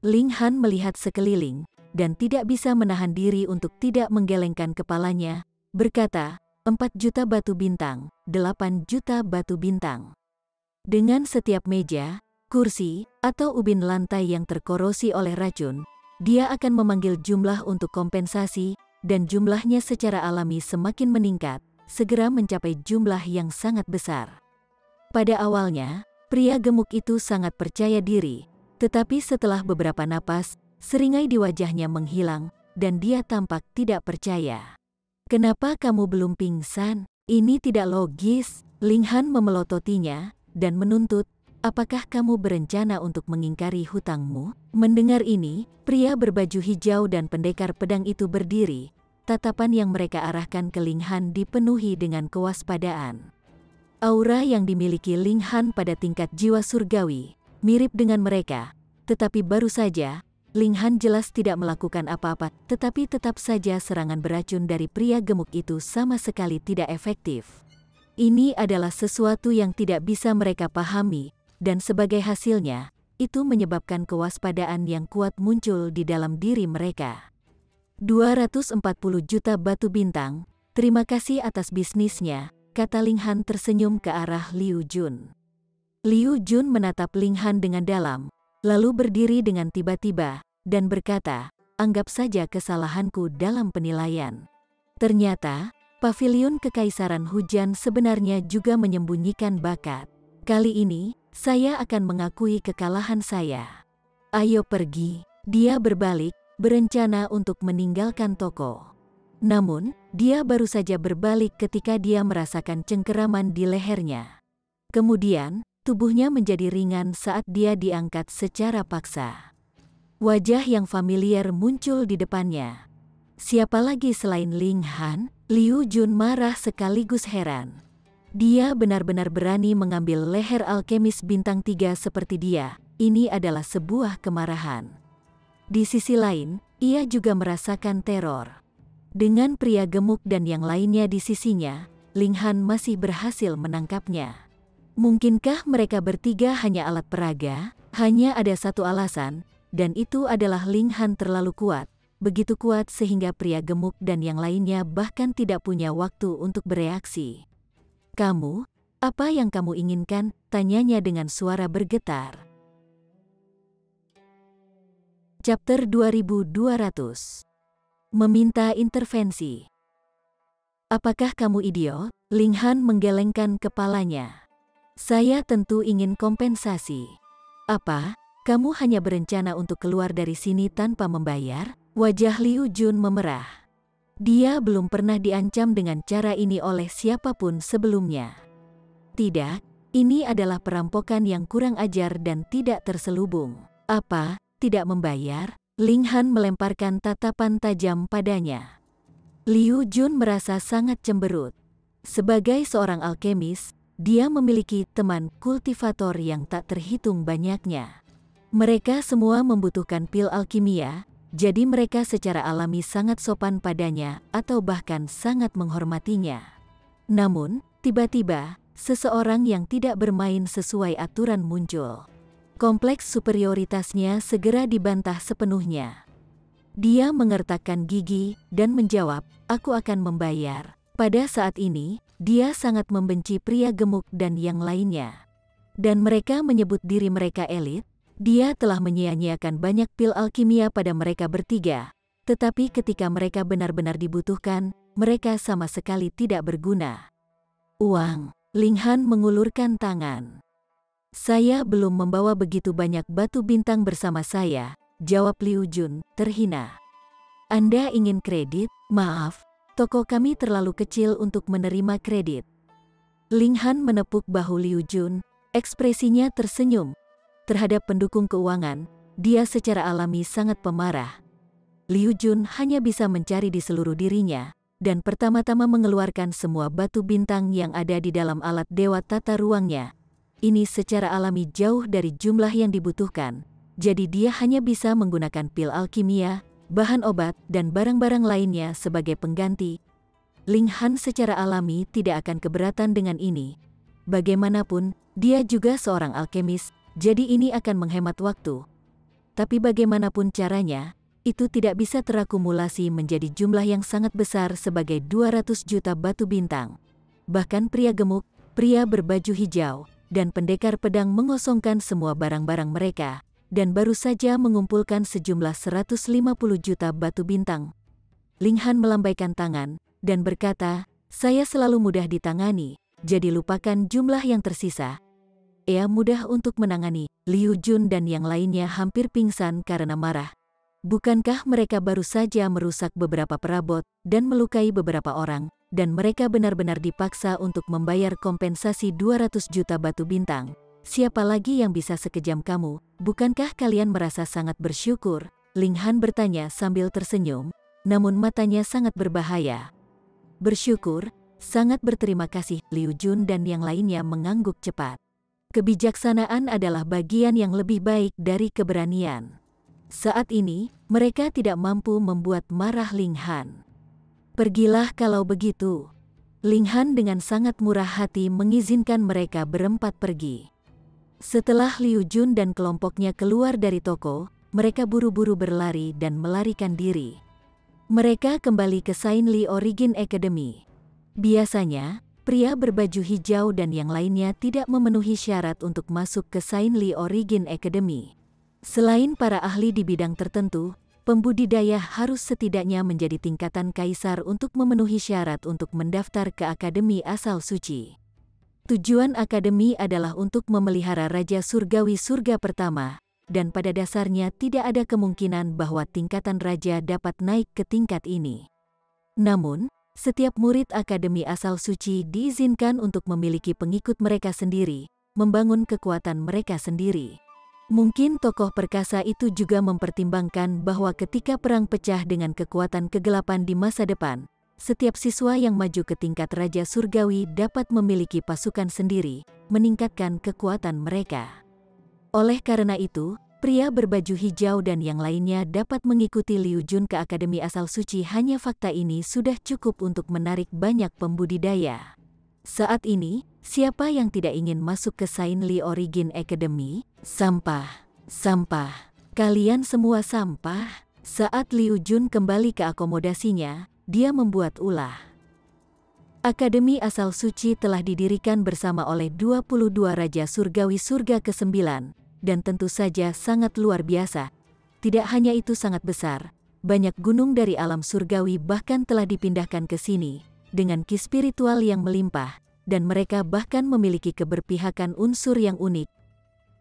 Ling Han melihat sekeliling, dan tidak bisa menahan diri untuk tidak menggelengkan kepalanya, berkata, 4 juta batu bintang, 8 juta batu bintang. Dengan setiap meja, kursi, atau ubin lantai yang terkorosi oleh racun, dia akan memanggil jumlah untuk kompensasi, dan jumlahnya secara alami semakin meningkat, segera mencapai jumlah yang sangat besar. Pada awalnya, pria gemuk itu sangat percaya diri, tetapi setelah beberapa napas, seringai di wajahnya menghilang, dan dia tampak tidak percaya. Kenapa kamu belum pingsan? Ini tidak logis. Ling Han memelototinya, dan menuntut, apakah kamu berencana untuk mengingkari hutangmu? Mendengar ini, pria berbaju hijau dan pendekar pedang itu berdiri. Tatapan yang mereka arahkan ke Ling Han dipenuhi dengan kewaspadaan. Aura yang dimiliki Ling Han pada tingkat jiwa surgawi, mirip dengan mereka, tetapi baru saja, Ling Han jelas tidak melakukan apa-apa, tetapi tetap saja serangan beracun dari pria gemuk itu sama sekali tidak efektif. Ini adalah sesuatu yang tidak bisa mereka pahami, dan sebagai hasilnya, itu menyebabkan kewaspadaan yang kuat muncul di dalam diri mereka. 240 juta batu bintang, terima kasih atas bisnisnya. kata Ling Han tersenyum ke arah Liu Jun. Liu Jun menatap Ling Han dengan dalam, lalu berdiri dengan tiba-tiba, dan berkata, anggap saja kesalahanku dalam penilaian. Ternyata, pavilion Kekaisaran Hujan sebenarnya juga menyembunyikan bakat. Kali ini, saya akan mengakui kekalahan saya. Ayo pergi. Dia berbalik, berencana untuk meninggalkan toko. Namun, dia baru saja berbalik ketika dia merasakan cengkeraman di lehernya. Kemudian, tubuhnya menjadi ringan saat dia diangkat secara paksa. Wajah yang familiar muncul di depannya. Siapa lagi selain Ling Han? Liu Jun marah sekaligus heran. Dia benar-benar berani mengambil leher alkemis bintang 3 seperti dia. Ini adalah sebuah kemarahan. Di sisi lain, ia juga merasakan teror. Dengan pria gemuk dan yang lainnya di sisinya, Ling Han masih berhasil menangkapnya. Mungkinkah mereka bertiga hanya alat peraga? Hanya ada satu alasan, dan itu adalah Ling Han terlalu kuat. Begitu kuat sehingga pria gemuk dan yang lainnya bahkan tidak punya waktu untuk bereaksi. Kamu, apa yang kamu inginkan? Tanyanya dengan suara bergetar. Chapter 2200. Meminta intervensi. Apakah kamu idiot? Ling Han menggelengkan kepalanya. Saya tentu ingin kompensasi. Apa? Kamu hanya berencana untuk keluar dari sini tanpa membayar? Wajah Liu Jun memerah. Dia belum pernah diancam dengan cara ini oleh siapapun sebelumnya. Tidak, ini adalah perampokan yang kurang ajar dan tidak terselubung. Apa? Tidak membayar? Ling Han melemparkan tatapan tajam padanya. Liu Jun merasa sangat cemberut. Sebagai seorang alkemis, dia memiliki teman kultivator yang tak terhitung banyaknya. Mereka semua membutuhkan pil alkimia, jadi mereka secara alami sangat sopan padanya atau bahkan sangat menghormatinya. Namun, tiba-tiba, seseorang yang tidak bermain sesuai aturan muncul. Kompleks superioritasnya segera dibantah sepenuhnya. Dia mengertakkan gigi dan menjawab, aku akan membayar. Pada saat ini, dia sangat membenci pria gemuk dan yang lainnya. Dan mereka menyebut diri mereka elit. Dia telah menyia-nyiakan banyak pil alkimia pada mereka bertiga. Tetapi ketika mereka benar-benar dibutuhkan, mereka sama sekali tidak berguna. Uang. Ling Han mengulurkan tangan. Saya belum membawa begitu banyak batu bintang bersama saya, jawab Liu Jun, terhina. Anda ingin kredit? Maaf, toko kami terlalu kecil untuk menerima kredit. Ling Han menepuk bahu Liu Jun, ekspresinya tersenyum. Terhadap pendukung keuangan, dia secara alami sangat pemarah. Liu Jun hanya bisa mencari di seluruh dirinya, dan pertama-tama mengeluarkan semua batu bintang yang ada di dalam alat dewa tata ruangnya. Ini secara alami jauh dari jumlah yang dibutuhkan, jadi dia hanya bisa menggunakan pil alkimia, bahan obat, dan barang-barang lainnya sebagai pengganti. Ling Han secara alami tidak akan keberatan dengan ini. Bagaimanapun, dia juga seorang alkemis, jadi ini akan menghemat waktu. Tapi bagaimanapun caranya, itu tidak bisa terakumulasi menjadi jumlah yang sangat besar sebagai 200 juta batu bintang. Bahkan pria gemuk, pria berbaju hijau, dan pendekar pedang mengosongkan semua barang-barang mereka, dan baru saja mengumpulkan sejumlah 150 juta batu bintang. Ling Han melambaikan tangan, dan berkata, saya selalu mudah ditangani, jadi lupakan jumlah yang tersisa. Ia mudah untuk menangani. Liu Jun dan yang lainnya hampir pingsan karena marah. Bukankah mereka baru saja merusak beberapa perabot dan melukai beberapa orang, dan mereka benar-benar dipaksa untuk membayar kompensasi 200 juta batu bintang? Siapa lagi yang bisa sekejam kamu? Bukankah kalian merasa sangat bersyukur? Ling Han bertanya sambil tersenyum, namun matanya sangat berbahaya. Bersyukur, sangat berterima kasih. Liu Jun dan yang lainnya mengangguk cepat. Kebijaksanaan adalah bagian yang lebih baik dari keberanian. Saat ini, mereka tidak mampu membuat marah Ling Han. Pergilah kalau begitu. Ling Han dengan sangat murah hati mengizinkan mereka berempat pergi. Setelah Liu Jun dan kelompoknya keluar dari toko, mereka buru-buru berlari dan melarikan diri. Mereka kembali ke Saint Li Origin Academy. Biasanya, pria berbaju hijau dan yang lainnya tidak memenuhi syarat untuk masuk ke Saint Lee Origin Academy. Selain para ahli di bidang tertentu, pembudidaya harus setidaknya menjadi tingkatan kaisar untuk memenuhi syarat untuk mendaftar ke Akademi Asal Suci. Tujuan akademi adalah untuk memelihara Raja Surgawi Surga Pertama, dan pada dasarnya tidak ada kemungkinan bahwa tingkatan raja dapat naik ke tingkat ini. Namun, setiap murid Akademi Asal Suci diizinkan untuk memiliki pengikut mereka sendiri, membangun kekuatan mereka sendiri. Mungkin tokoh perkasa itu juga mempertimbangkan bahwa ketika perang pecah dengan kekuatan kegelapan di masa depan, setiap siswa yang maju ke tingkat Raja Surgawi dapat memiliki pasukan sendiri, meningkatkan kekuatan mereka. Oleh karena itu, pria berbaju hijau dan yang lainnya dapat mengikuti Liu Jun ke Akademi Asal Suci. Hanya fakta ini sudah cukup untuk menarik banyak pembudidaya. Saat ini, siapa yang tidak ingin masuk ke Saint Lee Origin Academy? Sampah, sampah, kalian semua sampah. Saat Liu Jun kembali ke akomodasinya, dia membuat ulah. Akademi Asal Suci telah didirikan bersama oleh 22 Raja Surgawi Surga ke-9, dan tentu saja sangat luar biasa. Tidak hanya itu sangat besar, banyak gunung dari alam surgawi bahkan telah dipindahkan ke sini, dengan ki spiritual yang melimpah, dan mereka bahkan memiliki keberpihakan unsur yang unik.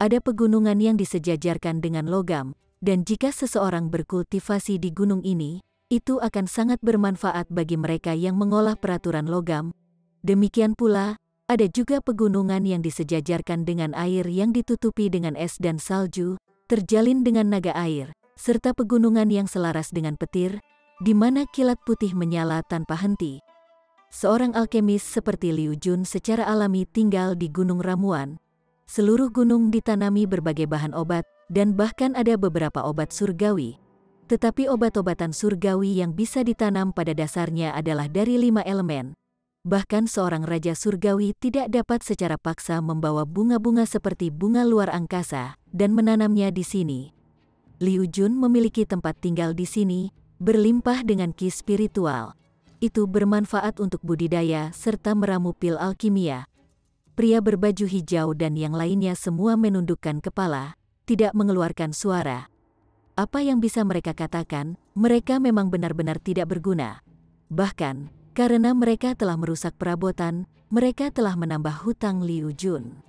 Ada pegunungan yang disejajarkan dengan logam, dan jika seseorang berkultivasi di gunung ini, itu akan sangat bermanfaat bagi mereka yang mengolah peraturan logam. Demikian pula, ada juga pegunungan yang disejajarkan dengan air yang ditutupi dengan es dan salju, terjalin dengan naga air, serta pegunungan yang selaras dengan petir, di mana kilat putih menyala tanpa henti. Seorang alkemis seperti Liu Jun secara alami tinggal di Gunung Ramuan. Seluruh gunung ditanami berbagai bahan obat, dan bahkan ada beberapa obat surgawi. Tetapi obat-obatan surgawi yang bisa ditanam pada dasarnya adalah dari 5 elemen. Bahkan seorang raja surgawi tidak dapat secara paksa membawa bunga-bunga seperti bunga luar angkasa dan menanamnya di sini. Liu Jun memiliki tempat tinggal di sini, berlimpah dengan ki spiritual. Itu bermanfaat untuk budidaya serta meramu pil alkimia. Pria berbaju hijau dan yang lainnya semua menundukkan kepala, tidak mengeluarkan suara. Apa yang bisa mereka katakan, mereka memang benar-benar tidak berguna. Bahkan, karena mereka telah merusak perabotan, mereka telah menambah hutang Liu Jun.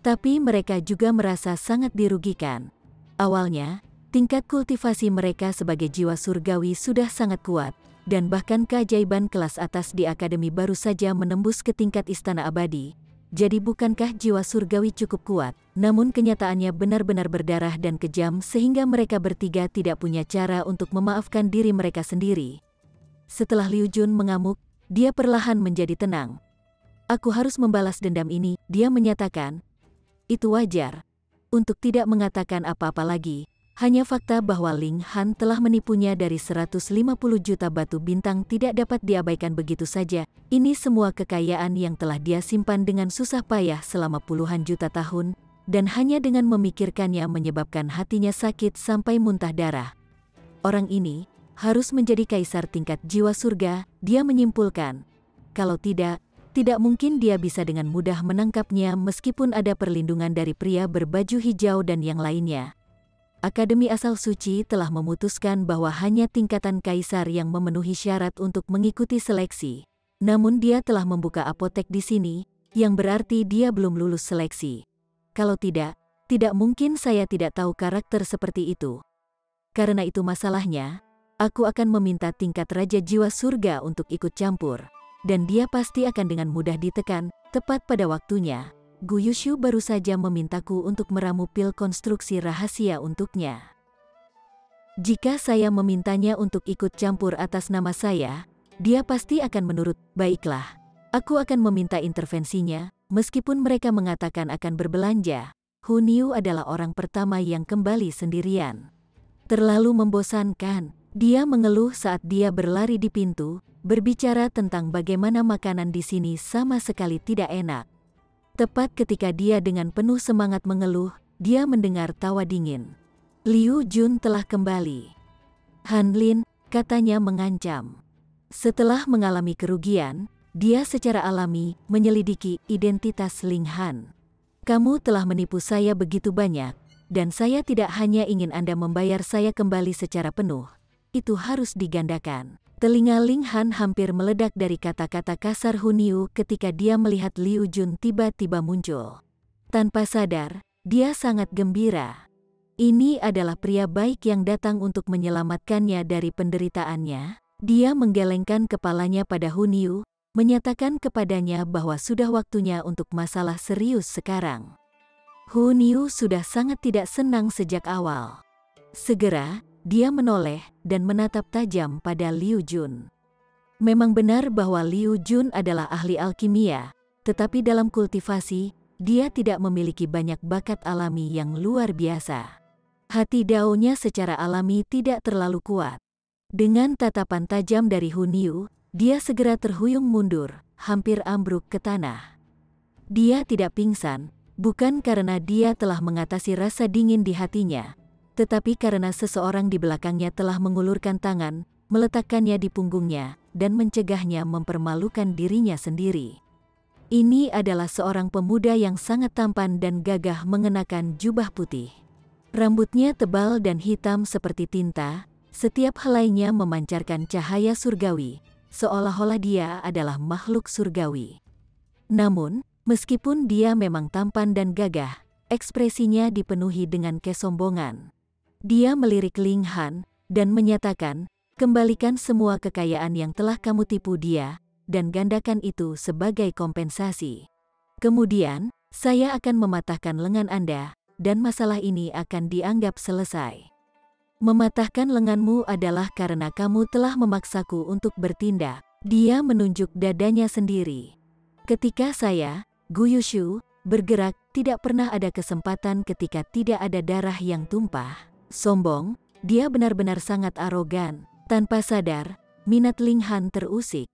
Tapi mereka juga merasa sangat dirugikan. Awalnya, tingkat kultivasi mereka sebagai jiwa surgawi sudah sangat kuat, dan bahkan keajaiban kelas atas di akademi baru saja menembus ke tingkat istana abadi. Jadi bukankah jiwa surgawi cukup kuat? Namun kenyataannya benar-benar berdarah dan kejam sehingga mereka bertiga tidak punya cara untuk memaafkan diri mereka sendiri. Setelah Liu Jun mengamuk, dia perlahan menjadi tenang. Aku harus membalas dendam ini, dia menyatakan. Itu wajar. Untuk tidak mengatakan apa-apa lagi, hanya fakta bahwa Ling Han telah menipunya dari 150 juta batu bintang tidak dapat diabaikan begitu saja. Ini semua kekayaan yang telah dia simpan dengan susah payah selama puluhan juta tahun, dan hanya dengan memikirkannya menyebabkan hatinya sakit sampai muntah darah. Orang ini harus menjadi kaisar tingkat jiwa surga, dia menyimpulkan. Kalau tidak mungkin dia bisa dengan mudah menangkapnya meskipun ada perlindungan dari pria berbaju hijau dan yang lainnya. Akademi Asal Suci telah memutuskan bahwa hanya tingkatan kaisar yang memenuhi syarat untuk mengikuti seleksi. Namun dia telah membuka apotek di sini, yang berarti dia belum lulus seleksi. Kalau tidak mungkin saya tidak tahu karakter seperti itu. Karena itu masalahnya, aku akan meminta tingkat Raja Jiwa Surga untuk ikut campur. Dan dia pasti akan dengan mudah ditekan, tepat pada waktunya. Gu Yushu baru saja memintaku untuk meramu pil konstruksi rahasia untuknya. Jika saya memintanya untuk ikut campur atas nama saya, dia pasti akan menurut. Baiklah, aku akan meminta intervensinya, meskipun mereka mengatakan akan berbelanja. Hu Niu adalah orang pertama yang kembali sendirian. Terlalu membosankan, dia mengeluh saat dia berlari di pintu, berbicara tentang bagaimana makanan di sini sama sekali tidak enak. Tepat ketika dia dengan penuh semangat mengeluh, dia mendengar tawa dingin. Liu Jun telah kembali. Han Lin, katanya mengancam. Setelah mengalami kerugian, dia secara alami menyelidiki identitas Ling Han. Kamu telah menipu saya begitu banyak, dan saya tidak hanya ingin Anda membayar saya kembali secara penuh. Itu harus digandakan. Telinga Ling Han hampir meledak dari kata-kata kasar Hun Yu ketika dia melihat Liu Jun tiba-tiba muncul. Tanpa sadar, dia sangat gembira. Ini adalah pria baik yang datang untuk menyelamatkannya dari penderitaannya. Dia menggelengkan kepalanya pada Hun Yu, menyatakan kepadanya bahwa sudah waktunya untuk masalah serius sekarang. Hun Yu sudah sangat tidak senang sejak awal. Segera, dia menoleh dan menatap tajam pada Liu Jun. Memang benar bahwa Liu Jun adalah ahli alkimia, tetapi dalam kultivasi, dia tidak memiliki banyak bakat alami yang luar biasa. Hati daonya secara alami tidak terlalu kuat. Dengan tatapan tajam dari Hun Yu, dia segera terhuyung mundur, hampir ambruk ke tanah. Dia tidak pingsan, bukan karena dia telah mengatasi rasa dingin di hatinya, tetapi karena seseorang di belakangnya telah mengulurkan tangan, meletakkannya di punggungnya, dan mencegahnya mempermalukan dirinya sendiri. Ini adalah seorang pemuda yang sangat tampan dan gagah mengenakan jubah putih. Rambutnya tebal dan hitam seperti tinta, setiap helainya memancarkan cahaya surgawi, seolah-olah dia adalah makhluk surgawi. Namun, meskipun dia memang tampan dan gagah, ekspresinya dipenuhi dengan kesombongan. Dia melirik Ling Han dan menyatakan, kembalikan semua kekayaan yang telah kamu tipu dia, dan gandakan itu sebagai kompensasi. Kemudian, saya akan mematahkan lengan Anda, dan masalah ini akan dianggap selesai. Mematahkan lenganmu adalah karena kamu telah memaksaku untuk bertindak. Dia menunjuk dadanya sendiri. Ketika saya, Gu Yushu, bergerak, tidak pernah ada kesempatan ketika tidak ada darah yang tumpah. Sombong, dia benar-benar sangat arogan. Tanpa sadar, minat Ling Han terusik.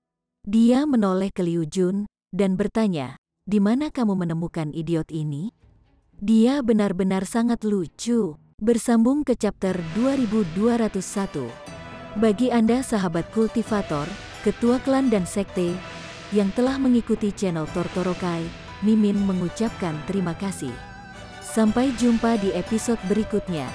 Dia menoleh ke Liu Jun dan bertanya, "Di mana kamu menemukan idiot ini?" Dia benar-benar sangat lucu. Bersambung ke chapter 2201. Bagi Anda sahabat kultivator, ketua klan dan sekte, yang telah mengikuti channel Tortorokai, Mimin mengucapkan terima kasih. Sampai jumpa di episode berikutnya.